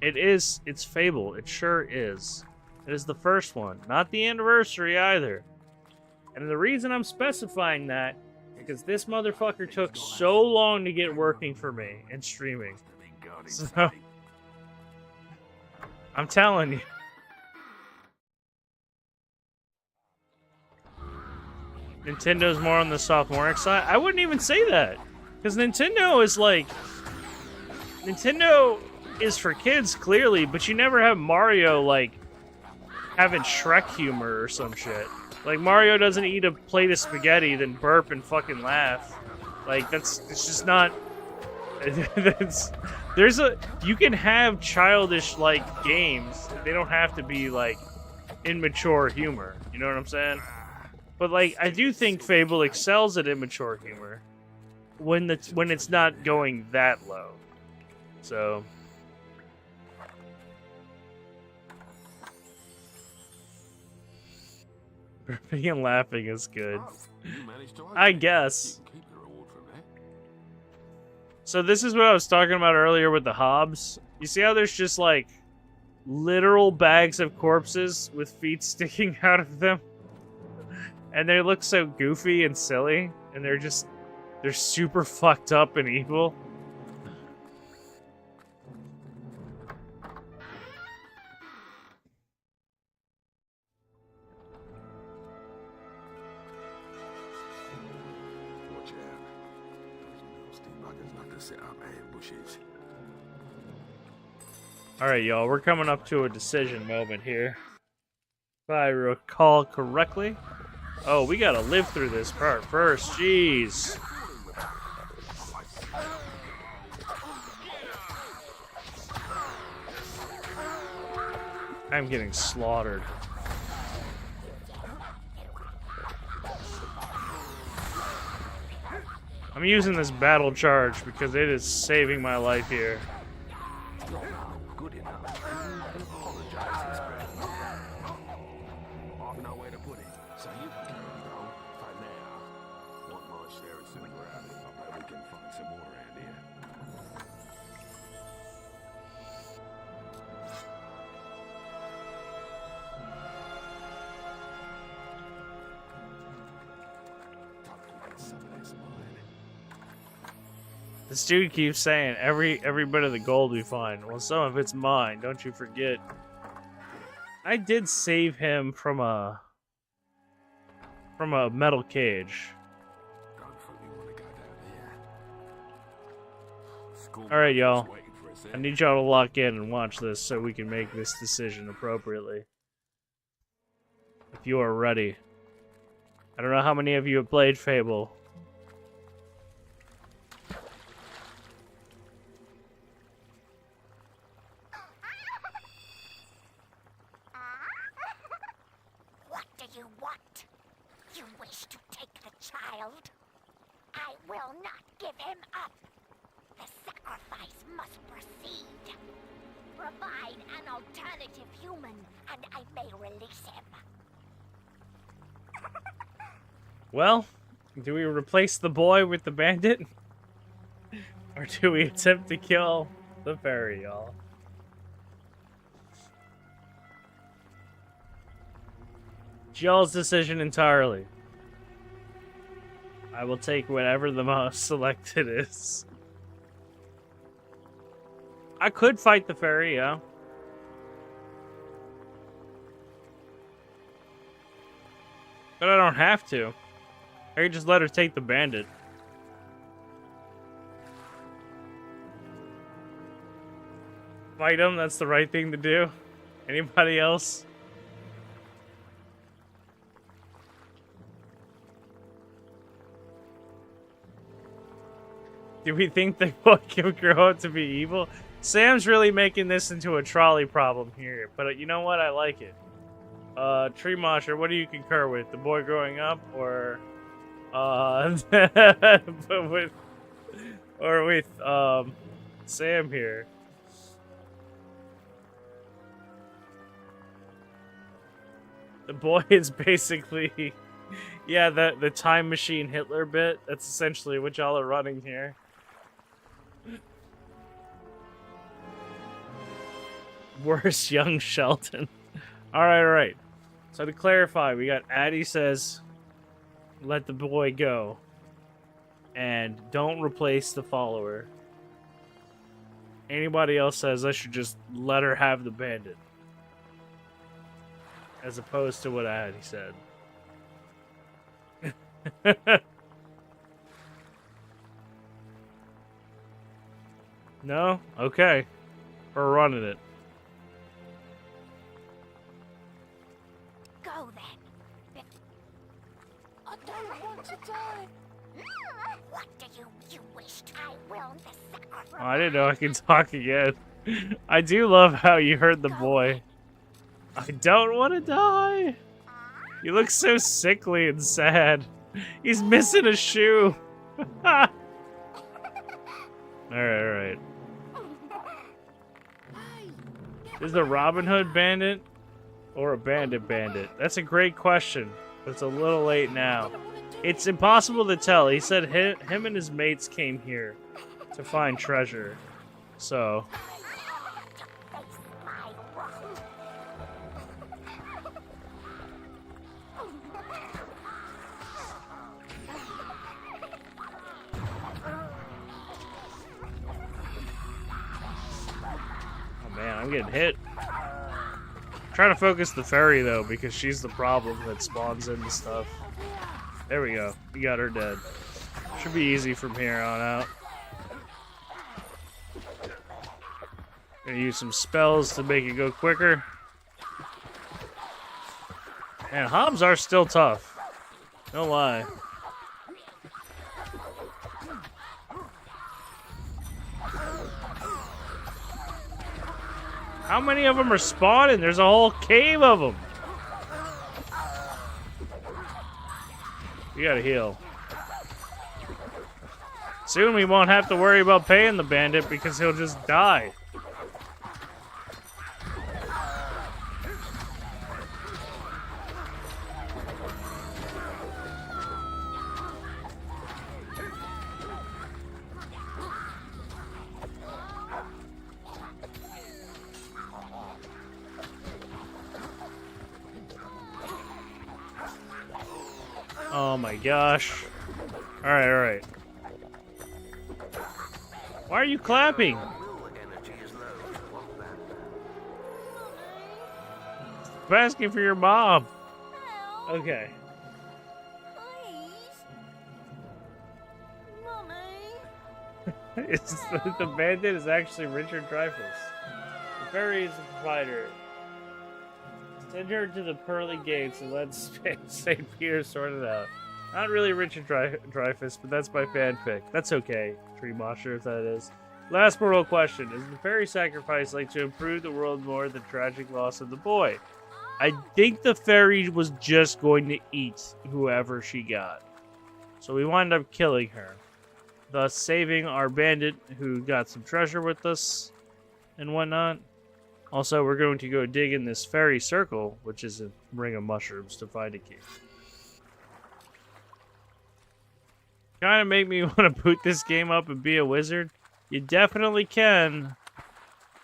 It's Fable. It sure is. It is the first one. Not the anniversary, either. And the reason I'm specifying that is because this motherfucker took so long to get working for me and streaming. So, I'm telling you. Nintendo's more on the sophomoric side. I wouldn't even say that. Because Nintendo is like... Nintendo is for kids, clearly, but you never have Mario, like, having Shrek humor or some shit. Like, Mario doesn't eat a plate of spaghetti, then burp and fucking laugh. Like, it's just not... You can have childish, like, games. They don't have to be, like, immature humor. You know what I'm saying? But, like, I do think Fable excels at immature humor when it's not going that low. So... Burping and laughing is good. Oh, you managed to I open it. guess. You can keep the reward from that. So this is what I was talking about earlier with the hobs. You see how there's just like literal bags of corpses with feet sticking out of them? And they look so goofy and silly, and they're super fucked up and evil. Watch out. Those nasty buggers like to set up ambushes. Alright, y'all, we're coming up to a decision moment here. If I recall correctly. Oh, we gotta live through this part first. Jeez. I'm getting slaughtered. I'm using this battle charge because it is saving my life here. Good enough. Apologize, I've nowhere to put it, so you can carry it on for now. Want my share of some ground? I bet we can find some more around here. Some of this mine. This dude keeps saying every bit of the gold we find. Well, some of it's mine, don't you forget. I did save him from a metal cage. Don't fully want to go down there. All right, y'all. Schoolboy's waiting for us there. I need y'all to lock in and watch this so we can make this decision appropriately. If you are ready. I don't know how many of you have played Fable. What do you want? You wish to take the child? I will not give him up. The sacrifice must proceed. Provide an alternative human, and I may release him. Well, do we replace the boy with the bandit? Or do we attempt to kill the fairy, y'all? It's y'all's decision entirely. I will take whatever the most selected is. I could fight the fairy, yeah. But I don't have to. I could just let her take the bandit. Fight him, that's the right thing to do. Anybody else? Do we think the boy can grow up to be evil? Sam's really making this into a trolley problem here, but you know what? I like it. Tree Mosher, what do you concur with? The boy growing up, or with Sam here? The boy is basically, yeah, the time machine Hitler bit. That's essentially what y'all are running here. Worse young Sheldon. All right. So to clarify, we got Addie says, let the boy go. And don't replace the follower. Anybody else says I should just let her have the bandit. As opposed to what Addie said. No? Okay. We're running it. Go then. I don't want to die. What do you wish? I will the sacrifice. Oh, I didn't know I could talk again. I do love how you heard the boy. I don't want to die. You look so sickly and sad. He's missing a shoe. Alright. Is the Robin Hood bandit or a bandit? That's a great question. It's a little late now. It's impossible to tell. He said him and his mates came here to find treasure. So... Man, I'm getting hit. I'm trying to focus the fairy though, because she's the problem that spawns into stuff. There we go. We got her dead. Should be easy from here on out. Gonna use some spells to make it go quicker. And hobs are still tough. No lie. How many of them are spawning? There's a whole cave of them. You gotta heal. Soon we won't have to worry about paying the bandit because he'll just die. Oh my gosh. Alright, alright. Why are you clapping? I'm asking for your mom. Okay. It's the bandit is actually Richard Dreyfuss. The fairy is the provider. Send her to the pearly gates and let St. Peter sort it out. Not really Richard Dreyfuss, but that's my fanfic. That's okay, Tree Mosher, if that is. Last moral question. Is the fairy sacrifice like to improve the world more than the tragic loss of the boy? I think the fairy was just going to eat whoever she got. So we wind up killing her. Thus saving our bandit who got some treasure with us and whatnot. Also, we're going to go dig in this fairy circle, which is a ring of mushrooms, to find a key. Kind of make me want to boot this game up and be a wizard. You definitely can.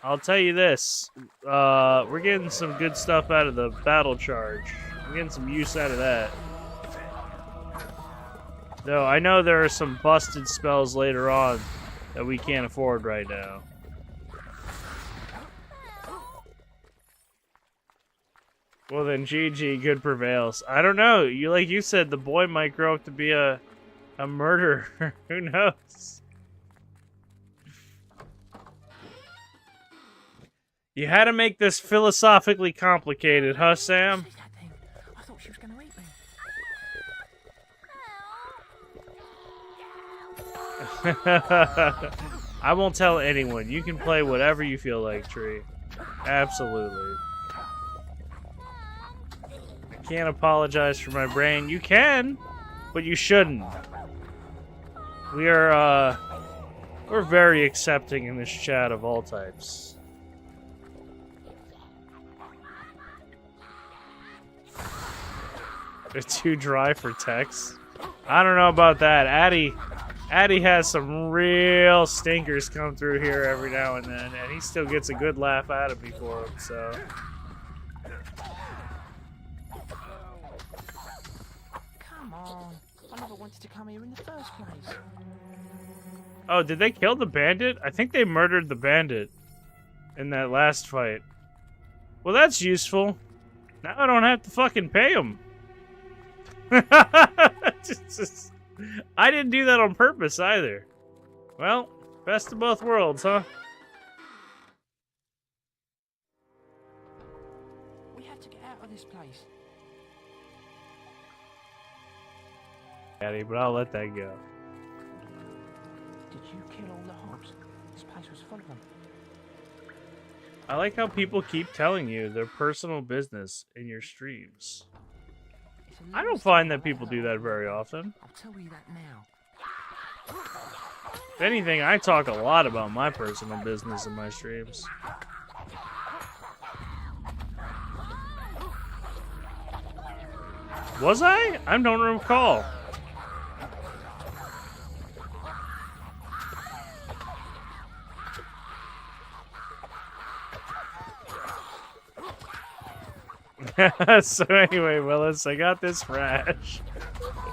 I'll tell you this. We're getting some good stuff out of the battle charge. We're getting some use out of that. Though, I know there are some busted spells later on that we can't afford right now. Well then, GG, good prevails. I don't know. Like you said, the boy might grow up to be a murderer. Who knows? You had to make this philosophically complicated, huh, Sam? I thought she was going to eat me. I won't tell anyone. You can play whatever you feel like, Tree. Absolutely. Can't apologize for my brain. You can, but you shouldn't. We're very accepting in this chat of all types. They're too dry for text. I don't know about that. Addy has some real stinkers come through here every now and then, and he still gets a good laugh out of me for them, so... I never wanted to come here in the first place. Oh, did they kill the bandit? I think they murdered the bandit in that last fight. Well, that's useful. Now I don't have to fucking pay him. I didn't do that on purpose either. Well, best of both worlds, huh? We have to get out of this place. But I'll let that go. Did you kill all the hogs? This place was full of them. I like how people keep telling you their personal business in your streams. I don't find that people do that very often. I'll tell you that now. If anything, I talk a lot about my personal business in my streams. Was I? I don't recall. So anyway, Willis, I got this rash.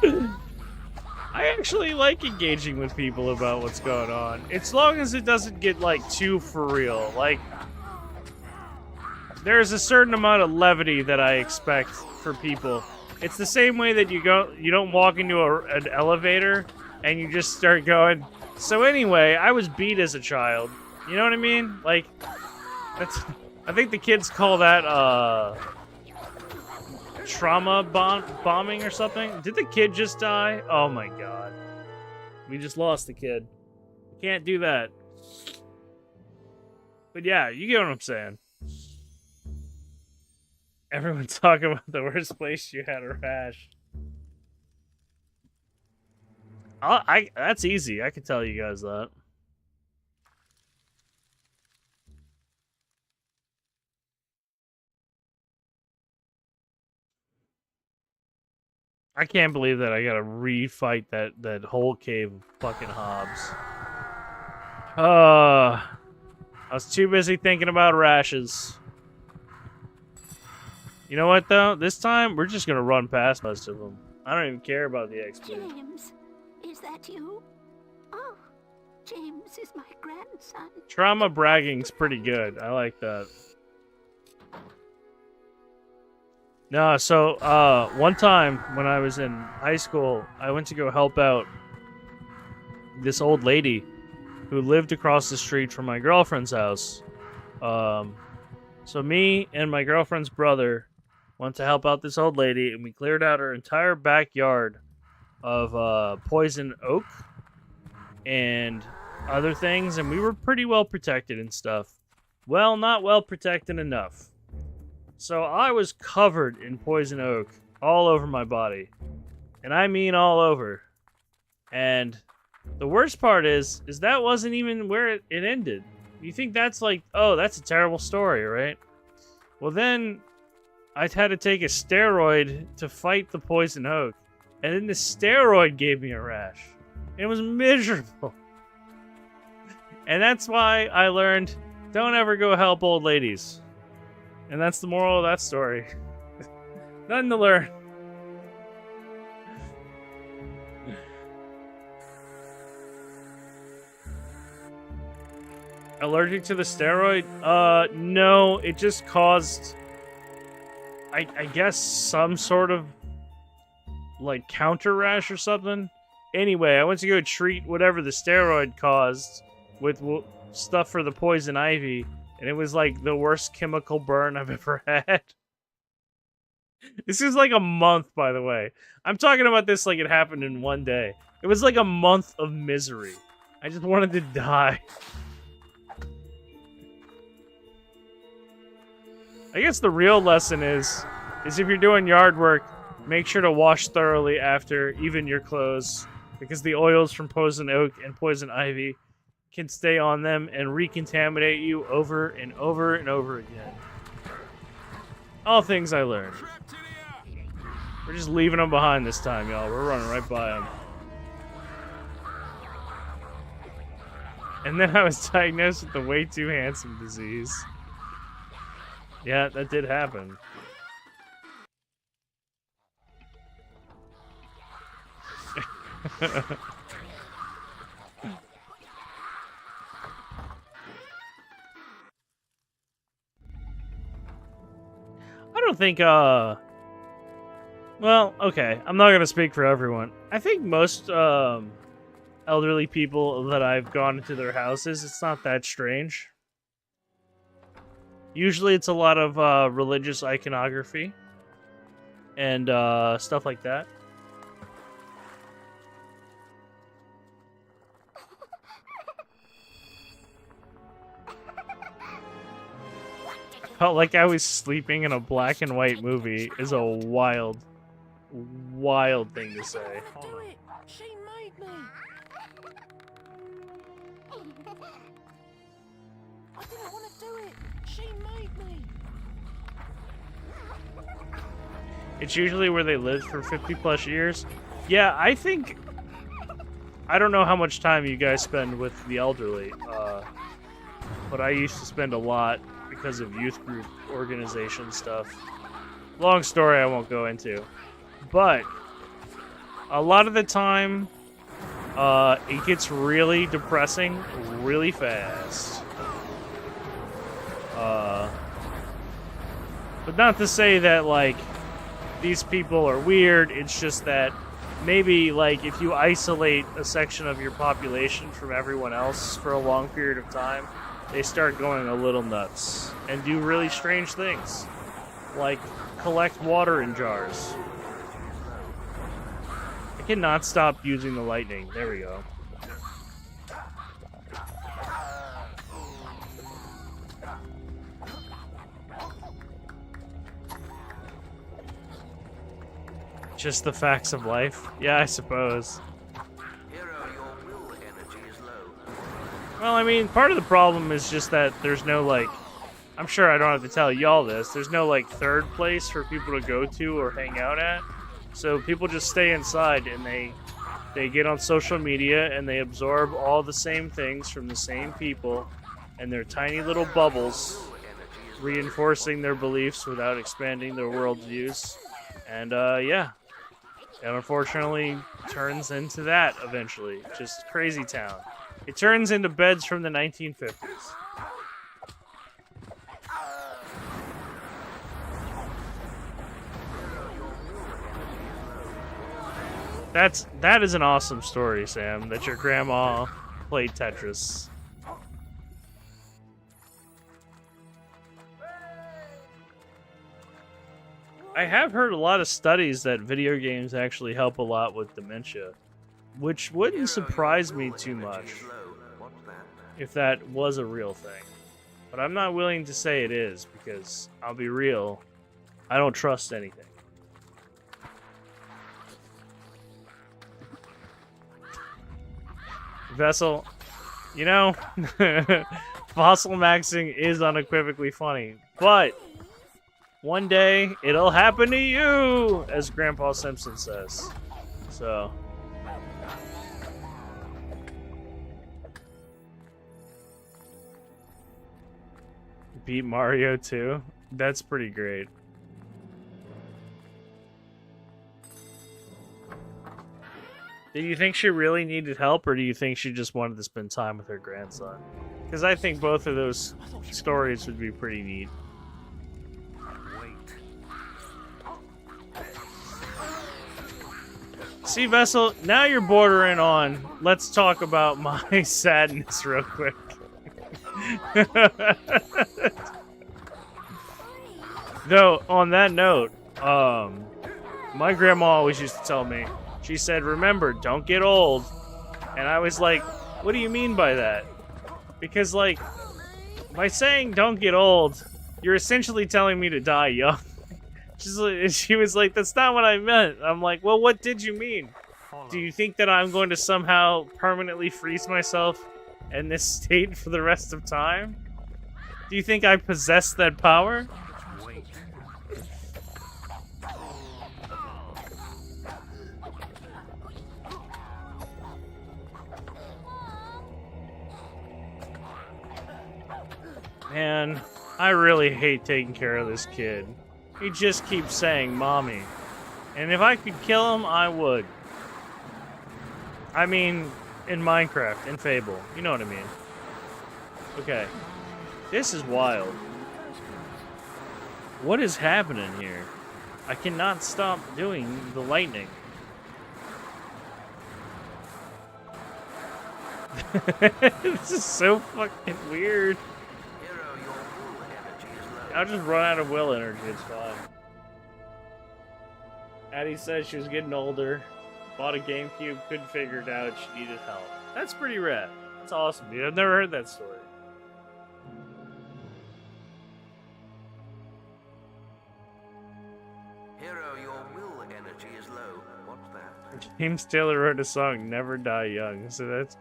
I actually like engaging with people about what's going on. As long as it doesn't get, like, too for real. Like, there's a certain amount of levity that I expect for people. It's the same way that you don't walk into an elevator and you just start going, so anyway, I was beat as a child. You know what I mean? Like, I think the kids call that, trauma bombing or something. Did the kid just die? Oh my god. We just lost the kid. Can't do that. But yeah, you get what I'm saying. Everyone talk about the worst place you had a rash. That's easy. I can tell you guys that. I can't believe that I gotta refight that whole cave of fucking Hobbs. I was too busy thinking about rashes. You know what, though? This time, we're just gonna run past most of them. I don't even care about the XP. James, is that you? Oh, James is my grandson. Trauma bragging's pretty good. I like that. No, so, one time when I was in high school, I went to go help out this old lady who lived across the street from my girlfriend's house. So me and my girlfriend's brother went to help out this old lady, and we cleared out her entire backyard of poison oak and other things, and we were pretty well protected and stuff. Well, not well protected enough. So I was covered in poison oak all over my body. And I mean all over. And the worst part is that wasn't even where it ended. You think that's like, oh, that's a terrible story, right? Well, then I had to take a steroid to fight the poison oak. And then the steroid gave me a rash. It was miserable. And that's why I learned, don't ever go help old ladies. And that's the moral of that story. Nothing to learn. Allergic to the steroid? No, it just caused, I guess, some sort of, like, counter rash or something. Anyway, I went to go treat whatever the steroid caused with stuff for the poison ivy, and it was, like, the worst chemical burn I've ever had. This is, like, a month, by the way. I'm talking about this like it happened in one day. It was, like, a month of misery. I just wanted to die. I guess the real lesson is if you're doing yard work, make sure to wash thoroughly after, even your clothes, because the oils from poison oak and poison ivy can stay on them and recontaminate you over and over and over again. All things I learned. We're just leaving them behind this time, y'all. We're running right by them. And then I was diagnosed with the way too handsome disease. Yeah, that did happen. I don't think, well, okay, I'm not gonna speak for everyone. I think most, elderly people that I've gone into their houses, it's not that strange. Usually it's a lot of, religious iconography and, stuff like that. Felt like I was sleeping in a black and white movie is a wild, wild thing to say. Do it. She made me. I didn't want to do it. She made me. It's usually where they lived for 50 plus years. Yeah, I think... I don't know how much time you guys spend with the elderly, but I used to spend a lot because of youth group organization stuff. Long story I won't go into. But a lot of the time, it gets really depressing really fast. But not to say that, like, these people are weird. It's just that maybe, like, if you isolate a section of your population from everyone else for a long period of time, they start going a little nuts and do really strange things. Like, collect water in jars. I cannot stop using the lightning. There we go. Just the facts of life? Yeah, I suppose. Well, I mean, part of the problem is just that there's no, like... I'm sure I don't have to tell y'all this. There's no, like, third place for people to go to or hang out at. So people just stay inside and they get on social media and they absorb all the same things from the same people and their tiny little bubbles, reinforcing their beliefs without expanding their worldviews. And, yeah. It unfortunately turns into that eventually. Just crazy town. It turns into beds from the 1950s. That is an awesome story, Sam, that your grandma played Tetris. I have heard a lot of studies that video games actually help a lot with dementia, which wouldn't surprise me too much if that was a real thing. But I'm not willing to say it is, because I'll be real, I don't trust anything. Vessel, you know, fossil maxing is unequivocally funny, but one day it'll happen to you, as Grandpa Simpson says. So, beat Mario 2? That's pretty great. Do you think she really needed help, or do you think she just wanted to spend time with her grandson? Because I think both of those stories would be pretty neat. See, Vessel, now you're bordering on, let's talk about my sadness real quick. Though, on that note, my grandma always used to tell me, she said, remember, don't get old. And I was like, what do you mean by that? Because, like, by saying don't get old, you're essentially telling me to die young. She was like, that's not what I meant. I'm like, well, what did you mean? Do you think that I'm going to somehow permanently freeze myself in this state for the rest of time? Do you think I possess that power? Man, I really hate taking care of this kid. He just keeps saying, Mommy. And if I could kill him, I would. I mean, in Minecraft, in Fable. You know what I mean. Okay. This is wild. What is happening here? I cannot stop doing the lightning. This is so fucking weird. I'll just run out of will energy, it's fine. Addie said she was getting older, bought a GameCube, couldn't figure it out, she needed help. That's pretty rad. That's awesome, dude. I've never heard that story. Hero, your will energy is low. What's that? James Taylor wrote a song, Never Die Young, so that's...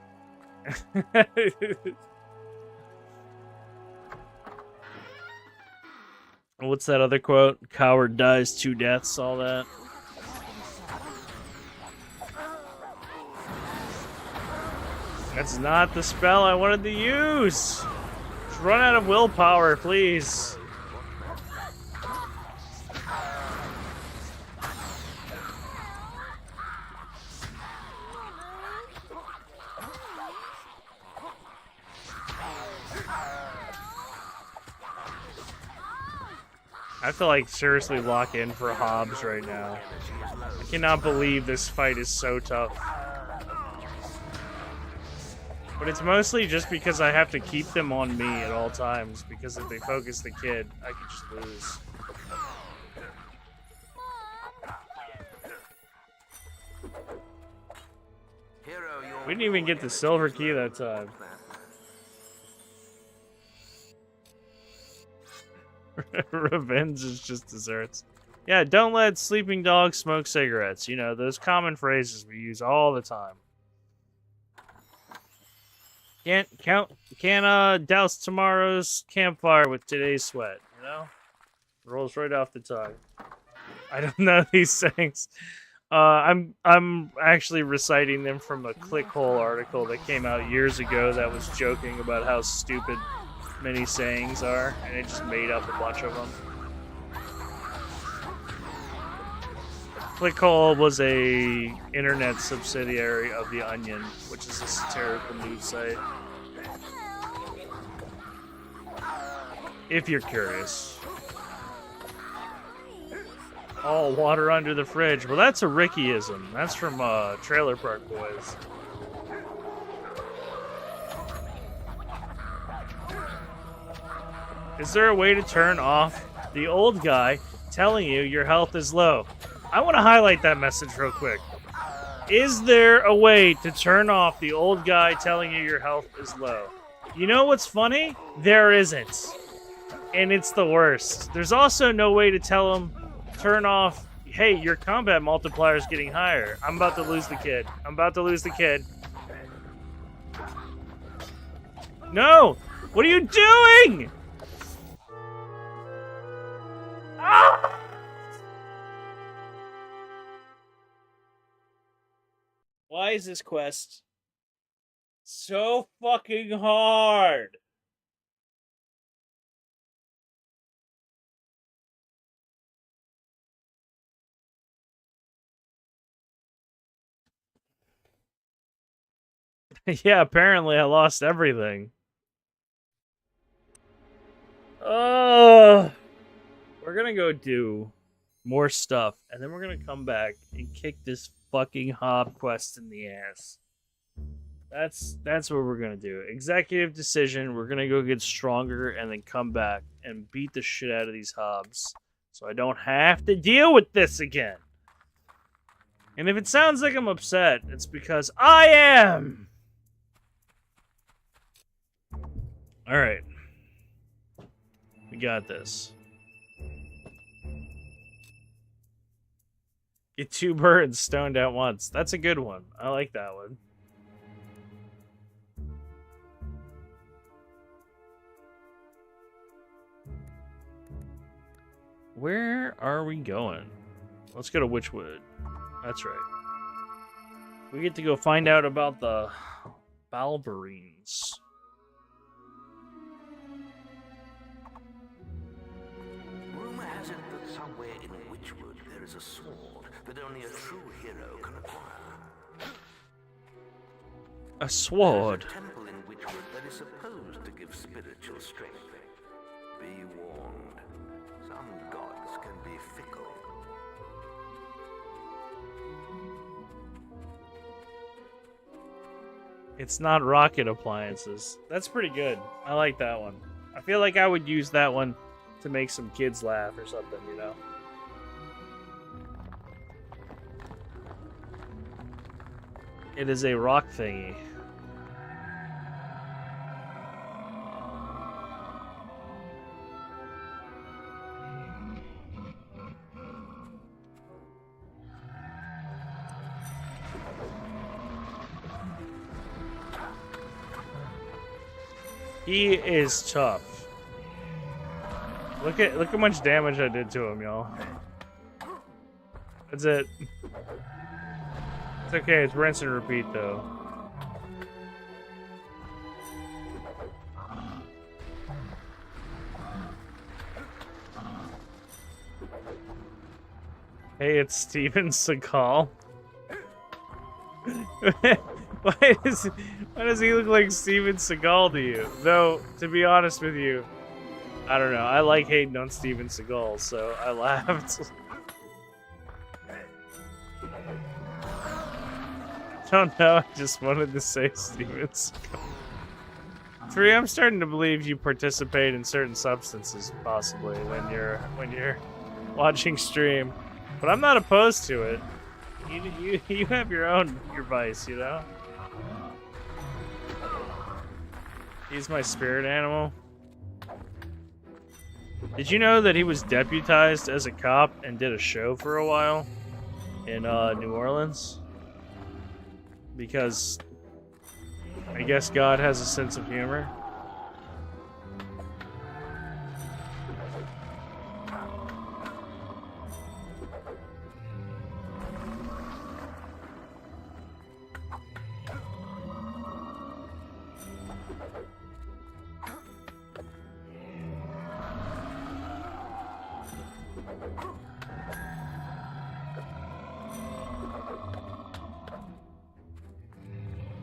What's that other quote? Coward dies 2 deaths, all that. That's not the spell I wanted to use! Just run out of willpower, please. I have to, like, seriously lock in for Hobbs right now. I cannot believe this fight is so tough. But it's mostly just because I have to keep them on me at all times, because if they focus the kid, I could just lose. We didn't even get the silver key that time. Revenge is just desserts. Yeah, don't let sleeping dogs smoke cigarettes. You know, those common phrases we use all the time. Can't douse tomorrow's campfire with today's sweat, you know? Rolls right off the tongue. I don't know these things. I'm actually reciting them from a Clickhole article that came out years ago that was joking about how stupid many sayings are, and it just made up a bunch of them. Clickhole was a internet subsidiary of The Onion, which is a satirical news site. If you're curious. Oh, water under the fridge. Well, that's a Rickyism. That's from Trailer Park Boys. Is there a way to turn off the old guy telling you your health is low? I want to highlight that message real quick. Is there a way to turn off the old guy telling you your health is low? You know what's funny? There isn't. And it's the worst. There's also no way to tell him, turn off, hey, your combat multiplier is getting higher. I'm about to lose the kid. I'm about to lose the kid. No! What are you doing? Ah! Why is this quest so fucking hard? Yeah, apparently I lost everything. Oh, we're gonna go do more stuff, and then we're gonna come back and kick this fucking Hob quest in the ass. That's what we're gonna do. Executive decision. We're gonna go get stronger, and then come back and beat the shit out of these Hobs, so I don't have to deal with this again. And if it sounds like I'm upset, it's because I am. All right, we got this. Get 2 birds stoned at once. That's a good one. I like that one. Where are we going? Let's go to Witchwood. That's right. We get to go find out about the Balberines. Rumor has it that somewhere in Witchwood there is a sword that only a true hero can acquire. A sword? There's a temple in Witchwood that is supposed to give spiritual strength. Be warned, some gods can be fickle. It's not rocket appliances. That's pretty good. I like that one. I feel like I would use that one to make some kids laugh or something, you know? It is a rock thingy. He is tough. Look how much damage I did to him, y'all. That's it. It's okay, it's rinse and repeat though. Hey, it's Steven Seagal. Why does he look like Steven Seagal to you? Though, to be honest with you, I don't know. I like hating on Steven Seagal, so I laughed. Don't know. I just wanted to say Steven Seagal. 3, I'm starting to believe you participate in certain substances, possibly when you're watching stream, but I'm not opposed to it. You have your vice, you know. He's my spirit animal. Did you know that he was deputized as a cop and did a show for a while in New Orleans? Because I guess God has a sense of humor.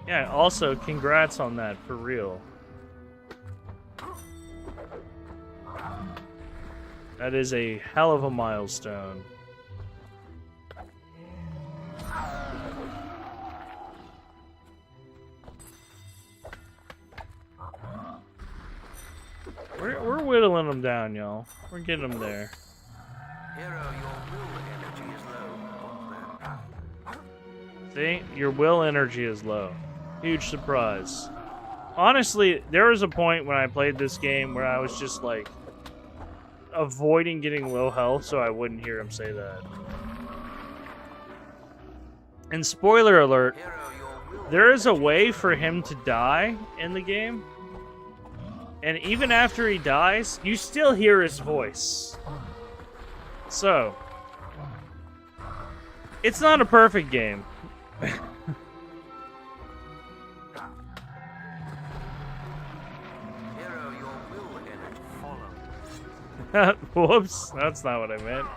Yeah, also, congrats on that, for real. That is a hell of a milestone. We're whittling them down, y'all. We're getting them there. Hero, your will energy is low. See? Your will energy is low. Huge surprise. Honestly, there was a point when I played this game where I was just like avoiding getting low health so I wouldn't hear him say that. And spoiler alert, there is a way for him to die in the game. And even after he dies, you still hear his voice. So, it's not a perfect game. Whoops, that's not what I meant.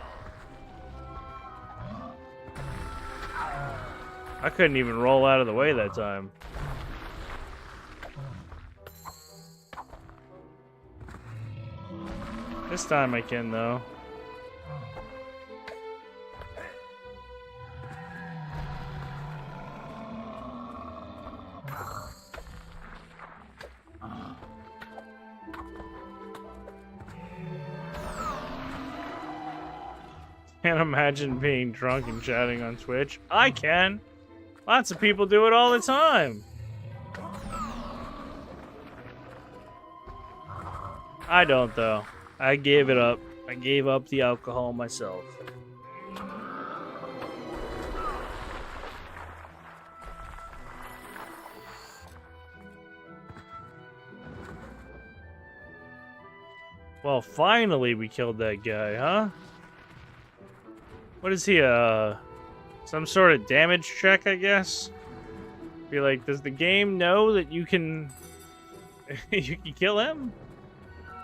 I couldn't even roll out of the way that time. This time I can, though. Can't imagine being drunk and chatting on Twitch. I can. Lots of people do it all the time. I don't, though. I gave it up. I gave up the alcohol myself. Well, finally we killed that guy, huh? What is he, some sort of damage check, I guess? Be like, does the game know that you can... you can kill him?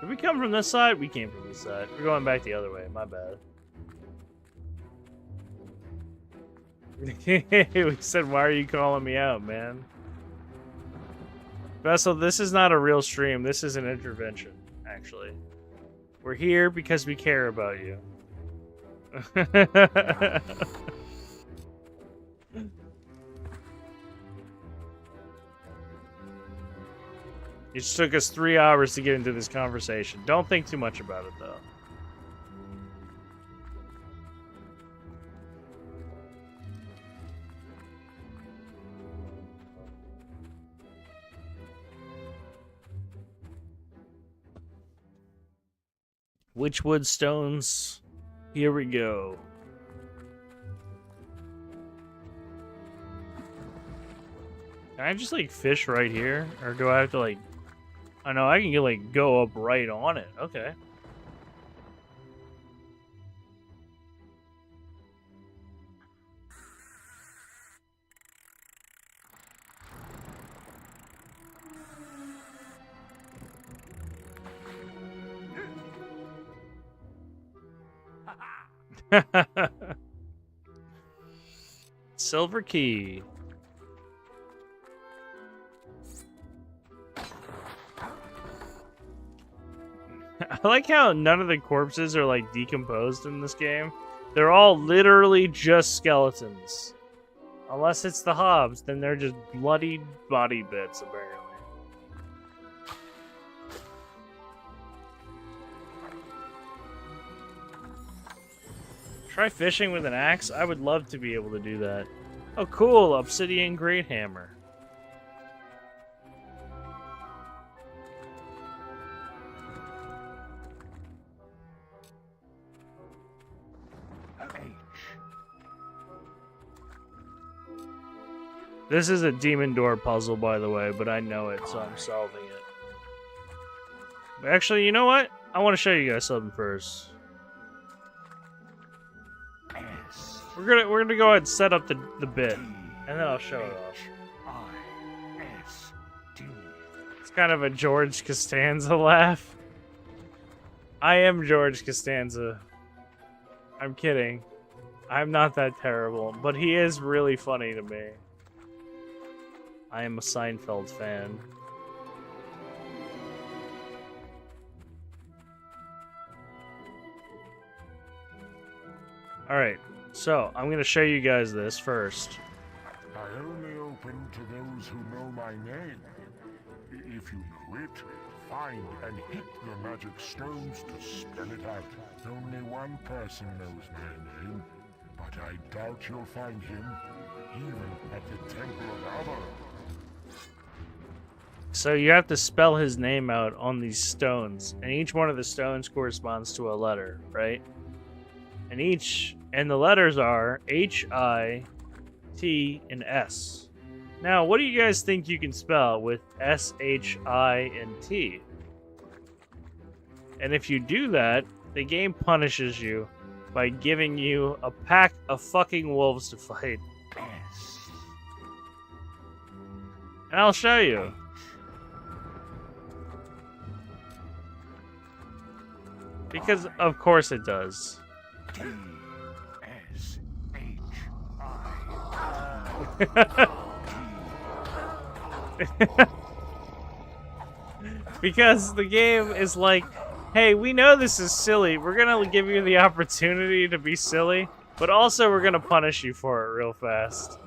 Did we come from this side? We came from this side. We're going back the other way, my bad. We said, why are you calling me out, man? Vessel, this is not a real stream. This is an intervention, actually. We're here because we care about you. It just took us 3 hours to get into this conversation. Don't think too much about it, though. Witchwood stones. Here we go. Can I just, like, fish right here? Or do I have to, like... I know I can, like, go up right on it. Okay. Silver key. I like how none of the corpses are like decomposed in this game. They're all literally just skeletons. Unless it's the Hobbs, then they're just bloody body bits, apparently. Try fishing with an axe? I would love to be able to do that. Oh, cool! Obsidian Great Hammer. This is a demon door puzzle, by the way, but I know it, so I'm solving it. Actually, you know what? I want to show you guys something first. We're gonna go ahead and set up the bit, and then I'll show it off. It's kind of a George Costanza laugh. I am George Costanza. I'm kidding. I'm not that terrible, but he is really funny to me. I am a Seinfeld fan. Alright, so I'm going to show you guys this first. I only open to those who know my name. If you know it, find and hit the magic stones to spell it out. Only one person knows my name, but I doubt you'll find him, even at the Temple of Other. So you have to spell his name out on these stones, and each one of the stones corresponds to a letter, right? And the letters are H, I, T, and S. Now, what do you guys think you can spell with S, H, I, and T? And if you do that, the game punishes you by giving you a pack of fucking wolves to fight. And I'll show you. Because of course it does. Because the game is like, hey, we know this is silly. We're gonna give you the opportunity to be silly, but also we're gonna punish you for it real fast.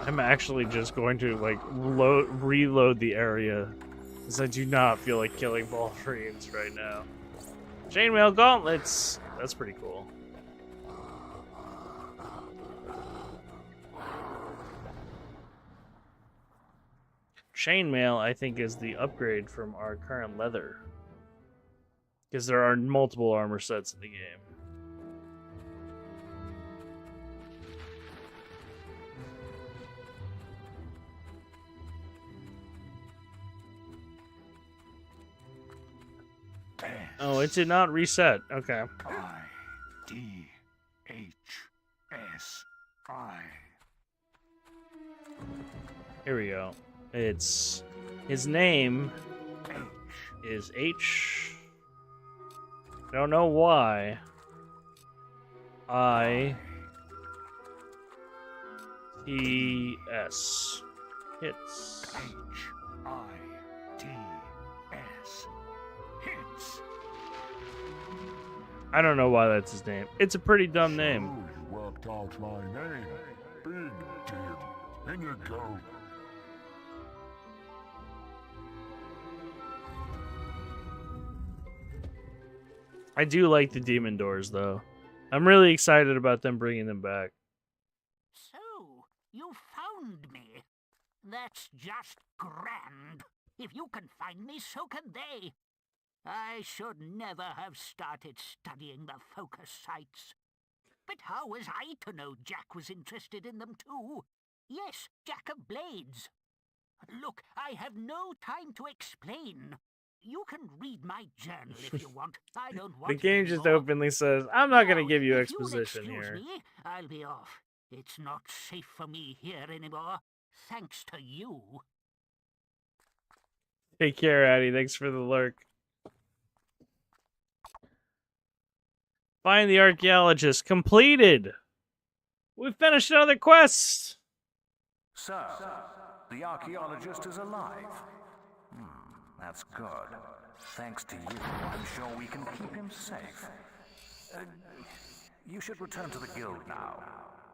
I'm actually just going to like reload the area, because I do not feel like killing Wolverines right now. Chainmail gauntlets. That's pretty cool. Chainmail, I think, is the upgrade from our current leather, because there are multiple armor sets in the game. Oh, it did not reset. Okay. I-D-H-S-I. Here we go. It's his name is H. I don't know why. I-T-S. Hits. H-I-T-S. Hits. I don't know why that's his name. It's a pretty dumb name. So you worked out my name. Big deal. In you go. I do like the demon doors, though. I'm really excited about them bringing them back. So, you found me. That's just grand. If you can find me, so can they. I should never have started studying the focus sites. But how was I to know Jack was interested in them too? Yes, Jack of Blades. Look, I have no time to explain. You can read my journal if you want. I don't want The it game just anymore. openly says, I'm not going Now, to give you if you'll exposition excuse here. me, I'll be off. It's not safe for me here anymore, thanks to you. Take care, Addy. Thanks for the lurk. Find the archaeologist. Completed! We finished another quest! So, the archaeologist is alive. That's good. Thanks to you, I'm sure we can keep him safe. You should return to the guild now.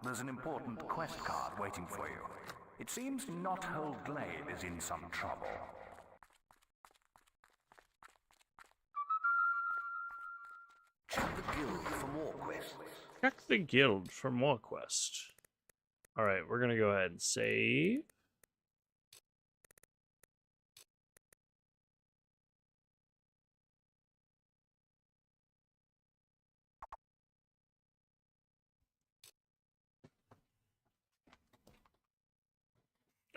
There's an important quest card waiting for you. It seems Knothole Glade is in some trouble. Check the guild for more quests. Check the guild for more quests. Alright, we're gonna go ahead and save.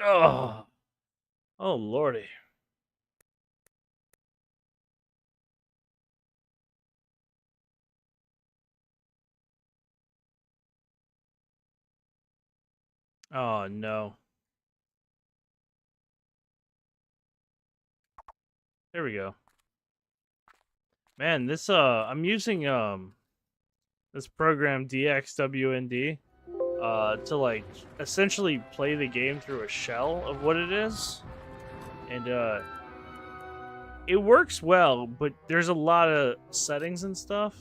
Oh, oh lordy. Oh no. There we go. Man, this I'm using this program DXWND to like essentially play the game through a shell of what it is. And it works well, but there's a lot of settings and stuff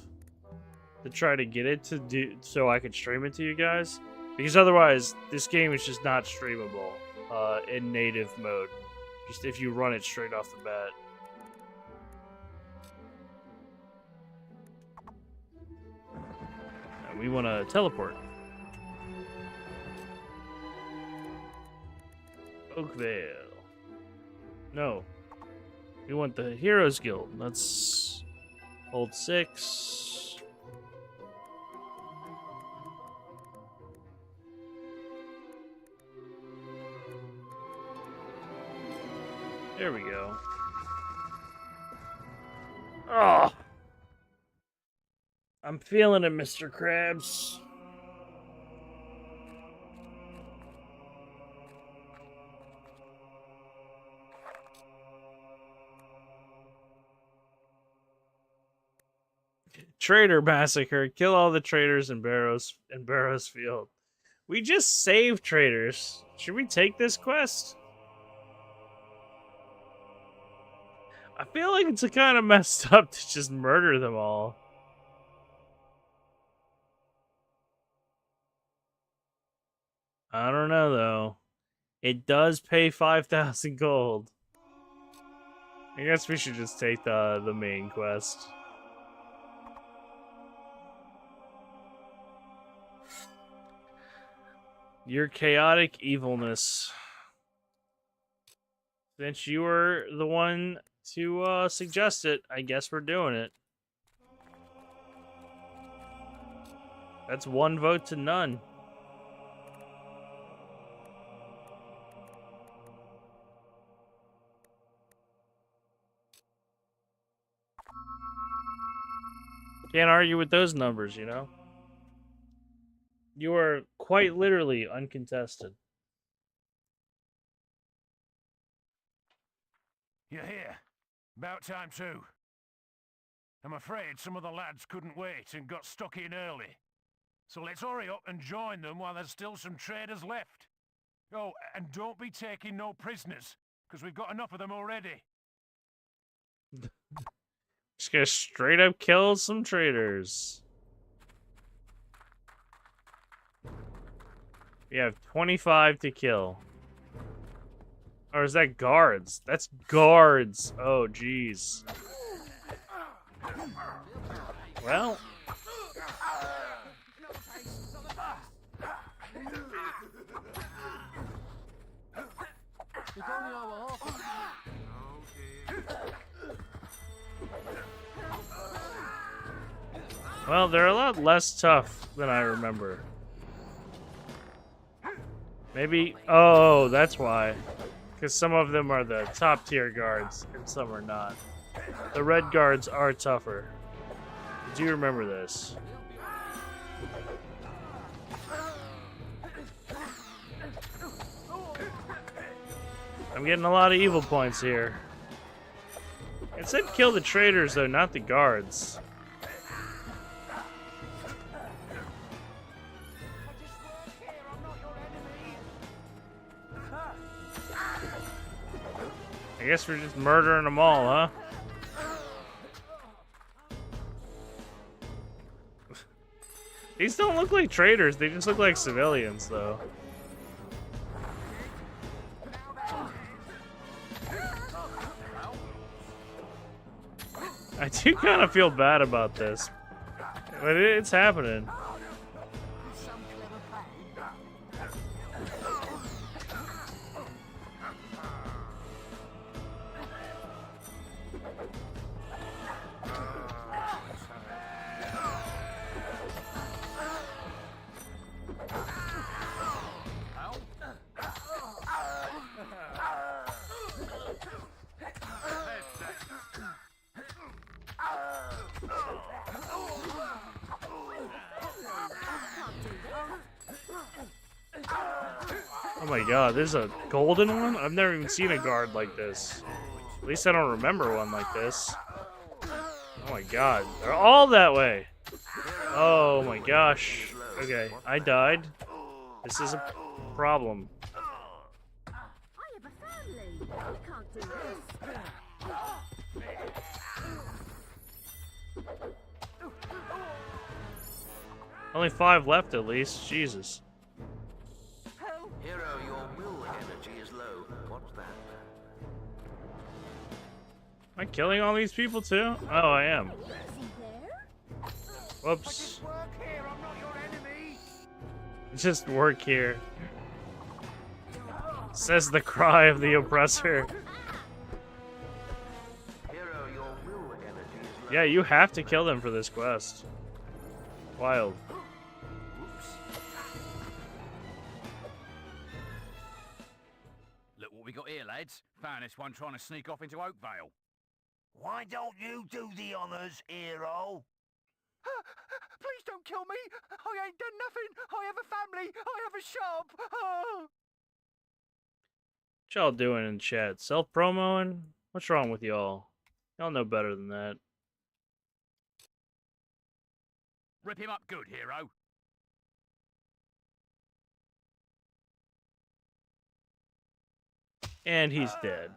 to try to get it to do so I could stream it to you guys. Because otherwise this game is just not streamable in native mode. Just if you run it straight off the bat. We want to teleport. Oakvale. No. We want the Heroes Guild. Let's hold 6. There we go. Oh! I'm feeling it, Mr. Krabs. Trader massacre. Kill all the traders in Barrows Field. We just saved traders. Should we take this quest? I feel like it's kind of messed up to just murder them all. I don't know though. It does pay 5,000 gold. I guess we should just take the main quest. Your chaotic evilness. Since you were the one to suggest it, I guess we're doing it. That's 1 vote to none. Can't argue with those numbers, you know? You are quite literally uncontested. You're here. About time too. I'm afraid some of the lads couldn't wait and got stuck in early. So let's hurry up and join them while there's still some traders left. Oh, and don't be taking no prisoners, because we've got enough of them already. Just gonna straight up kill some traders. We have 25 to kill. Or is that guards? That's guards. Oh, jeez. Well. Well, they're a lot less tough than I remember. Maybe... Oh, that's why. Because some of them are the top tier guards, and some are not. the red guards are tougher. Do you remember this? I'm getting a lot of evil points here. It said kill the traitors, though, not the guards. I guess we're just murdering them all, huh? These don't look like traitors, they just look like civilians, though. I do kind of feel bad about this, but it's happening. Oh my god, there's a golden one? I've never even seen a guard like this. At least I don't remember one like this. Oh my god, they're all that way. Oh my gosh. Okay, I died. This is a problem. I have a family. I can't do this. Only 5 left at least. Jesus. Hero, your will energy is low. What's that? Am I killing all these people too? Oh, I am. Whoops. Just work here. Says the cry of the oppressor. Yeah, you have to kill them for this quest. Wild. Look what we got here, lads. Found this one trying to sneak off into Oakvale. Why don't you do the honors, hero? Please don't kill me! I ain't done nothing! I have a family! I have a shop! Oh. What y'all doing in chat? Self-promoing? What's wrong with y'all? Y'all know better than that. Rip him up good, hero. And he's dead.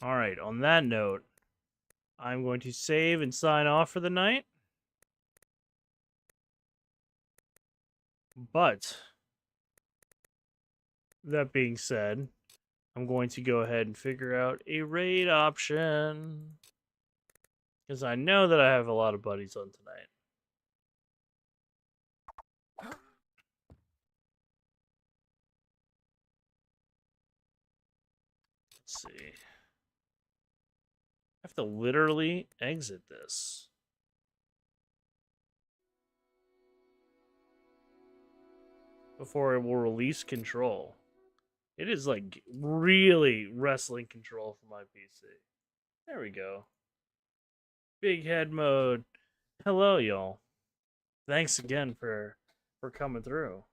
Alright, on that note, I'm going to save and sign off for the night. But, that being said, I'm going to go ahead and figure out a raid option. Because I know that I have a lot of buddies on tonight. Let's see. I have to literally exit this. Before it will release control. It is like really wrestling control for my PC. There we go. Big head mode. Hello, y'all. Thanks again for coming through.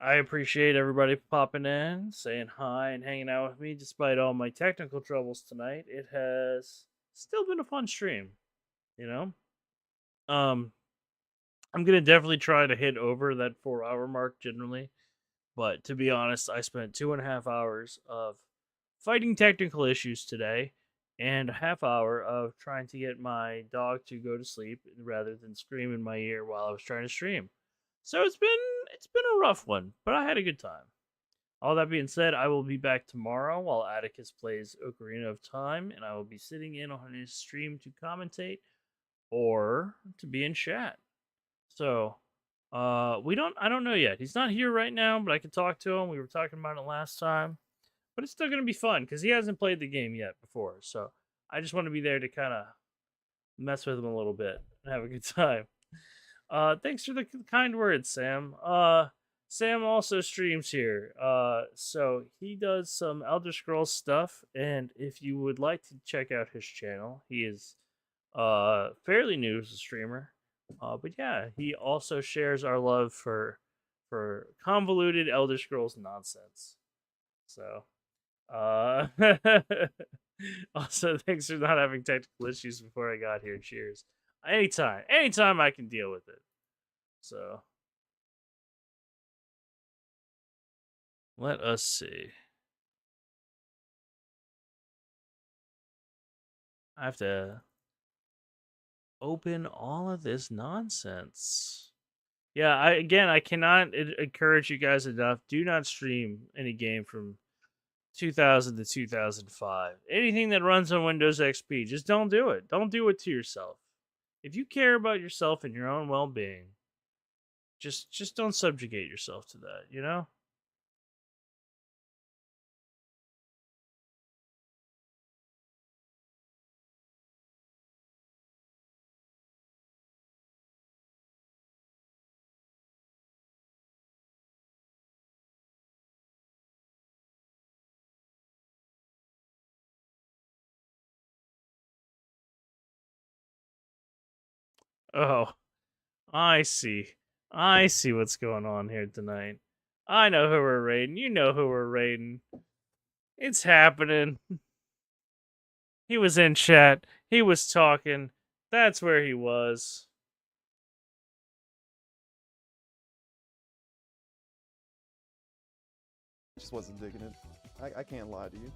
I appreciate everybody popping in, saying hi, and hanging out with me despite all my technical troubles tonight. It has still been a fun stream, you know? I'm going to definitely try to hit over that 4-hour mark generally. But to be honest, I spent 2.5 hours of fighting technical issues today and a half hour of trying to get my dog to go to sleep rather than scream in my ear while I was trying to stream. So it's been a rough one, but I had a good time. All that being said, I will be back tomorrow while Atticus plays Ocarina of Time, and I will be sitting in on his stream to commentate or to be in chat. So, I don't know yet. He's not here right now, but I can talk to him. We were talking about it last time. but it's still gonna be fun because he hasn't played the game yet before. So I just want to be there to kind of mess with him a little bit and have a good time. Thanks for the kind words, Sam. Sam also streams here. So he does some Elder Scrolls stuff, and if you would like to check out his channel, he is fairly new as a streamer. But yeah, he also shares our love for convoluted Elder Scrolls nonsense. So, also thanks for not having technical issues before I got here. Cheers. Anytime I can deal with it. So, let us see. I have to open all of this nonsense. Yeah, I cannot encourage you guys enough. Do not stream any game from 2000 to 2005. Anything that runs on Windows XP, just don't do it. Don't do it to yourself. If you care about yourself and your own well-being, just don't subjugate yourself to that, you know? Oh, I see. I see what's going on here tonight. I know who we're raiding. You know who we're raiding. It's happening. He was in chat. He was talking. That's where he was. Just wasn't digging it. I can't lie to you.